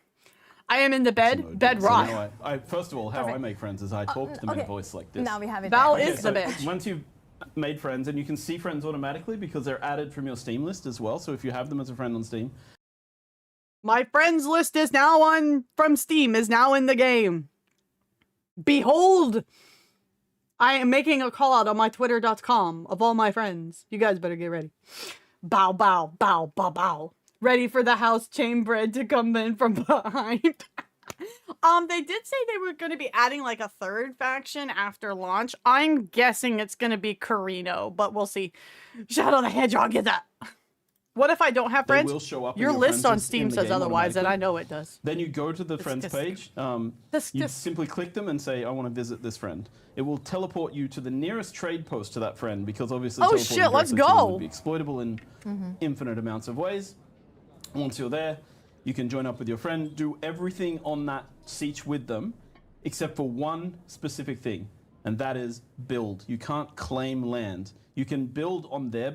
I am in the bed rock. So I first of all, how I make friends is I talk to them in a voice like this. Now we have it. Val there. is the bitch. Once you've made friends, and you can see friends automatically because they're added from your Steam list as well. So if you have them as a friend on Steam. My friends list is now from Steam, is now in the game. Behold! I am making a call out on my twitter.com of all my friends. You guys better get ready. Bow, bow, bow, bow, bow. Ready for the house chambered to come in from behind. They did say they were going to be adding like a third faction after launch. I'm guessing it's going to be Carino, but we'll see. Shadow the Hedgehog, get that. What if I don't have friends? They will show up in your list on friends Steam in the says game otherwise, and I automatically. know it does. Then you go to the friends page. You simply click them and say, I want to visit this friend. It will teleport you to the nearest trade post to that friend because obviously Oh shit, let's teleporting directly to them go. would be exploitable in infinite amounts of ways. Once you're there, you can join up with your friend, do everything on that siege with them, except for one specific thing, and that is build. You can't claim land. You can build on their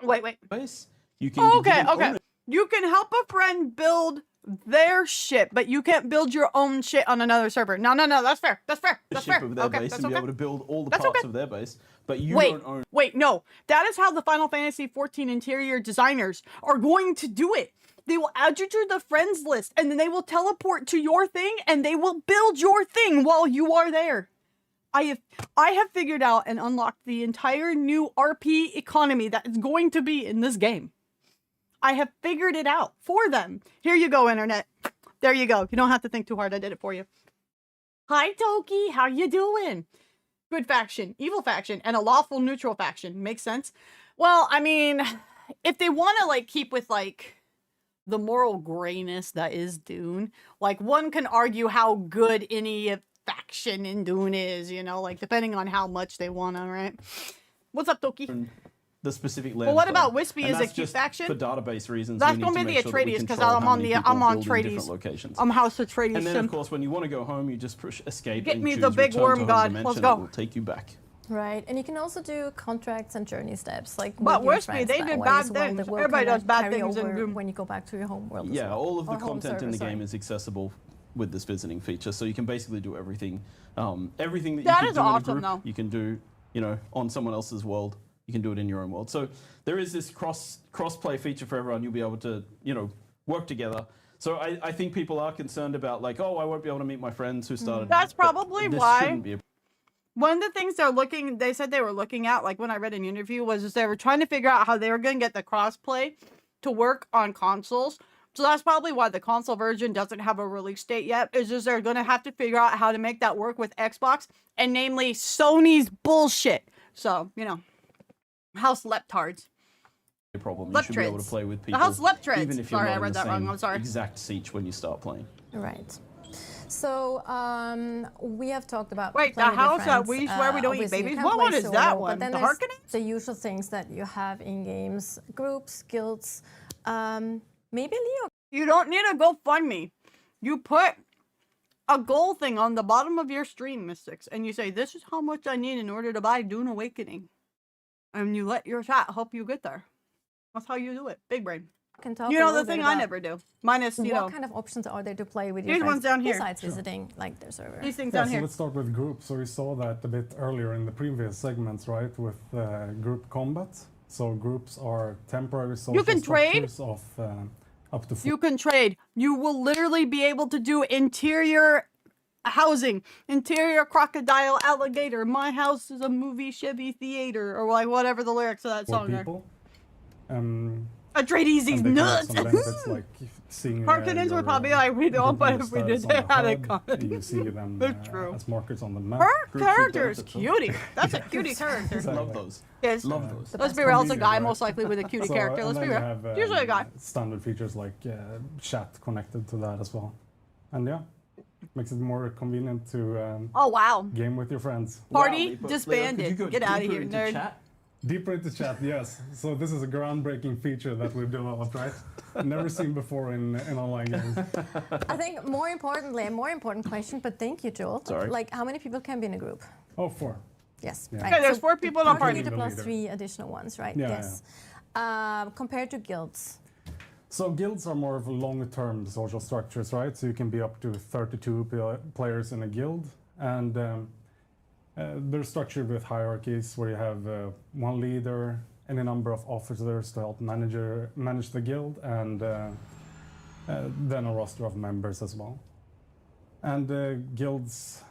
Wait. base. You can Okay. own it. You can help a friend build their shit, but you can't build your own shit on another server. No. That's fair. That's fair. Of their Okay, base that's and be okay. able to build all the That's parts okay. of their base, but you Wait, don't own. wait, no. That is how the Final Fantasy XIV interior designers are going to do it. They will add you to the friends list, and then they will teleport to your thing, and they will build your thing while you are there. I have figured out and unlocked the entire new RP economy that is going to be in this game. I have figured it out for them. Here you go, internet. There you go. You don't have to think too hard. I did it for you. Hi, Toki. How you doing? Good faction, evil faction, and a lawful neutral faction. Makes sense? Well, I mean, if they want to, like, keep with, like, the moral grayness that is Dune, like, one can argue how good any faction in Dune is, you know, like, depending on how much they want to, right? What's up, Toki? The specific land. Well, what about code. Wispy? And Is that's it cute just faction? For database reasons, That's we need gonna to be make the sure that we Atreides, 'cause control I'm how on many the- people I'm on build in different Atreides. locations. I'm House Atreides. And then, Sim. of course, when you want to go home, you just push escape Get and me choose the big return worm to home god. dimension. Let's go. It will take you back. Right, and you can also do contracts and journey steps, like But with your Wispy, friends they that did way bad as well, things. that will Everybody kinda does bad carry things in over Doom. when you go back to your home world. as Yeah, well. all of the Or home content in server, the sorry. game is accessible with this visiting feature, so you can basically do everything. Everything that That you is can do awesome, in a group, though. you can do, on someone else's world. You can do it in your own world. So there is this cross-play feature for everyone. You'll be able to, work together. So I think people are concerned about, like, oh, I won't be able to meet my friends who started. That's but probably this why. shouldn't be a One of the things they said they were looking at, like when I read an interview, was they were trying to figure out how they were going to get the crossplay to work on consoles. So that's probably why the console version doesn't have a release date yet, is just they're going to have to figure out how to make that work with Xbox, and namely Sony's bullshit. So, House Leptards. problem. You should be able to play with people. The House Leptards. Even if you're Sorry, not I in read the that wrong. same I'm sorry. exact siege when you start playing. Right. So we have talked about Wait, the playing with your house that friends. we swear we don't eat Obviously, you babies? can What play one is solo, that but one? then The there's Harkonnens? the usual things that you have in games, groups, guilds. Maybe Leo. You don't need a GoFundMe. You put a goal thing on the bottom of your stream, Mystics, and you say, this is how much I need in order to buy DUNE Awakening. And you let your chat help you get there. That's how you do it. Big brain. Can talk You a know, little the bit thing I about never do. Minus, what kind of options are there to play with your These friends ones down here. besides visiting like their server? these things Yeah, down so here. let's start with groups. So we saw that a bit earlier in the previous segments, right, with group combat. So groups are temporary social can trade. structures of up to 4. You can trade. You will literally be able to do interior housing, interior crocodile, alligator. My house is a movie Chevy theater, or like whatever the lyrics of that song are. people. Atreides, these And they can have nuts. some benefits like seeing Harkonnens your would probably be like, we don't, but if we status did, on they the had it HUD, coming. You see them That's true. as markers on the map. Her character's benefits, huh? cutie. That's a cutie character. Love those. Yes. Love those. Let's be real, it's a guy right? most likely with a cutie So, character. and Let's be then you real. have, Usually a guy. standard features like chat connected to that as well. And yeah, makes it more convenient to Oh, wow. game with your friends. Party Wow, disbanded. Leo, could you go Get out of deeper here, into nerd. chat? Deeper into chat, yes. So this is a groundbreaking feature that we've developed, right? Never seen before in online games. I think more importantly, a more important question, but thank you, Joel. Sorry. Like, how many people can be in a group? Oh, 4. Yes. Yeah. Right. Okay, there's 4 people in a Party party. leader The plus leader. 3 additional ones, right? Yeah, Yes. Compared to guilds. So guilds are more of long-term social structures, right? So you can be up to 32 players in a guild, and they're structured with hierarchies where you have one leader and a number of officers to help manage the guild, and then a roster of members as well. And guilds,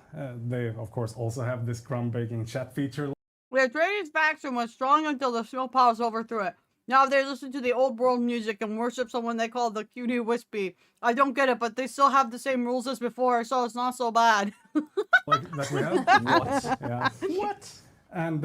they of course also have this groundbreaking chat feature. The Atreides faction was strong until the snow piles overthrew it. Now they listen to the old world music and worship someone they call the cutie Wispy. I don't get it, but they still have the same rules as before, so it's not so bad. Like that we have. What? Yeah. What? And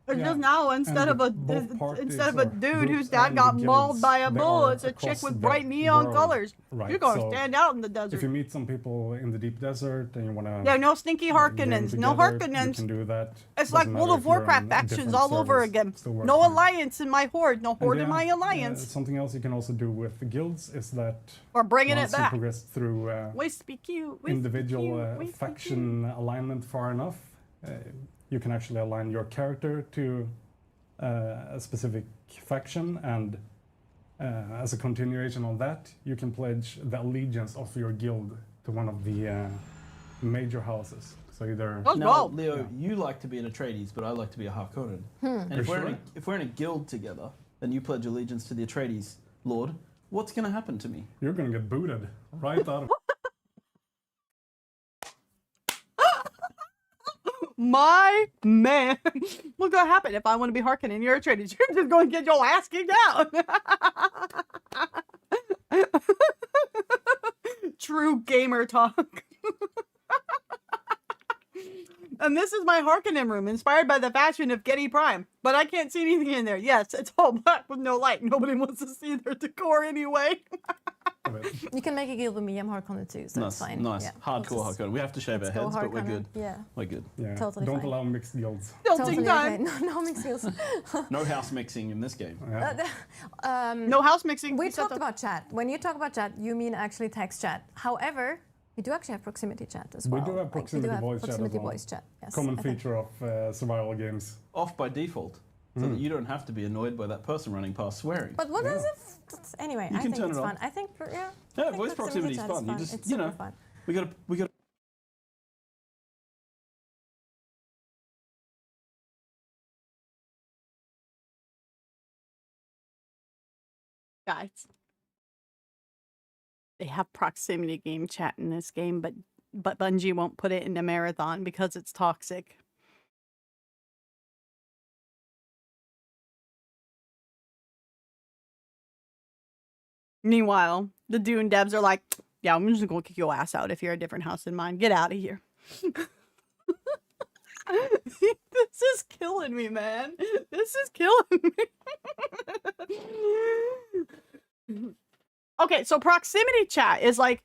It's yeah. just now instead of a both parties instead of a or dude whose groups dad and got the mauled guilds, by a they bull, are it's a chick across with the bright neon world. colors. Right, You're gonna so stand out in the if desert. you meet some people in the deep desert and you want to Yeah, no stinky Harkonnens. No you Harkonnens. can do that. It's like Doesn't World matter of if you're Warcraft on factions different all over servers, again. still works No fine. alliance in my horde. No And horde in yeah, my alliance. something else you can also do with the guilds is that We're bringing once it you back. progress through Wispy cute. Wispy individual cute, wispy faction alignment far enough, you can actually align your character to a specific faction, and as a continuation of that, you can pledge the allegiance of your guild to one of the major houses. So either now, Leo, you like to be an Atreides, but I like to be a Harkonnen. And if we're in a guild together, and you pledge allegiance to the Atreides Lord, what's going to happen to me? You're going to get booted right out of. My man, what's gonna happen if I want to be Harkonnen? You're a Atreides. You're just going to get your ass kicked out. True gamer talk. And this is my Harkonnen room, inspired by the fashion of Getty Prime. But I can't see anything in there. Yes, it's all black with no light. Nobody wants to see their decor anyway. You can make a guild with me. I'm Harkonnen too, so it's fine. Nice. Yeah. Hardcore Harkonnen. We have to shave our heads, but we're good. Yeah. We're good. Yeah. Totally Don't fine. allow mixed guilds. Totally okay. No mixed guilds. No house mixing in this game. Yeah. No house mixing. We talked about chat. When you talk about chat, you mean actually text chat. However, we do actually have proximity chat as well. We do have proximity voice chat as well. Yes, Common feature of survival games. Off by default, so that you don't have to be annoyed by that person running past swearing. But what is it? Anyway, I think it's fun. I think, Yeah, I think voice proximity is fun. You just, It's you know, super fun. we got. Guys, they have proximity game chat in this game, but Bungie won't put it into Marathon because it's toxic. Meanwhile, the Dune devs are like, yeah, I'm just gonna kick your ass out if you're a different house than mine. Get out of here. This is killing me, man. This is killing me. Okay, so proximity chat is like,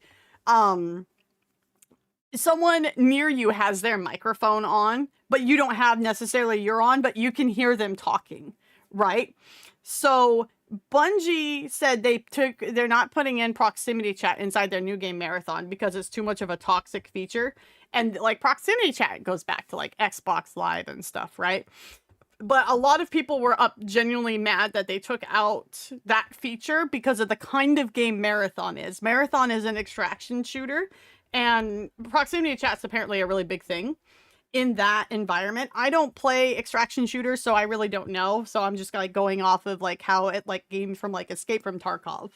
someone near you has their microphone on, but you don't have necessarily your on, but you can hear them talking, right? So Bungie said they're not putting in proximity chat inside their new game Marathon because it's too much of a toxic feature. And like proximity chat goes back to like Xbox Live and stuff, right? But a lot of people were genuinely mad that they took out that feature because of the kind of game Marathon is. Marathon is an extraction shooter, and proximity chat's apparently a really big thing in that environment. I don't play extraction shooters, so I really don't know. So I'm just like going off of like how it like games from like Escape from Tarkov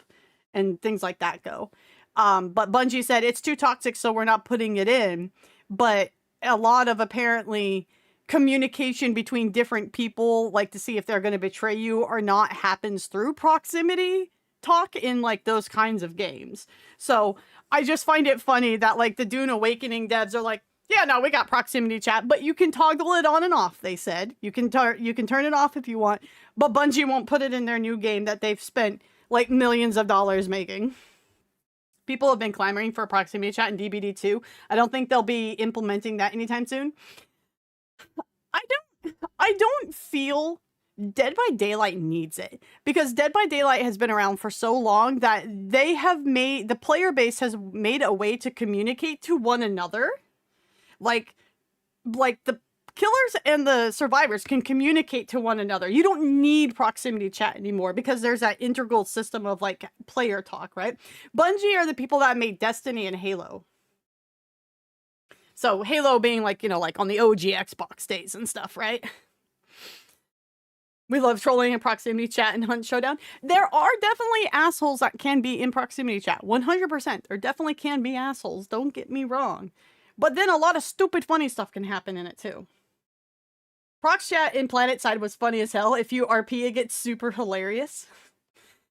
and things like that go. But Bungie said it's too toxic, so we're not putting it in. But a lot of apparently communication between different people, like to see if they're going to betray you or not, happens through proximity talk in like those kinds of games. So I just find it funny that like the DUNE Awakening devs are like, yeah, no, we got proximity chat, but you can toggle it on and off, they said. You can turn it off if you want, but Bungie won't put it in their new game that they've spent like millions of dollars making. People have been clamoring for proximity chat in DBD 2. I don't think they'll be implementing that anytime soon. I don't feel Dead by Daylight needs it, because Dead by Daylight has been around for so long that the player base has made a way to communicate to one another. Like the killers and the survivors can communicate to one another. You don't need proximity chat anymore because there's that integral system of like player talk, right? Bungie are the people that made Destiny and Halo. So Halo being like, you know, like on the OG Xbox days and stuff, right? We love trolling in proximity chat and Hunt Showdown. There are definitely assholes that can be in proximity chat. 100%. There definitely can be assholes. Don't get me wrong. But then a lot of stupid funny stuff can happen in it too. Prox chat in PlanetSide was funny as hell. If you RP, it gets super hilarious.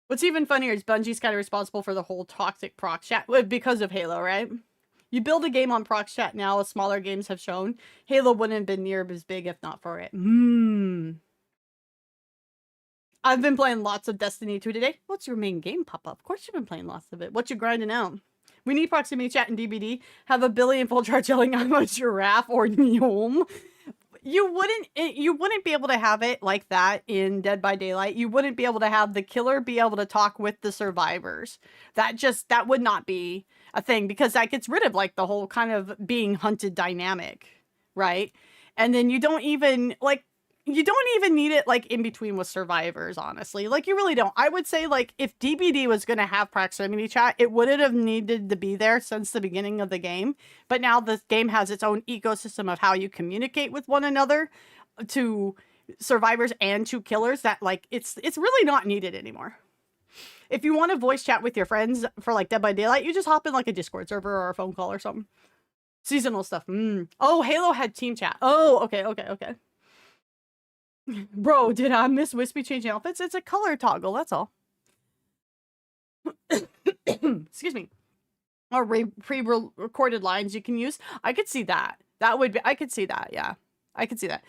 What's even funnier is Bungie's kind of responsible for the whole toxic prox chat because of Halo, right? You build a game on prox chat now, as smaller games have shown, Halo wouldn't have been near as big if not for it. I've been playing lots of Destiny 2 today. What's your main game, Papa? Of course you've been playing lots of it. What you grinding out? We need proximity chat in DBD. Have a billion full charge yelling, I'm a giraffe or Neom. You wouldn't be able to have it like that in Dead by Daylight. You wouldn't be able to have the killer be able to talk with the survivors. That would not be a thing, because that gets rid of like the whole kind of being hunted dynamic, right? And then you don't even like, you don't even need it like in between with survivors, honestly. Like you really don't. I would say like if DBD was going to have proximity chat, it wouldn't have needed to be there since the beginning of the game. But now the game has its own ecosystem of how you communicate with one another to survivors and to killers that like it's really not needed anymore. If you want to voice chat with your friends for like Dead by Daylight, you just hop in like a Discord server or a phone call or something. Seasonal stuff. Oh, Halo had team chat. Oh, okay. Bro, did I miss Wispy changing outfits? It's a color toggle, that's all. Excuse me. Or pre-recorded lines you can use. I could see that. I could see that, yeah. I could see that.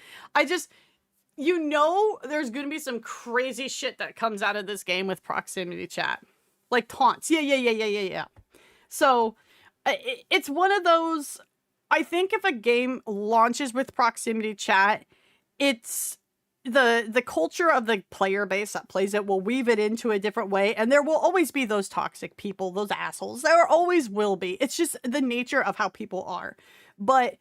You know there's going to be some crazy shit that comes out of this game with proximity chat. Like taunts. Yeah. So, it's one of those... I think if a game launches with proximity chat, it's... The culture of the player base that plays it will weave it into a different way, and there will always be those toxic people, those assholes. There always will be. It's just the nature of how people are. But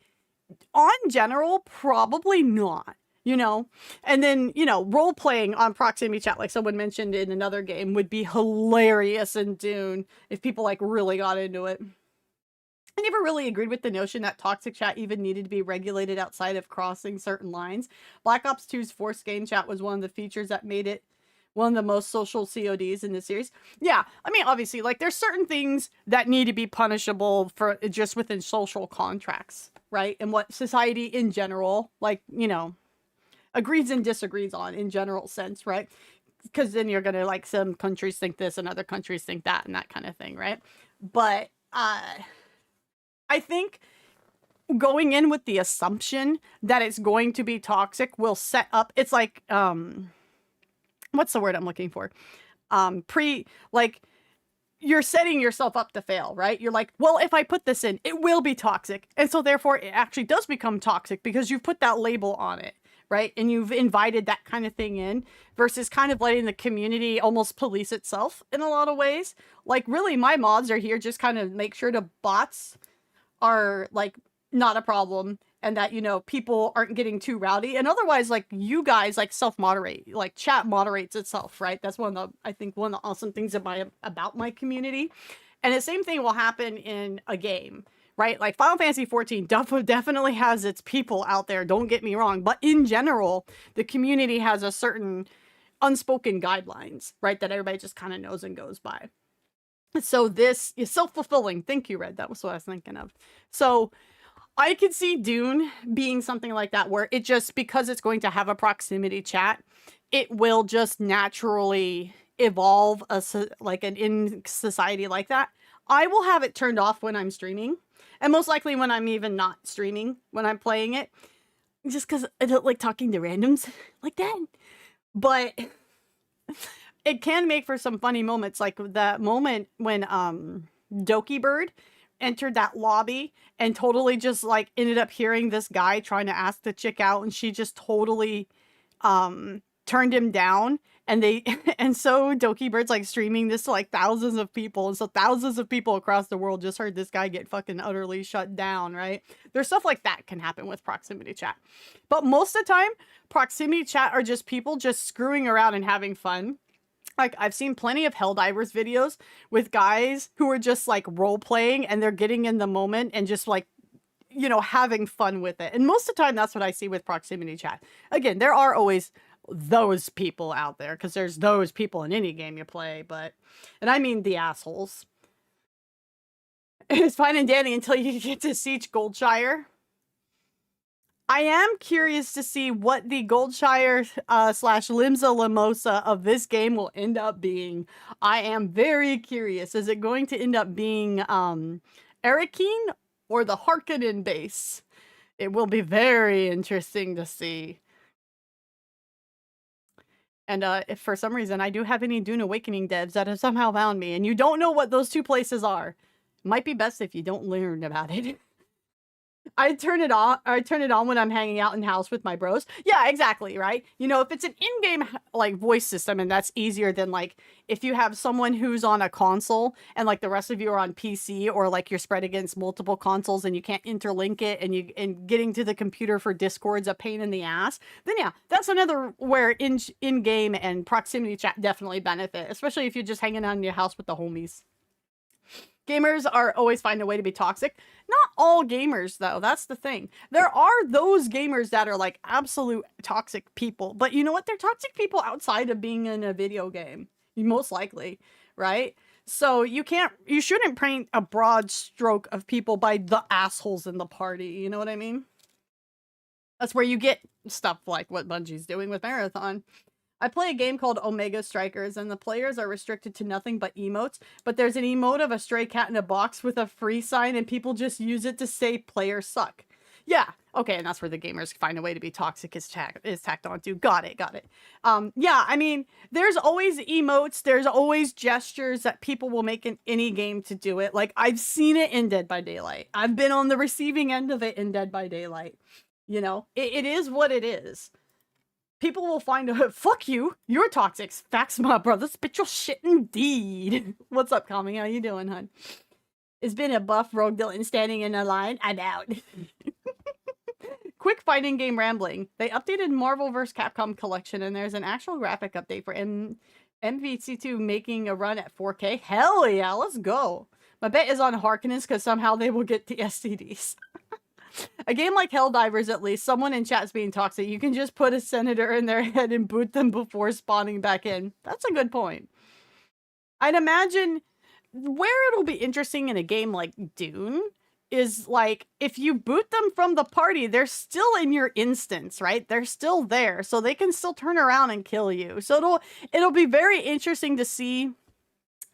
on general, probably not, you know? And then, you know, role-playing on proximity chat, like someone mentioned in another game, would be hilarious in Dune if people, like, really got into it. I never really agreed with the notion that toxic chat even needed to be regulated outside of crossing certain lines. Black Ops 2's forced game chat was one of the features that made it one of the most social CODs in the series. Yeah, I mean, obviously, like, there's certain things that need to be punishable for just within social contracts, right? And what society in general, like, you know, agrees and disagrees on in general sense, right? Because then you're gonna, like, some countries think this and other countries think that and that kind of thing, right? But, I think going in with the assumption that it's going to be toxic will set up, it's like, what's the word I'm looking for? Like, you're setting yourself up to fail, right? You're like, well, if I put this in, it will be toxic. And so therefore it actually does become toxic because you've put that label on it, right? And you've invited that kind of thing in versus kind of letting the community almost police itself in a lot of ways. Like, really, my mods are here just kind of make sure the bots are like not a problem and that, you know, people aren't getting too rowdy, and otherwise, like, you guys like self-moderate, like chat moderates itself, right? That's one of the, I think, one of the awesome things about my community. And the same thing will happen in a game, right? Like Final Fantasy 14 definitely has its people out there, don't get me wrong, but in general the community has a certain unspoken guidelines, right, that everybody just kind of knows and goes by. So this is self-fulfilling. Thank you, Red. That was what I was thinking of. So I could see Dune being something like that, where it just, because it's going to have a proximity chat, it will just naturally evolve like an in society like that. I will have it turned off when I'm streaming, and most likely when I'm even not streaming, when I'm playing it, just because I don't like talking to randoms like that. But it can make for some funny moments, like that moment when Doki Bird entered that lobby and totally just like ended up hearing this guy trying to ask the chick out, and she just totally turned him down. And and so Doki Bird's like streaming this to like thousands of people, and so thousands of people across the world just heard this guy get fucking utterly shut down, right? There's stuff like that can happen with proximity chat. But most of the time, proximity chat are just people just screwing around and having fun. Like, I've seen plenty of Helldivers videos with guys who are just like role playing, and they're getting in the moment and just like, you know, having fun with it. And most of the time that's what I see with proximity chat. Again, there are always those people out there, because there's those people in any game you play, but, and I mean the assholes. It's fine and dandy until you get to Siege Goldshire. I am curious to see what the Goldshire / Limsa Limosa of this game will end up being. I am very curious. Is it going to end up being Arakeen or the Harkonnen base? It will be very interesting to see. And if for some reason I do have any DUNE Awakening devs that have somehow found me and you don't know what those two places are, it might be best if you don't learn about it. I turn it on when I'm hanging out in the house with my bros. Yeah, exactly, right? You know, if it's an in-game like voice system, and that's easier than like if you have someone who's on a console and like the rest of you are on PC, or like you're spread against multiple consoles and you can't interlink it, and getting to the computer for Discord's a pain in the ass. Then yeah, that's another where in-game and proximity chat definitely benefit, especially if you're just hanging out in your house with the homies. Gamers are always find a way to be toxic. Not all gamers, though. That's the thing. There are those gamers that are like absolute toxic people. But you know what? They're toxic people outside of being in a video game. Most likely, right? So you shouldn't paint a broad stroke of people by the assholes in the party. You know what I mean? That's where you get stuff like what Bungie's doing with Marathon. I play a game called Omega Strikers, and the players are restricted to nothing but emotes, but there's an emote of a stray cat in a box with a free sign, and people just use it to say players suck. Yeah, okay, and that's where the gamers find a way to be toxic is tacked onto. Got it. Yeah, I mean, there's always emotes, there's always gestures that people will make in any game to do it. Like, I've seen it in Dead by Daylight. I've been on the receiving end of it in Dead by Daylight. You know, it is what it is. People will find out, fuck you, you're toxic. Facts, my brother, spit your shit indeed. What's up, Kami? How you doing, hun? It's been a buff rogue villain standing in a line. I'm out. Quick fighting game rambling. They updated Marvel vs. Capcom collection, and there's an actual graphic update for MVC2 making a run at 4K. Hell yeah, let's go. My bet is on Harkonnens because somehow they will get the STDs. A game like Helldivers, at least, someone in chat's being toxic. You can just put a senator in their head and boot them before spawning back in. That's a good point. I'd imagine where it'll be interesting in a game like Dune is like, if you boot them from the party, they're still in your instance, right? They're still there, so they can still turn around and kill you. So it'll be very interesting to see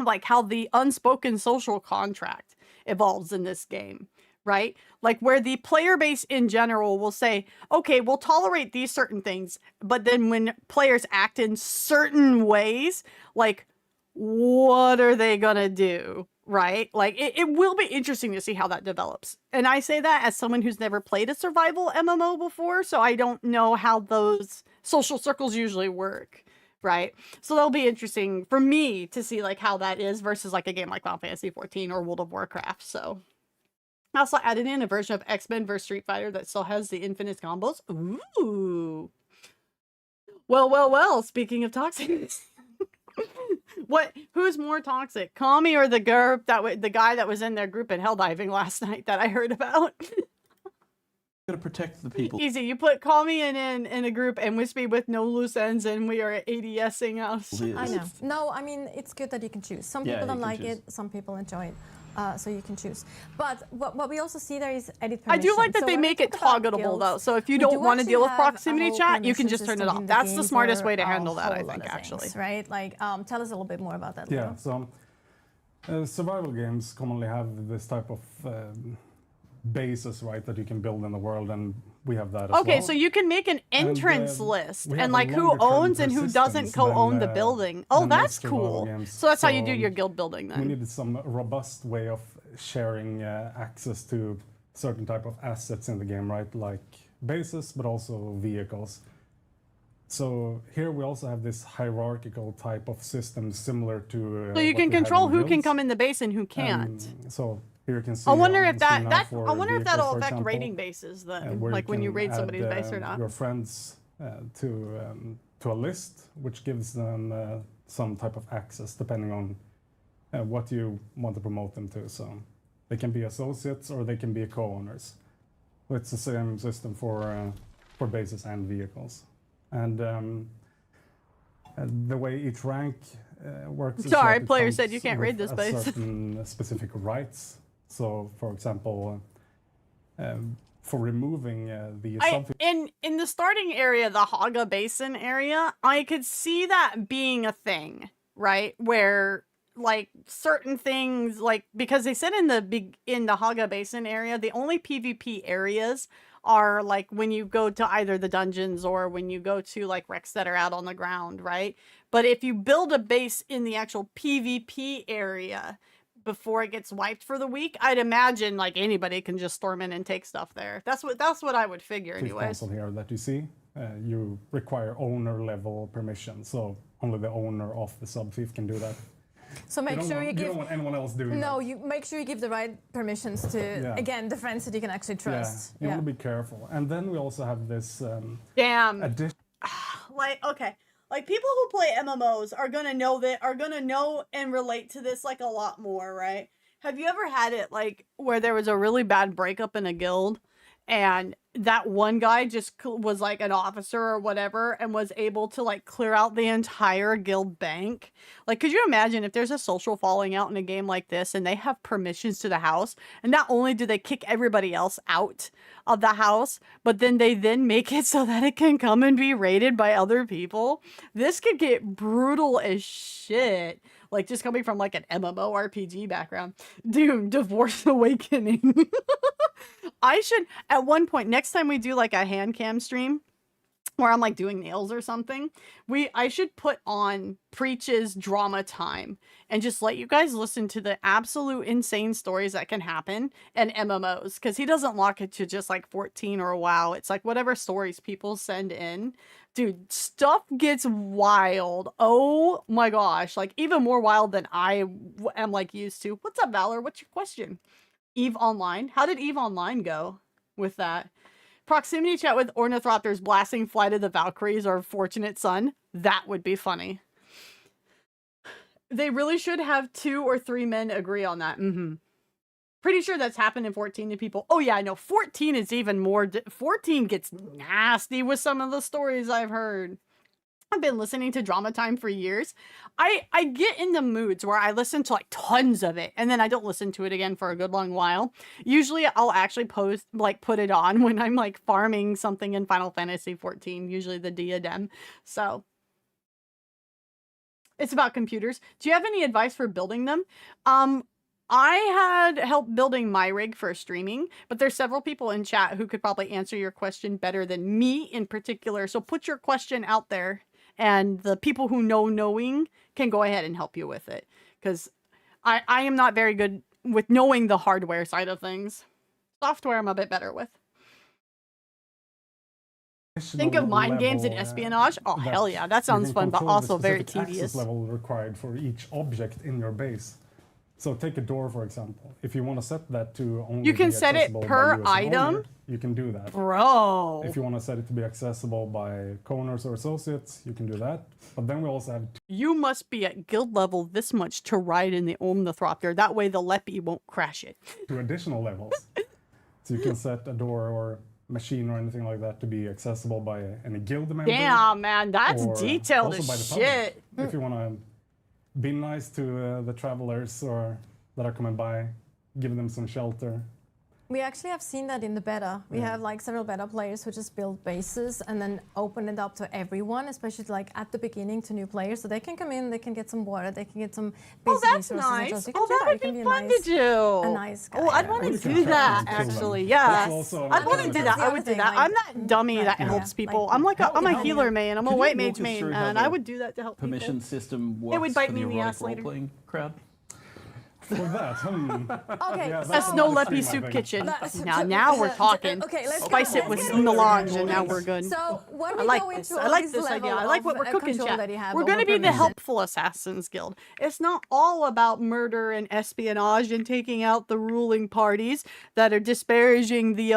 like how the unspoken social contract evolves in this game. Right? Like where the player base in general will say, okay, we'll tolerate these certain things, but then when players act in certain ways, like what are they gonna do? Right? Like it will be interesting to see how that develops. And I say that as someone who's never played a survival MMO before, so I don't know how those social circles usually work. Right? So that'll be interesting for me to see like how that is versus like a game like Final Fantasy 14 or World of Warcraft. So I also added in a version of X-Men vs. Street Fighter that still has the infinite combos. Ooh. Well, speaking of toxic. Who's more toxic? Kami or the guy that was in their group at Helldiving last night that I heard about? Gotta protect the people. Easy. You put Kami in a group and Wispy with no loose ends, and we are ADSing us. I know. No, I mean, it's good that you can choose. Some people don't like it, some people enjoy it. So you can choose. But what we also see there is edit permission. I do like that they make it toggleable though. So if you don't want to deal with proximity chat, you can just turn it off. That's the smartest way to handle that, I think, actually. Right? Like, tell us a little bit more about that. Yeah, so survival games commonly have this type of bases, right, that you can build in the world, and we have that as well. Okay, so you can make an entrance list and like who owns and who doesn't co-own the building. Oh, that's cool. So that's how you do your guild building then. We needed some robust way of sharing access to certain type of assets in the game, right, like bases, but also vehicles. So here we also have this hierarchical type of system similar to so you can control who can come in the base and who can't. So here you can see. I wonder if that'll affect rating bases then, like when you raid somebody's base or not. Your friends to a list, which gives them some type of access depending on what you want to promote them to. So they can be associates or they can be co-owners. It's the same system for bases and vehicles. And the way each rank works. Sorry, player said you can't raid this base. Certain specific rights. So, for example, for removing the in the starting area, the Haga Basin area, I could see that being a thing, right? Where like certain things, like because they said in the Haga Basin area, the only PvP areas are like when you go to either the dungeons or when you go to like wrecks that are out on the ground, right? But if you build a base in the actual PvP area, before it gets wiped for the week, I'd imagine like anybody can just storm in and take stuff there. That's what I would figure anyways. Console here that you see, you require owner level permission, so only the owner of the sub-thief can do that. So make sure you give. You don't want anyone else doing that. No, you make sure you give the right permissions to again the friends that you can actually trust. Yeah, you want to be careful. And then we also have this. Damn. Like okay. Like people who play MMOs are gonna know and relate to this like a lot more, right? Have you ever had it like where there was a really bad breakup in a guild and that one guy just was like an officer or whatever and was able to like clear out the entire guild bank? Like, could you imagine if there's a social falling out in a game like this and they have permissions to the house, and not only do they kick everybody else out of the house, but then they make it so that it can come and be raided by other people? This could get brutal as shit. Like, just coming from like an MMORPG background. DUNE Awakening. I should, at one point, next time we do like a hand cam stream where I'm like doing nails or something, I should put on Preach's drama time and just let you guys listen to the absolute insane stories that can happen in MMOs, because he doesn't lock it to just like 14 or WoW. It's like whatever stories people send in. Dude, stuff gets wild. Oh my gosh, like even more wild than I am like used to. What's up, Valor? What's your question? EVE Online? How did EVE Online go with that? Proximity chat with ornithopters blasting Flight of the Valkyries or Fortunate Son? That would be funny. They really should have 2 or 3 men agree on that. Pretty sure that's happened in 14 to people. Oh yeah, I know. 14 is even more. 14 gets nasty with some of the stories I've heard. I've been listening to Drama Time for years. I get in the moods where I listen to like tons of it and then I don't listen to it again for a good long while. Usually I'll actually put it on when I'm like farming something in Final Fantasy 14, usually the diadem. So it's about computers. Do you have any advice for building them? I had help building my rig for streaming, but there's several people in chat who could probably answer your question better than me in particular. So put your question out there, and the people who know knowing can go ahead and help you with it. Because I am not very good with knowing the hardware side of things. Software I'm a bit better with. Think of mind games and espionage. Oh, hell yeah. That sounds fun, but also very tedious. Access level required for each object in your base. So take a door, for example. If you want to set that to only you can set it per item. Owner, you can do that. Bro. If you want to set it to be accessible by co-owners or associates, you can do that. But then we also have... You must be at guild level this much to ride in the Ornithopter. That way the Leppy won't crash it. 2 additional levels. So you can set a door or machine or anything like that to be accessible by any guild member. Damn, man. That's detailed as shit. If you want to be nice to the travelers or that are coming by, give them some shelter. We actually have seen that in the beta. We have like several beta players who just build bases and then open it up to everyone, especially like at the beginning to new players. So they can come in, they can get some water, they can get some basic resources. Nice. Oh, that would be fun to do. A nice guy. Oh, I'd want to do that actually. Yeah. I'd want to do that. I would do that. I'm that dummy that helps people. I'm a healer main. I'm a white mage main, and I would do that to help people. Permission system works it would bite for me the in the erotic ass later. role-playing crowd. For that, Okay, yeah, a Snow Leppy soup kitchen. Now we're talking. Okay, let's spice it with melange, and now we're good. So when we I like go this. into I like this idea. I like what we're cooking, chat. We're going to be the helpful assassins guild. It's not all about murder and espionage and taking out the ruling parties that are disparaging the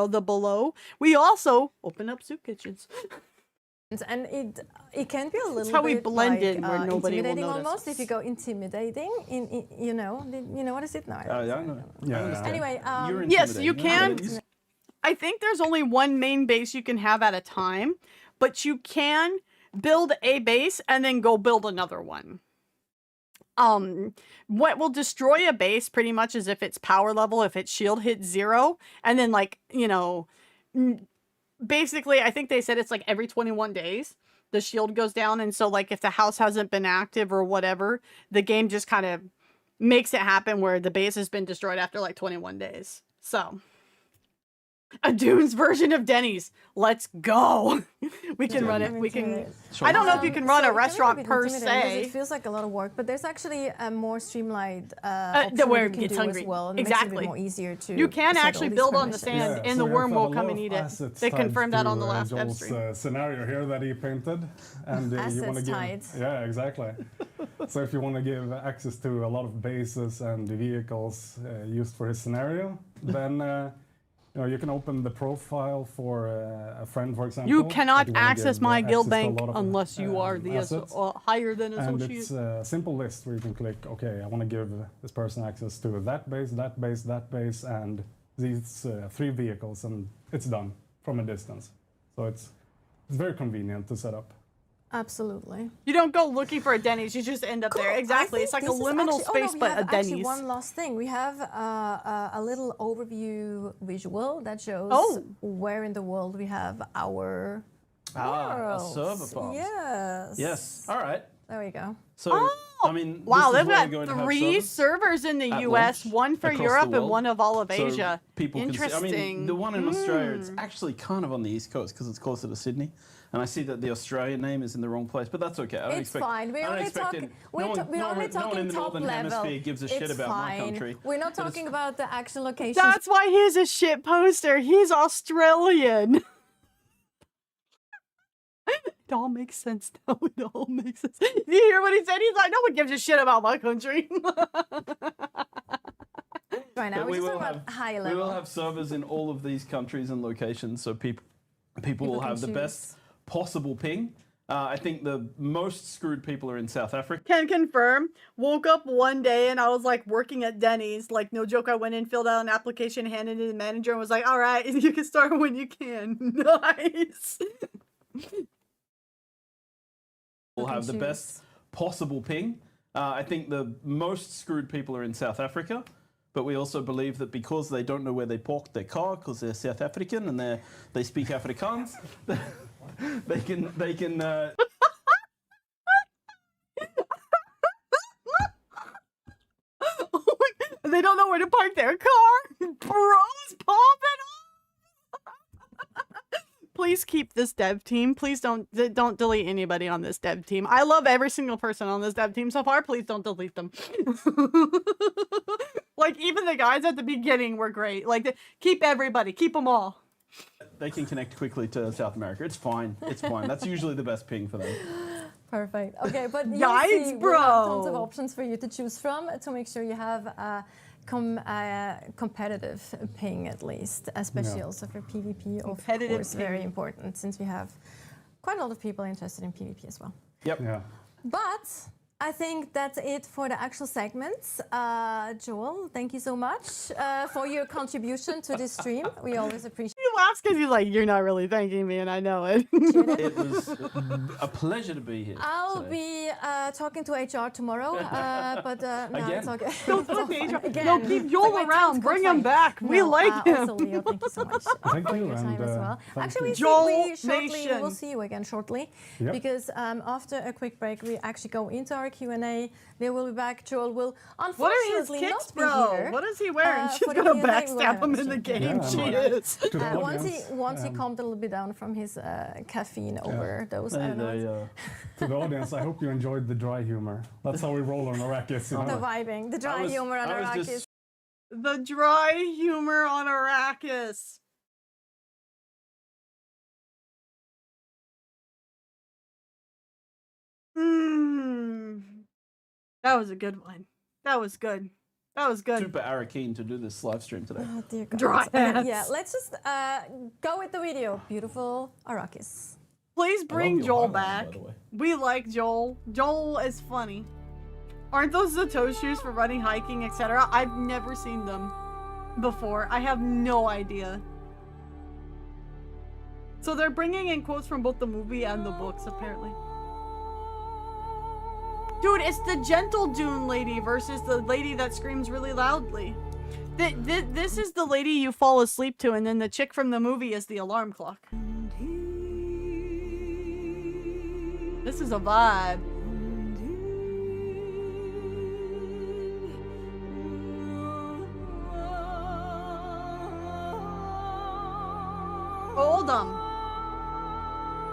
the below. We also open up soup kitchens. And it can be a little It's how we bit blend like, in where nobody will intimidating notice. almost if you go intimidating you know what is it now? yeah. Anyway, yes, you can. I think there's only one main base you can have at a time, but you can build a base and then go build another one. What will destroy a base pretty much is if its power level, if its shield hits 0, and then basically, I think they said it's like every 21 days, the shield goes down. And so like if the house hasn't been active or whatever, the game just kind of makes it happen where the base has been destroyed after like 21 days. So A Dunes version of Denny's. Let's go. We can run it. We can. I don't know if you can run a restaurant per se. It feels like a lot of work, but there's actually a more streamlined option where you can it's do hungry. as well. And Exactly. makes it a bit more easier to. You can set all actually these build on the permissions. sand, and the worm will come and eat it. They confirmed that on the last dev stream. Scenario here that he painted, and you want to give. tied. Yeah, exactly. So if you want to give access to a lot of bases and vehicles used for his scenario, then. You can open the profile for a friend, for example. You cannot access my guild access bank unless you are the higher than and associate. it's a simple list where you can click, okay, I want to give this person access to that base, that base, that base, and these 3 vehicles, and it's done from a distance. So it's very convenient to set up. Absolutely. You don't go looking for a Denny's, you just end up there. Exactly. It's like a liminal space, but a Denny's. Actually, one last thing. We have a little overview visual that shows where in the world we have our a server farm. Yes. Yes. All right. There we go. So, I mean, wow, this is they've where got we're going to have 3 servers in the at US, launch one for across Europe the and world. one of all of So Asia. people can see. Interesting. I mean, the one in Australia, it's actually kind of on the East Coast because it's closer to Sydney. And I see that the Australian name is in the wrong place, but that's okay. I don't It's expect, fine. We're only talking. We're only no one in talking the top Northern level. Hemisphere gives a shit It's about my fine. country. We're not talking about the actual locations. That's why he's a shit poster. He's Australian. It all makes sense now. It all makes sense. You hear what he said? He's like, no one gives a shit about my country. Right now, we're just talking about high level. We will have servers in all of these countries and locations, so people will have the best possible ping. I think the most screwed people are in South Africa. Can confirm. Woke up one day and I was like working at Denny's. Like, no joke, I went in, filled out an application, handed it to the manager, and was like, all right, you can start when you can. Nice. Will have the best possible ping. I think the most screwed people are in South Africa. But we also believe that because they don't know where they parked their car because they're South African and they speak Afrikaans, they can. They don't know where to park their car. Bros popping off. Please keep this dev team. Please don't delete anybody on this dev team. I love every single person on this dev team so far. Please don't delete them. Like, even the guys at the beginning were great. Like, keep everybody. Keep them all. They can connect quickly to South America. It's fine. It's fine. That's usually the best ping for them. Perfect. Okay, but you Yikes, see, we bro. have tons of options for you to choose from to make sure you have competitive ping at least, especially also for PvP. Competitive of course, ping. very important since we have quite a lot of people interested in PvP as well. Yep. Yeah. But I think that's it for the actual segments. Joel, thank you so much for your contribution to this stream. We always appreciate it. He laughs because he's like, you're not really thanking me, and I know it. It was a pleasure to be here. I'll today. be talking to HR tomorrow, but no, Again? it's okay. Don't It's talk all to fine. HR. Again. No, keep Joel It's like my around. time's Bring gone him fine. back. We No, like him. Also, Leo, thank you so much Thank for you, your time and, as well. thank Actually, you. Joel we shortly Nation. will see you again shortly, Yep. because after a quick break, we actually go into our Q&A. Leo will be back. Joel will What are his unfortunately kicks, not be bro? here. What is he wearing? She's for the gonna Q&A, backstab him in the game. Yeah, She right. is. To the Once he audience, calmed a little bit down from his caffeine overdose, I don't know. to the audience, I hope you enjoyed the dry humor. That's how we roll on Arrakis. You The know? vibing, the dry humor on I was Arrakis. just The dry humor on Arrakis. That was a good one. That was good. That was good. super keen to do this live stream today. Oh dear God. Dry ass. Yeah, let's just go with the video. Beautiful Arrakis. Please bring your Joel highlighter, back. by the way. We like Joel. Joel is funny. Aren't those the toe shoes for running, hiking, etc.? I've never seen them before. I have no idea. So they're bringing in quotes from both the movie and the books, apparently. Dude, it's the gentle Dune lady versus the lady that screams really loudly. This is the lady you fall asleep to, and then the chick from the movie is the alarm clock. This is a vibe. Oldham.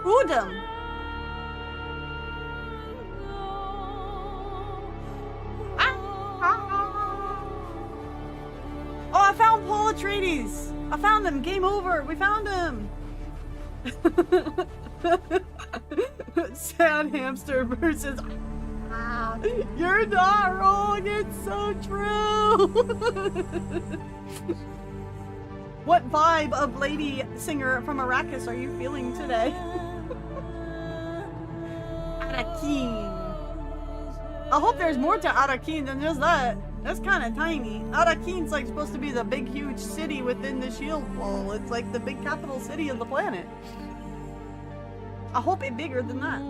Oodham. Oh, I found Paul Atreides. I found him. Game over. We found him. Sad hamster versus. You're not wrong. It's so true. What vibe of lady singer from Arrakis are you feeling today? Arakeen. I hope there's more to Arakeen than just that. That's kind of tiny. Arakeen's like supposed to be the big, huge city within the shield wall. It's like the big capital city of the planet. I hope it's bigger than that.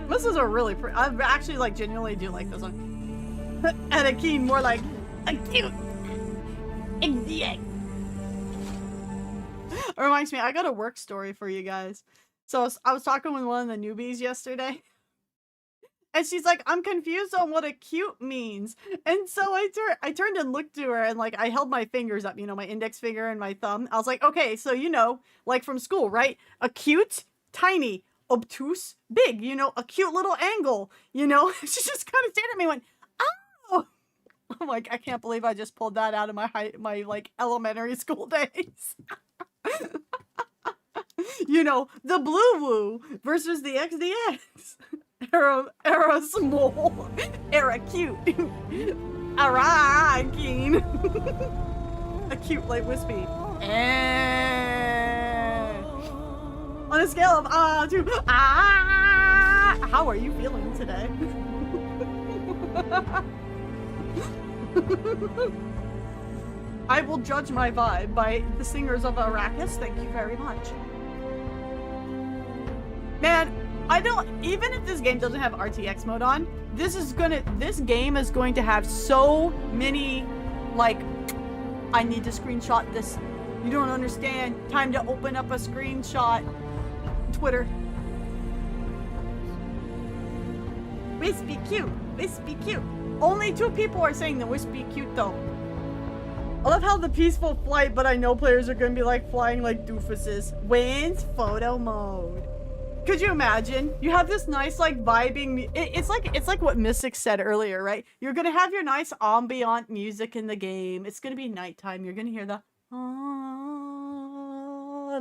This is a really pretty. I actually like genuinely do like this one. Arakeen, more like a cute. It reminds me, I got a work story for you guys. So I was talking with one of the newbies yesterday. And she's like, I'm confused on what acute means. And so I turned and looked to her and like I held my fingers up, you know, my index finger and my thumb. I was like, okay, so you know, like from school, right? Acute, tiny, obtuse, big, you know, a cute little angle, you know? She just kind of stared at me and went, oh! I'm like, I can't believe I just pulled that out of my like elementary school days. You know, the blue woo versus the XDX. Era small. Era cute. Era keen. A cute like wispy. On a scale of to how are you feeling today? I will judge my vibe by the singers of Arrakis. Thank you very much. Man, I don't, even if this game doesn't have RTX mode on, this game is going to have so many, like, I need to screenshot this. You don't understand. Time to open up a screenshot. Twitter. Wispy cute. Wispy cute. Only 2 people are saying the wispy cute though. I love how the peaceful flight, but I know players are gonna be like flying like doofuses. When's photo mode? Could you imagine? You have this nice like vibing. It's like what Mystic said earlier, right? You're gonna have your nice ambient music in the game. It's gonna be nighttime. You're gonna hear the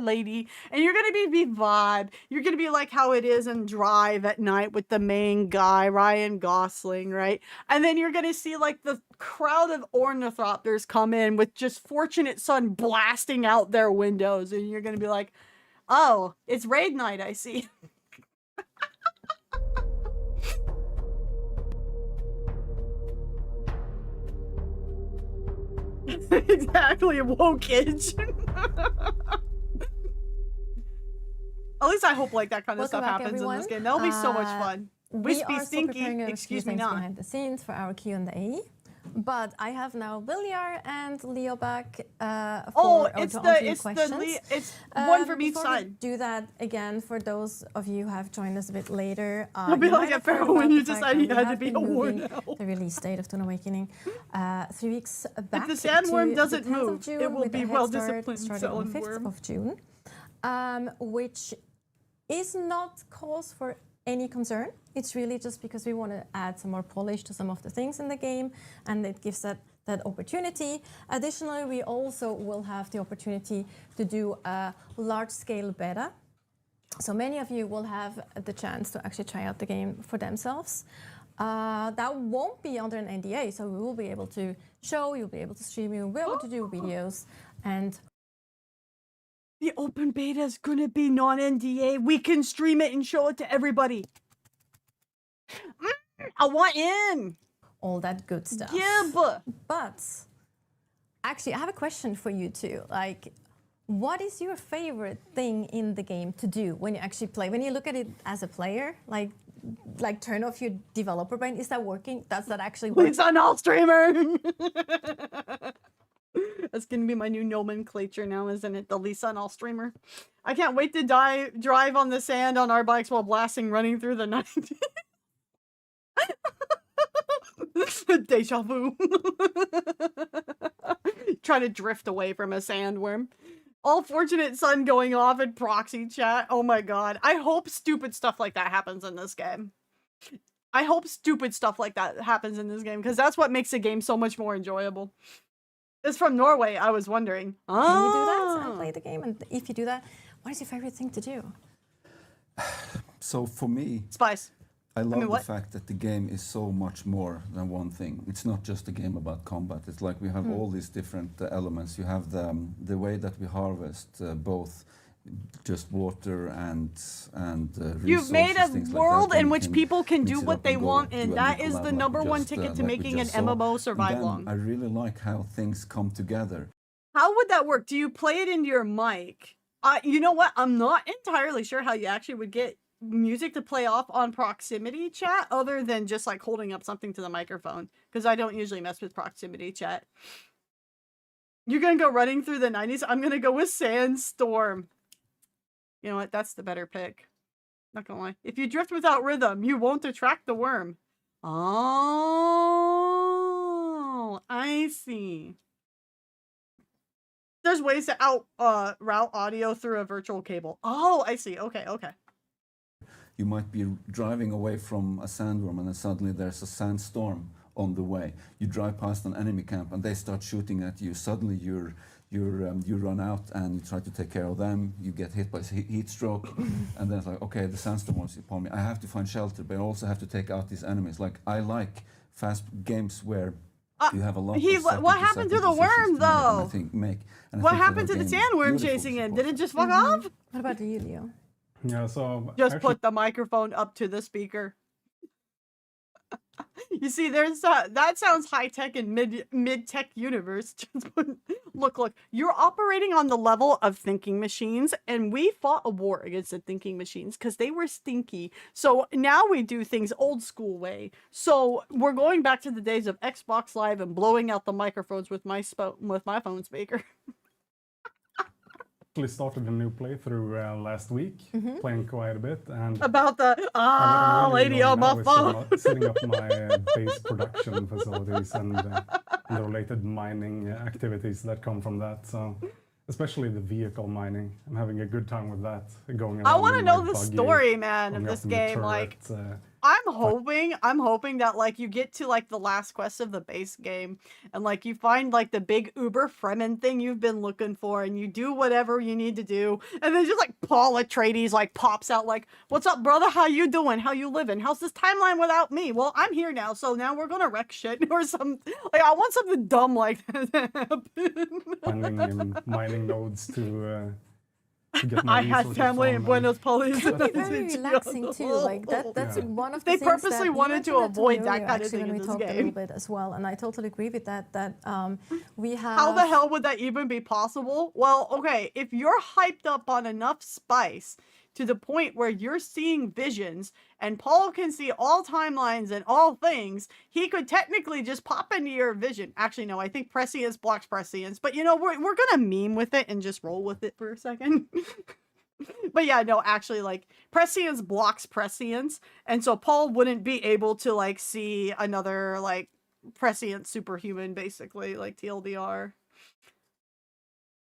lady, and you're gonna be vibe. You're gonna be like how it is in Drive at night with the main guy, Ryan Gosling, right? And then you're gonna see like the crowd of ornithopters come in with just Fortunate Son blasting out their windows, and you're gonna be like, oh, it's raid night, I see. Exactly, wokage. At least I hope like that kind of stuff happens in this game. That'll be so much fun. Wispy, stinky, excuse me not. Behind the scenes for our Q&A. But I have now Viljar and Leo back to answer your questions. It's one from each side. We do that again for those of you who have joined us a bit later. It'll be like a Pharaoh when you decided you had to be a war now. The release date of DUNE Awakening 3 weeks back. If the sandworm doesn't move, June, it will be well disciplined. Starting on 5th of June, which is not cause for any concern. It's really just because we want to add some more polish to some of the things in the game, and it gives that opportunity. Additionally, we also will have the opportunity to do a large-scale beta. So many of you will have the chance to actually try out the game for themselves. That won't be under an NDA, so we will be able to show, you'll be able to stream, you'll be able to do videos, and the open beta is gonna be non-NDA. We can stream it and show it to everybody. I want in. All that good stuff. Yeah, but actually, I have a question for you too. Like, what is your favorite thing in the game to do when you actually play? When you look at it as a player, like turn off your developer brain. Is that working? Does that actually work? It's an all streamer. That's gonna be my new nomenclature now, isn't it? The Lisa and all streamer. I can't wait to drive on the sand on our bikes while blasting running through the night. Deja vu. Trying to drift away from a sandworm. All fortunate son going off in proxy chat. Oh my god. I hope stupid stuff like that happens in this game. I hope stupid stuff like that happens in this game, because that's what makes the game so much more enjoyable. It's from Norway, I was wondering. Can you do that and play the game? And if you do that, what is your favorite thing to do? So for me, Spice. I love the fact that the game is so much more than one thing. It's not just a game about combat. It's like we have all these different elements. You have the way that we harvest both just water and resources. You've made a world like in which people can do what they want, and that is the #1 ticket to making an MMO survive long. I really like how things come together. How would that work? Do you play it into your mic? You know what? I'm not entirely sure how you actually would get music to play off on proximity chat other than just like holding up something to the microphone, because I don't usually mess with proximity chat. You're gonna go running through the 90s? I'm gonna go with Sandstorm. You know what? That's the better pick. Not gonna lie. If you drift without rhythm, you won't attract the worm. Oh, I see. There's ways to route audio through a virtual cable. Oh, I see. Okay, okay. You might be driving away from a sandworm and then suddenly there's a sandstorm on the way. You drive past an enemy camp and they start shooting at you. Suddenly you run out and you try to take care of them. You get hit by heat stroke and then it's like, okay, the sandstorm was upon me. I have to find shelter, but I also have to take out these enemies. Like, I like fast games where you have a lot of what happened to the worm, though? What happened to the sandworm chasing him? Did it just fuck off? What about you, Leo? Yeah, so just put the microphone up to the speaker. You see, there's that sounds high tech and mid tech universe. Just look, you're operating on the level of thinking machines, and we fought a war against the thinking machines because they were stinky. So now we do things old school way. So we're going back to the days of Xbox Live and blowing out the microphones with my phone speaker. Actually started a new playthrough last week, playing quite a bit, and about the lady on my phone, setting up my base production facilities and the related mining activities that come from that. So, especially the vehicle mining, I'm having a good time with that. Going around. I want to know the story, man, of this game. Like, I'm hoping that like you get to like the last quest of the base game and like you find like the big Uber Fremen thing you've been looking for and you do whatever you need to do and then just like Paul Atreides like pops out like, "What's up, brother? How you doing? How you living? How's this timeline without me? Well, I'm here now, so now we're gonna wreck shit," or some like I want something dumb like that to happen. Mining nodes to I had family in Buenos Aires. It can be very relaxing too. Like that's one of the they things purposely that wanted to avoid that kind of thing in we this talked game. a little bit as well, and I totally agree with that. That we have. How the hell would that even be possible? Well, okay, if you're hyped up on enough spice to the point where you're seeing visions and Paul can see all timelines and all things, he could technically just pop into your vision. Actually, no, I think prescience blocks prescience, but you know, we're gonna meme with it and just roll with it for a second. But yeah, no, actually, like, prescience blocks prescience, and so Paul wouldn't be able to, like, see another, like, prescient superhuman, basically, like TLDR.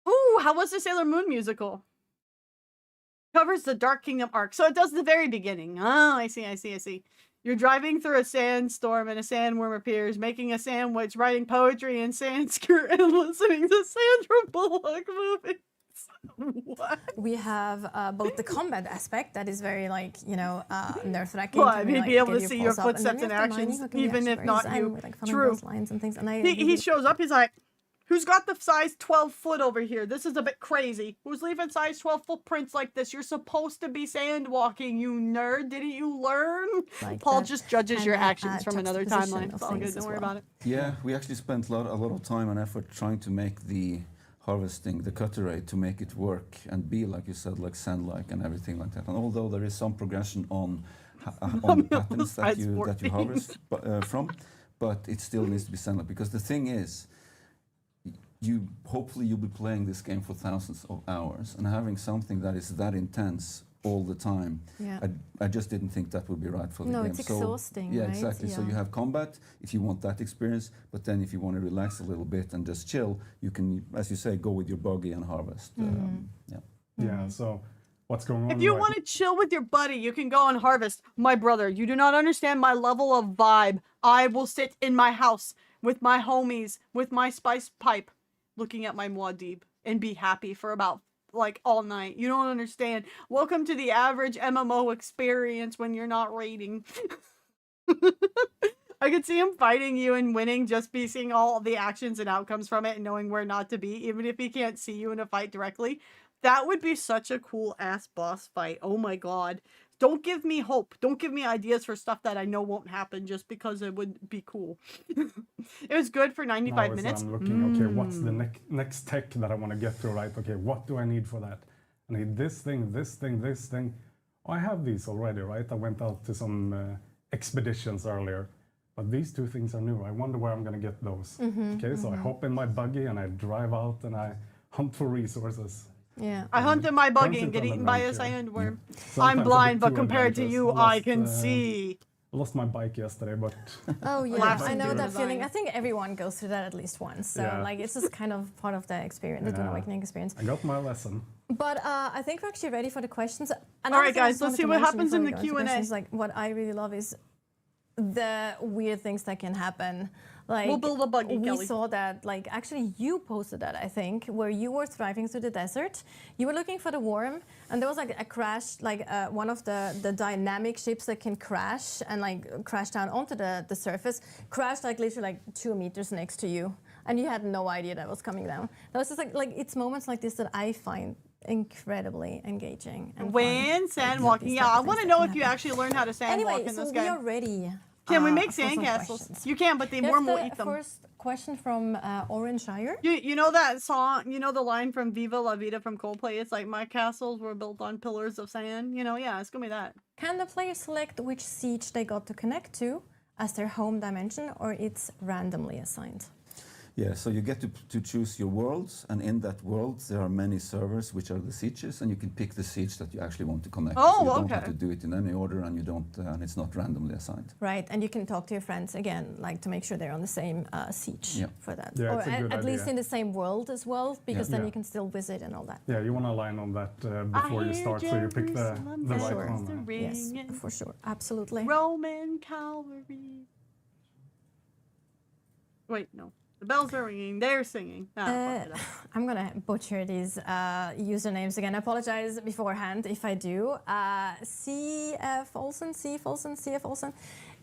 Ooh, how was the Sailor Moon musical? Covers the Dark Kingdom arc. So it does the very beginning. Oh, I see. You're driving through a sandstorm and a sandworm appears, making a sandwich, writing poetry in Sanskrit, and listening to Sandra Bullock movies. What? We have both the combat aspect that is very like, you know, nerve-wracking. Well, I mean, be able to see your footsteps and actions, even if not you. Like, true. Lines and things. And he shows up, he's like, "Who's got the size 12 foot over here? This is a bit crazy. Who's leaving size 12 footprints like this? You're supposed to be sand walking, you nerd. Didn't you learn?" Like Paul just judges your actions from another timeline. It's all good. Don't worry about it. Yeah, we actually spent a lot of time and effort trying to make the harvesting, the cutter rate, to make it work and be, like you said, like sand-like and everything like that. And although there is some progression on the patterns that you harvest from, but it still needs to be sand-like. Because the thing is, hopefully you'll be playing this game for thousands of hours, and having something that is that intense all the time. Yeah. I just didn't think that would be right for the game. No, it's exhausting, yeah, right? exactly. So you have combat if you want that experience, but then if you want to relax a little bit and just chill, you can, as you say, go with your buggy and harvest. Yeah, so what's going on? If you right want to chill with your buddy, you can go and harvest. My brother, you do not understand my level of vibe. I will sit in my house with my homies, with my spice pipe, looking at my Muad'Dib and be happy for about like all night. You don't understand. Welcome to the average MMO experience when you're not raiding. I could see him fighting you and winning, just be seeing all the actions and outcomes from it and knowing where not to be, even if he can't see you in a fight directly. That would be such a cool ass boss fight. Oh my god. Don't give me hope. Don't give me ideas for stuff that I know won't happen just because it would be cool. It was good for 95 minutes. I'm looking, okay, what's the next tech that I want to get to, right? Okay, what do I need for that? I need this thing, this thing, this thing. Oh, I have these already, right? I went out to some expeditions earlier. But these two things are new. I wonder where I'm going to get those. Okay, so I hop in my buggy and I drive out and I hunt for resources. Yeah. I hunt in my buggy and get eaten by a sandworm. I'm blind, but compared to you, I can see. Lost my bike yesterday, but... Oh yeah, I know that feeling. I think everyone goes through that at least once. So like, it's just kind of part of the experience, the DUNE Awakening experience. I got my lesson. But I think we're actually ready for the questions. All right, guys, let's see what happens in the Q&A. Like, what I really love is the weird things that can happen. Like, we'll build a buggy, we Kelly. saw that, like, actually you posted that, I think, where you were thriving through the desert. You were looking for the worm, and there was like a crash, like one of the dynamic ships that can crash and like crash down onto the surface, crashed like literally like 2 meters next to you, and you had no idea that was coming down. That was just like it's moments like this that I find incredibly engaging. And when sandwalking, yeah, I want to know if you actually learned how to sandwalk in this game. Anyway, so we are ready. Can we make sandcastles? You can, but the worm will eat them. First question from Orange Shire. You know that song? You know the line from Viva La Vida from Coldplay? It's like, my castles were built on pillars of sand. You know, yeah, it's gonna be that. Can the player select which siege they got to connect to as their home dimension, or it's randomly assigned? Yeah, so you get to choose your worlds, and in that world there are many servers which are the sieges, and you can pick the siege that you actually want to connect. Oh, so you don't okay. have to do it in any order, and you don't, and it's not randomly assigned. Right, and you can talk to your friends again, like to make sure they're on the same siege for that, yeah, or it's a good at least idea. in the same world as well, because then you can still visit and all that. Yeah, you want to align on that before you start, so you pick the right one. Yes, for sure, absolutely. Roman cavalry. Wait, no. The bells are ringing. They're singing. I'm going to butcher these usernames again. I apologize beforehand if I do. CF Olsen, CF Olsen, CF Olsen.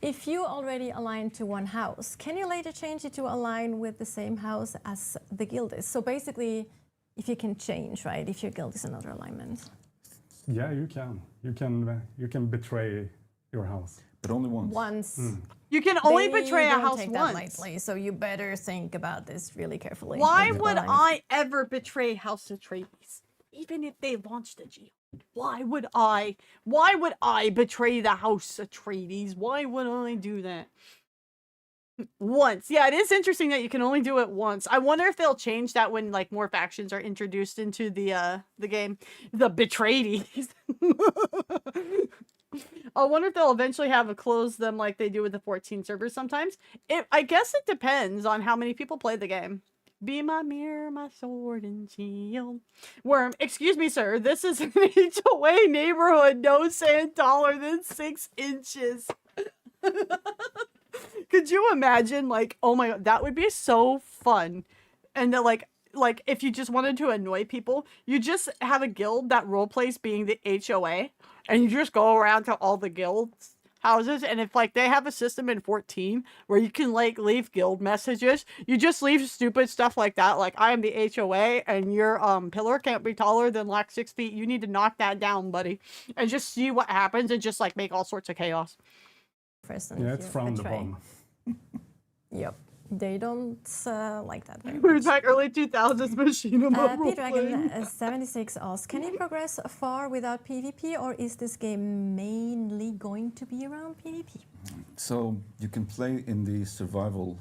If you already align to one house, can you later change it to align with the same house as the guild is? So basically, if you can change, right, if your guild is another alignment. Yeah, you can. You can betray your house. But only once. Once. You can only betray a house take once. That lightly, so you better think about this really carefully. Why would I ever betray House Atreides? Even if they launched a jihad, why would I? Why would I betray the House Atreides? Why would I do that? Once. Yeah, it is interesting that you can only do it once. I wonder if they'll change that when like more factions are introduced into the game. The Betrayedies. I wonder if they'll eventually have a close them like they do with the 14 servers sometimes. I guess it depends on how many people play the game. Be my mirror, my sword and shield. Worm, excuse me, sir. This is an HOA neighborhood. No sand taller than 6 inches. Could you imagine, like, oh my god, that would be so fun. And that, like if you just wanted to annoy people, you just have a guild that roleplays being the HOA, and you just go around to all the guilds houses, and if like they have a system in 14 where you can like leave guild messages, you just leave stupid stuff like that, like, I am the HOA and your pillar can't be taller than like 6 feet. You need to knock that down, buddy, and just see what happens, and just like make all sorts of chaos. Yeah, it's frowned upon. Yep. They don't like that very We're much. back early 2000s machinima. P-Dragon 76 asks, can you progress far without PvP, or is this game mainly going to be around PvP? So you can play in the survival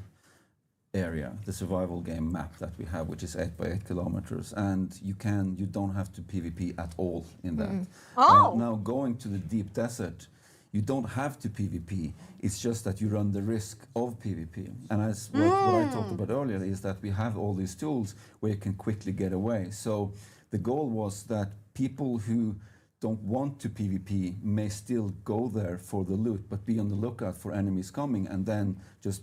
area, the survival game map that we have, which is 8 by 8 kilometers, and you don't have to PvP at all in that. Oh. Now going to the deep desert, you don't have to PvP. It's just that you run the risk of PvP. And as what I talked about earlier is that we have all these tools where you can quickly get away. So the goal was that people who don't want to PvP may still go there for the loot, but be on the lookout for enemies coming, and then just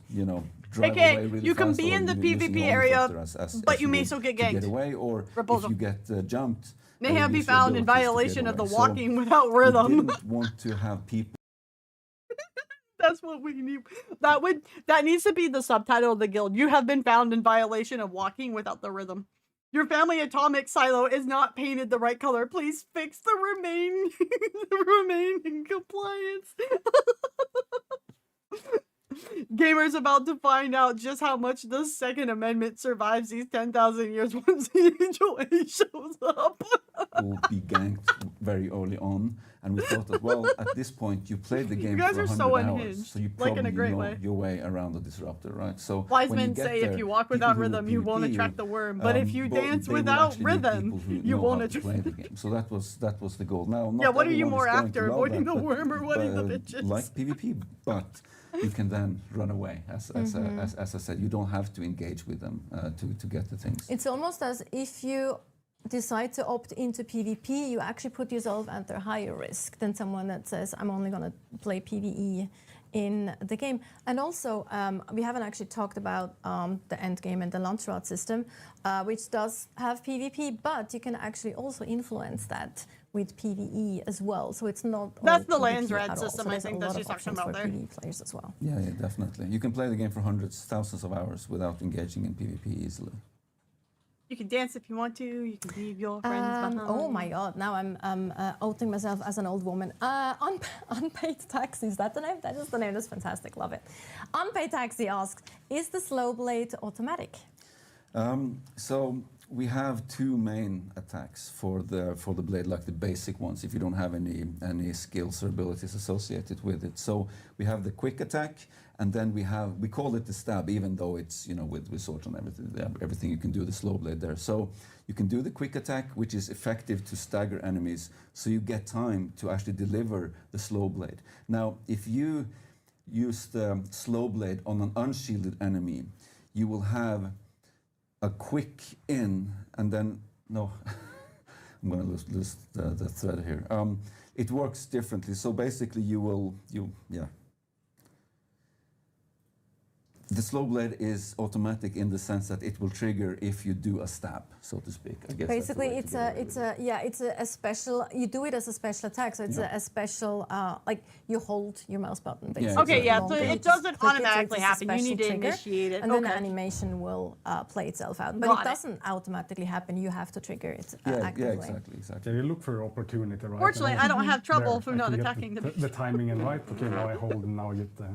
drive away really fast. You can be in the PvP area, but you may still get ganked. Get away, or Proposal. if you get jumped, May have be use your found in abilities to get violation of the away. So walking without we rhythm. didn't want to have people. That's what we need. That needs to be the subtitle of the guild. You have been found in violation of walking without the rhythm. Your family atomic silo is not painted the right color. Please fix the remaining compliance. Gamers about to find out just how much the Second Amendment survives these 10,000 years once the HOA shows up. Will be ganked very early on, and we thought that, well, at this point you played the game guys for are 100 so hours, unhinged, so you like probably in a great know way. your way around the disruptor, right? So Wise when you men get say there, if you walk people without who rhythm, you won't PvP attract the worm. But if you dance they will without actually need rhythm, people who you know won't how to play attract. the game. So that was the goal. Now, not Yeah, what are you everyone more is going after, to love avoiding that, the but, worm or avoiding the bitches? Like PvP, but you can then run away. As I said, you don't have to engage with them to get the things. It's almost as if you decide to opt into PvP, you actually put yourself under higher risk than someone that says, I'm only going to play PvE in the game. And also, we haven't actually talked about the end game and the launch route system, which does have PvP, but you can actually also influence that with PvE as well. So it's not That's the all lands PvP red at all. system, So I there's think, a that lot she's of talking options about for there. PvE players as well. Yeah, definitely. You can play the game for hundreds, thousands of hours without engaging in PvP easily. You can dance if you want to. You can leave your friends behind. Oh my God! Now I'm outing myself as an old woman. Unpaid taxi, is that the name? That is the name. That's fantastic. Love it. Unpaid taxi asks, is the slow blade automatic? So we have two main attacks for the blade, like the basic ones, if you don't have any skills or abilities associated with it. So we have the quick attack, and then we call it the stab, even though it's with swords and everything you can do the slow blade there. So you can do the quick attack, which is effective to stagger enemies, so you get time to actually deliver the slow blade. Now, if you use the slow blade on an unshielded enemy, you will have a quick in, and then no, I'm going to lose the thread here. It works differently. So basically, the slow blade is automatic in the sense that it will trigger if you do a stab, so to speak. I guess basically it's a special. You do it as a special attack, so it's a special like you hold your mouse button. Basically. Okay, yeah, so You it just doesn't click it, so automatically it's a happen. You special need to trigger, initiate it. and then the animation will play itself out. But Got it it. doesn't automatically happen. You have to trigger it Yeah, actively. exactly. Yeah, you look for opportunity, right? Fortunately, And I don't have trouble there, from I not can get attacking the timing in right. Okay, now I hold and now I get the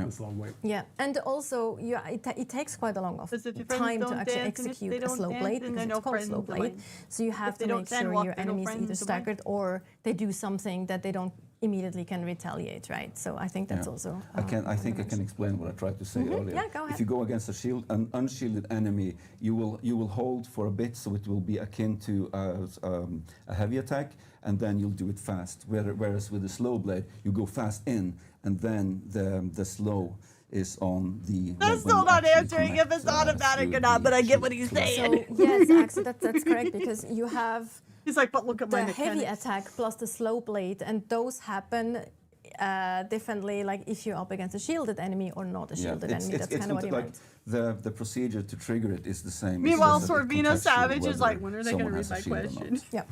slow blade. Yeah, and also it takes quite a long Because if your friends time to don't actually dance, and if they execute a don't slow dance, blade then because they're it's no called friends slow of blade. mine. So you have If they to don't make stand sure walk, your they're no enemies friends either of mine. staggered or they do something that they don't immediately can retaliate, right? So I think that's also. I think I can explain what I tried to say earlier. Yeah, go ahead. If you go against an unshielded enemy, you will hold for a bit, so it will be akin to a heavy attack, and then you'll do it fast. Whereas with the slow blade, you go fast in, and then the slow is on the. That's still not answering if it's automatic or not, but I get what he's saying. So yes, actually that's correct because you have. He's like, but look at my The heavy mechanics. attack plus the slow blade, and those happen differently, like if you're up against a shielded enemy or not a shielded enemy. That's kind of what you meant. The procedure to trigger it is the same. Meanwhile, It's just that it Sorvina contextual Savage is like, whether when are they going to someone read has a my shield or not. question? Yeah.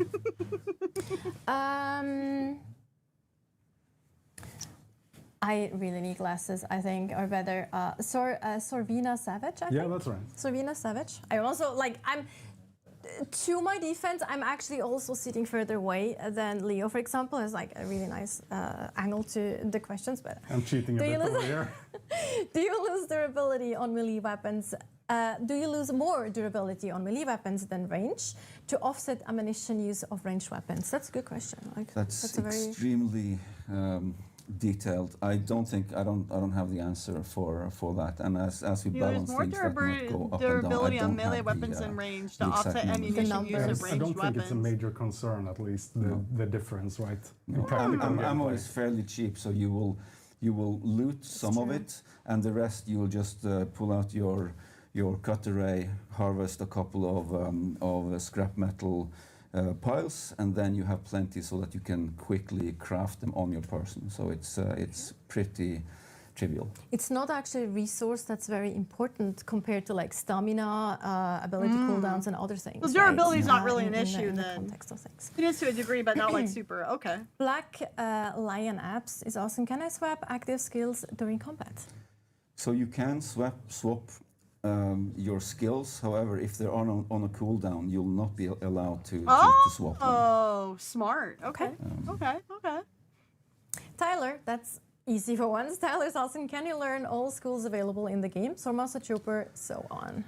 I really need glasses, I think, or better, Sorvina Savage, I think? Yeah, that's right. Sorvina Savage. I also, to my defense, I'm actually also sitting further away than Leo, for example, has like a really nice angle to the questions. But I'm cheating a bit over here. do you lose durability on melee weapons? Do you lose more durability on melee weapons than range to offset ammunition use of ranged weapons? That's a good question. That's a very extremely detailed. I don't have the answer for that. And as we balance more things that might go up and down, durability I on don't melee have weapons the, in range the to exact offset numbers. ammunition use of numbers. ranged I don't think it's a weapons. major concern, at least the difference, right? No. In tactical Ammo gameplay. is fairly cheap, so you will loot some of it, and the rest you will just pull out your cutter ray, harvest a couple of scrap metal piles, and then you have plenty so that you can quickly craft them on your person. So it's pretty trivial. It's not actually a resource that's very important compared to like stamina, ability cooldowns, and other things. So durability is right? not really an in issue the then. context of things. It is to a degree, but not like super. Okay. Black Lion Apps is asking, can I swap active skills during combat? So you can swap your skills. However, if they're on a cooldown, you'll not be allowed to swap them. Oh, smart. Okay. Okay. Tyler, that's easy for once. Tyler's asking, can you learn all skills available in the game? Master Trooper, so on.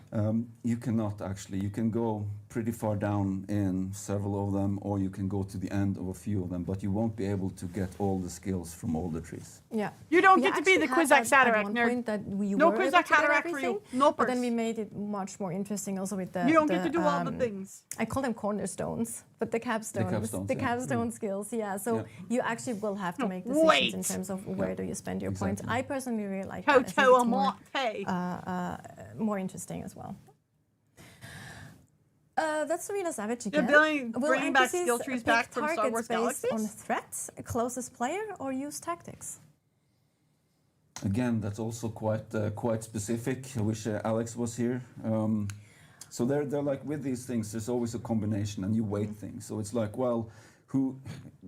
You cannot actually. You can go pretty far down in several of them, or you can go to the end of a few of them, but you won't be able to get all the skills from all the trees. Yeah. You don't We get to be the actually had Quizak at Satarak one nerd. point that we No were Quizak able to get Satarak for everything, you. No but then purse. we made it much more interesting also with the You don't get to do all the things. I call them cornerstones, but the capstones. capstones, The yeah. capstone skills, yeah. So Yeah. you actually will have to make decisions in Wait. terms of where do you spend your points. Exactly. I personally really like that. I think Toto it's more, Amate. more interesting as well. That's Serena Savage Yeah, again. bringing back NPCs skill trees pick back from Star targets Wars based on Galaxies? threats, closest player, or use tactics? Again, that's also quite specific. I wish Alex was here. So they're like with these things. There's always a combination, and you weight things. So it's like, well,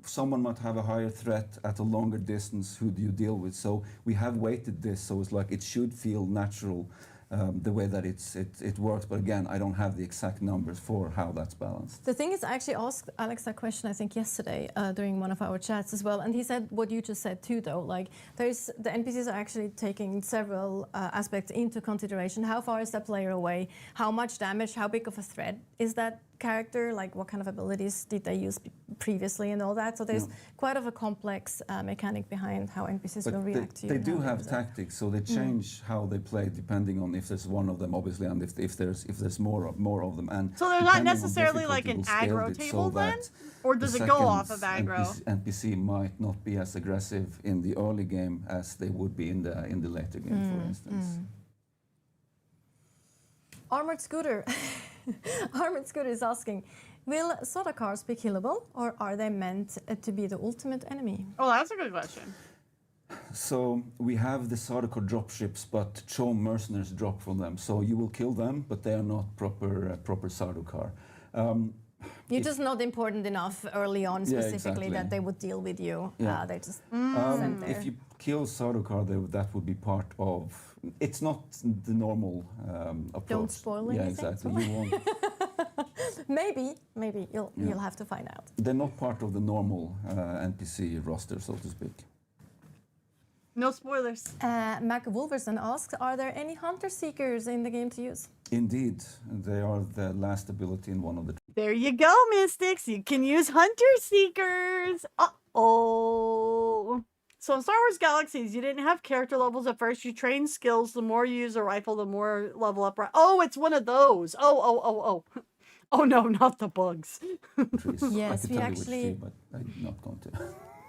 someone might have a higher threat at a longer distance. Who do you deal with? So we have weighted this. So it's like it should feel natural. The way that it works, but again, I don't have the exact numbers for how that's balanced. The thing is, I actually asked Alex that question, I think, yesterday during one of our chats as well, and he said what you just said too, though. Like, the NPCs are actually taking several aspects into consideration. How far is that player away? How much damage? How big of a threat is that character? Like, what kind of abilities did they use previously and all that? So there's quite of a complex mechanic behind how NPCs will react to you. They do have tactics, so they change how they play depending on if there's one of them, obviously, and if there's more of them. And So they're not depending on necessarily like difficulty, an we'll aggro scale it table so then? that Or does the it go second off of aggro? NPC might not be as aggressive in the early game as they would be in the later game, for instance. Armored Scooter. Armored Scooter is asking, will soda cars be killable, or are they meant to be the ultimate enemy? Oh, that's a good question. So we have the Sardaukar dropships, but Chom mercenaries drop from them. So you will kill them, but they are not proper Sardaukar. You're just not important enough early on, specifically, exactly. that they would deal with you. Yeah. They just sent there. If you kill Sardaukar, that would be part of. It's not the normal approach. Don't spoil Yeah, anything. exactly. You won't. Maybe you'll have to find out. They're not part of the normal NPC roster, so to speak. No spoilers. Mac Wolverson asks, are there any hunter seekers in the game to use? Indeed, they are the last ability in one of the. There you go, Mystics. You can use Hunter Seekers. Uh-oh. So in Star Wars Galaxies, you didn't have character levels at first. You train skills. The more you use a rifle, the more level up. Oh, it's one of those. Oh. Oh, no, not the bugs. Yes, I could we tell you which actually- tree, but I'm not going to.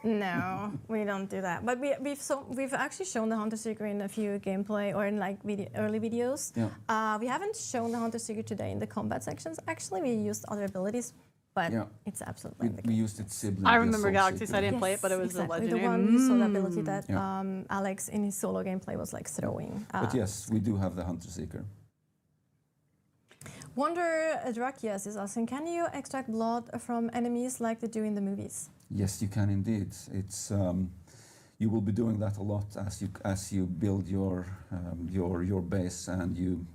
No, we don't do that. But we've actually shown the Hunter Seeker in a few gameplay or in like early videos. Yeah. We haven't shown the Hunter Seeker today in the combat sections. Actually, we used other abilities, but it's absolutely. We used its sibling. I the remember Soul Galaxies. Seeker. I didn't play it, but it was exactly. a legendary. The one you saw the ability that Yeah. Alex in his solo gameplay was like throwing. But yes, we do have the Hunter Seeker. Wonder Drakias is asking, can you extract blood from enemies like they do in the movies? Yes, you can indeed. It's you will be doing that a lot as you build your base, and you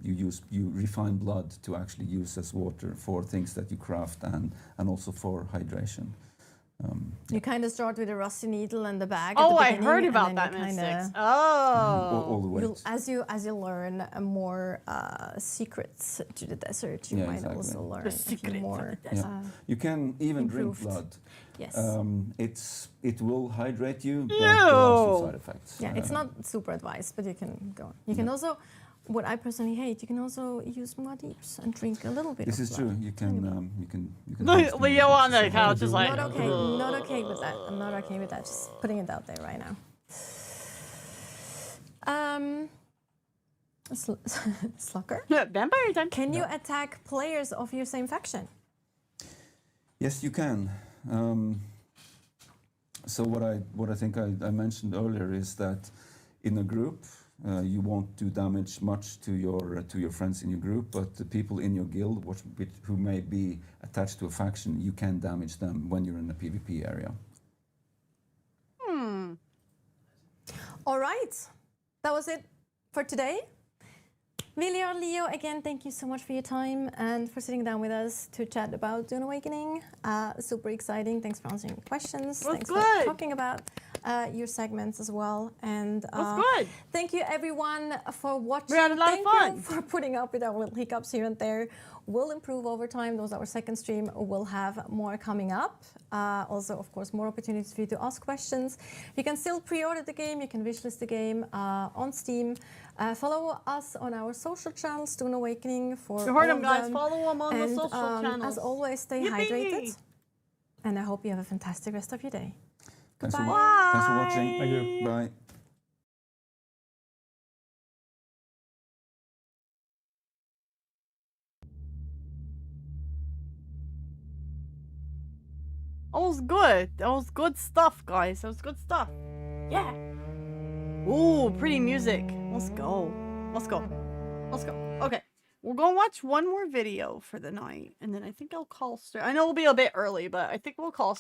refine blood to actually use as water for things that you craft and also for hydration. You kind of start with a rusty needle and the bag. Oh, at I the beginning, heard and about then that, you Mystics. kinda- All the way. As you learn more secrets to the desert, you Yeah, might exactly. also learn The a few secrets of more. the Yeah. You can even drink improved. blood. Yes. It will hydrate you, but there are some side effects. Yeah, it's not super advised, but you can go. You can also, what I personally hate, you can also use more deeps and drink a little bit. This of is blood. true. You can. Leo on the couch is like, not okay. Not okay with that. I'm not okay with that. Just putting it out there right now. Slucker? Vampire time. Can you attack players of your same faction? Yes, you can. So what I think I mentioned earlier is that in a group you won't do damage much to your friends in your group, but the people in your guild who may be attached to a faction, you can damage them when you're in the PvP area. All right, that was it for today. Viljar, Leo, again, thank you so much for your time and for sitting down with us to chat about DUNE Awakening. Super exciting. Thanks for answering questions. Thanks for talking about your segments as well. And thank you, everyone, for watching. We had a lot of fun. Thank you for putting up with our little hiccups here and there. We'll improve over time. That was our second stream. We'll have more coming up. Also, of course, more opportunities for you to ask questions. You can still pre-order the game. You can wishlist the game on Steam. Follow us on our social channels, DUNE Awakening. You heard them, guys. Follow them on the social channels. As always, stay hydrated. And I hope you have a fantastic rest of your day. Thanks Goodbye. Thanks for watching. Thank you. Bye. That was good. That was good stuff, guys. That was good stuff. Yeah. Ooh, pretty music. Let's go. Let's go. Let's go. Okay. We're going to watch one more video for the night, and then I think I'll call... I know it'll be a bit early, but I think we'll call...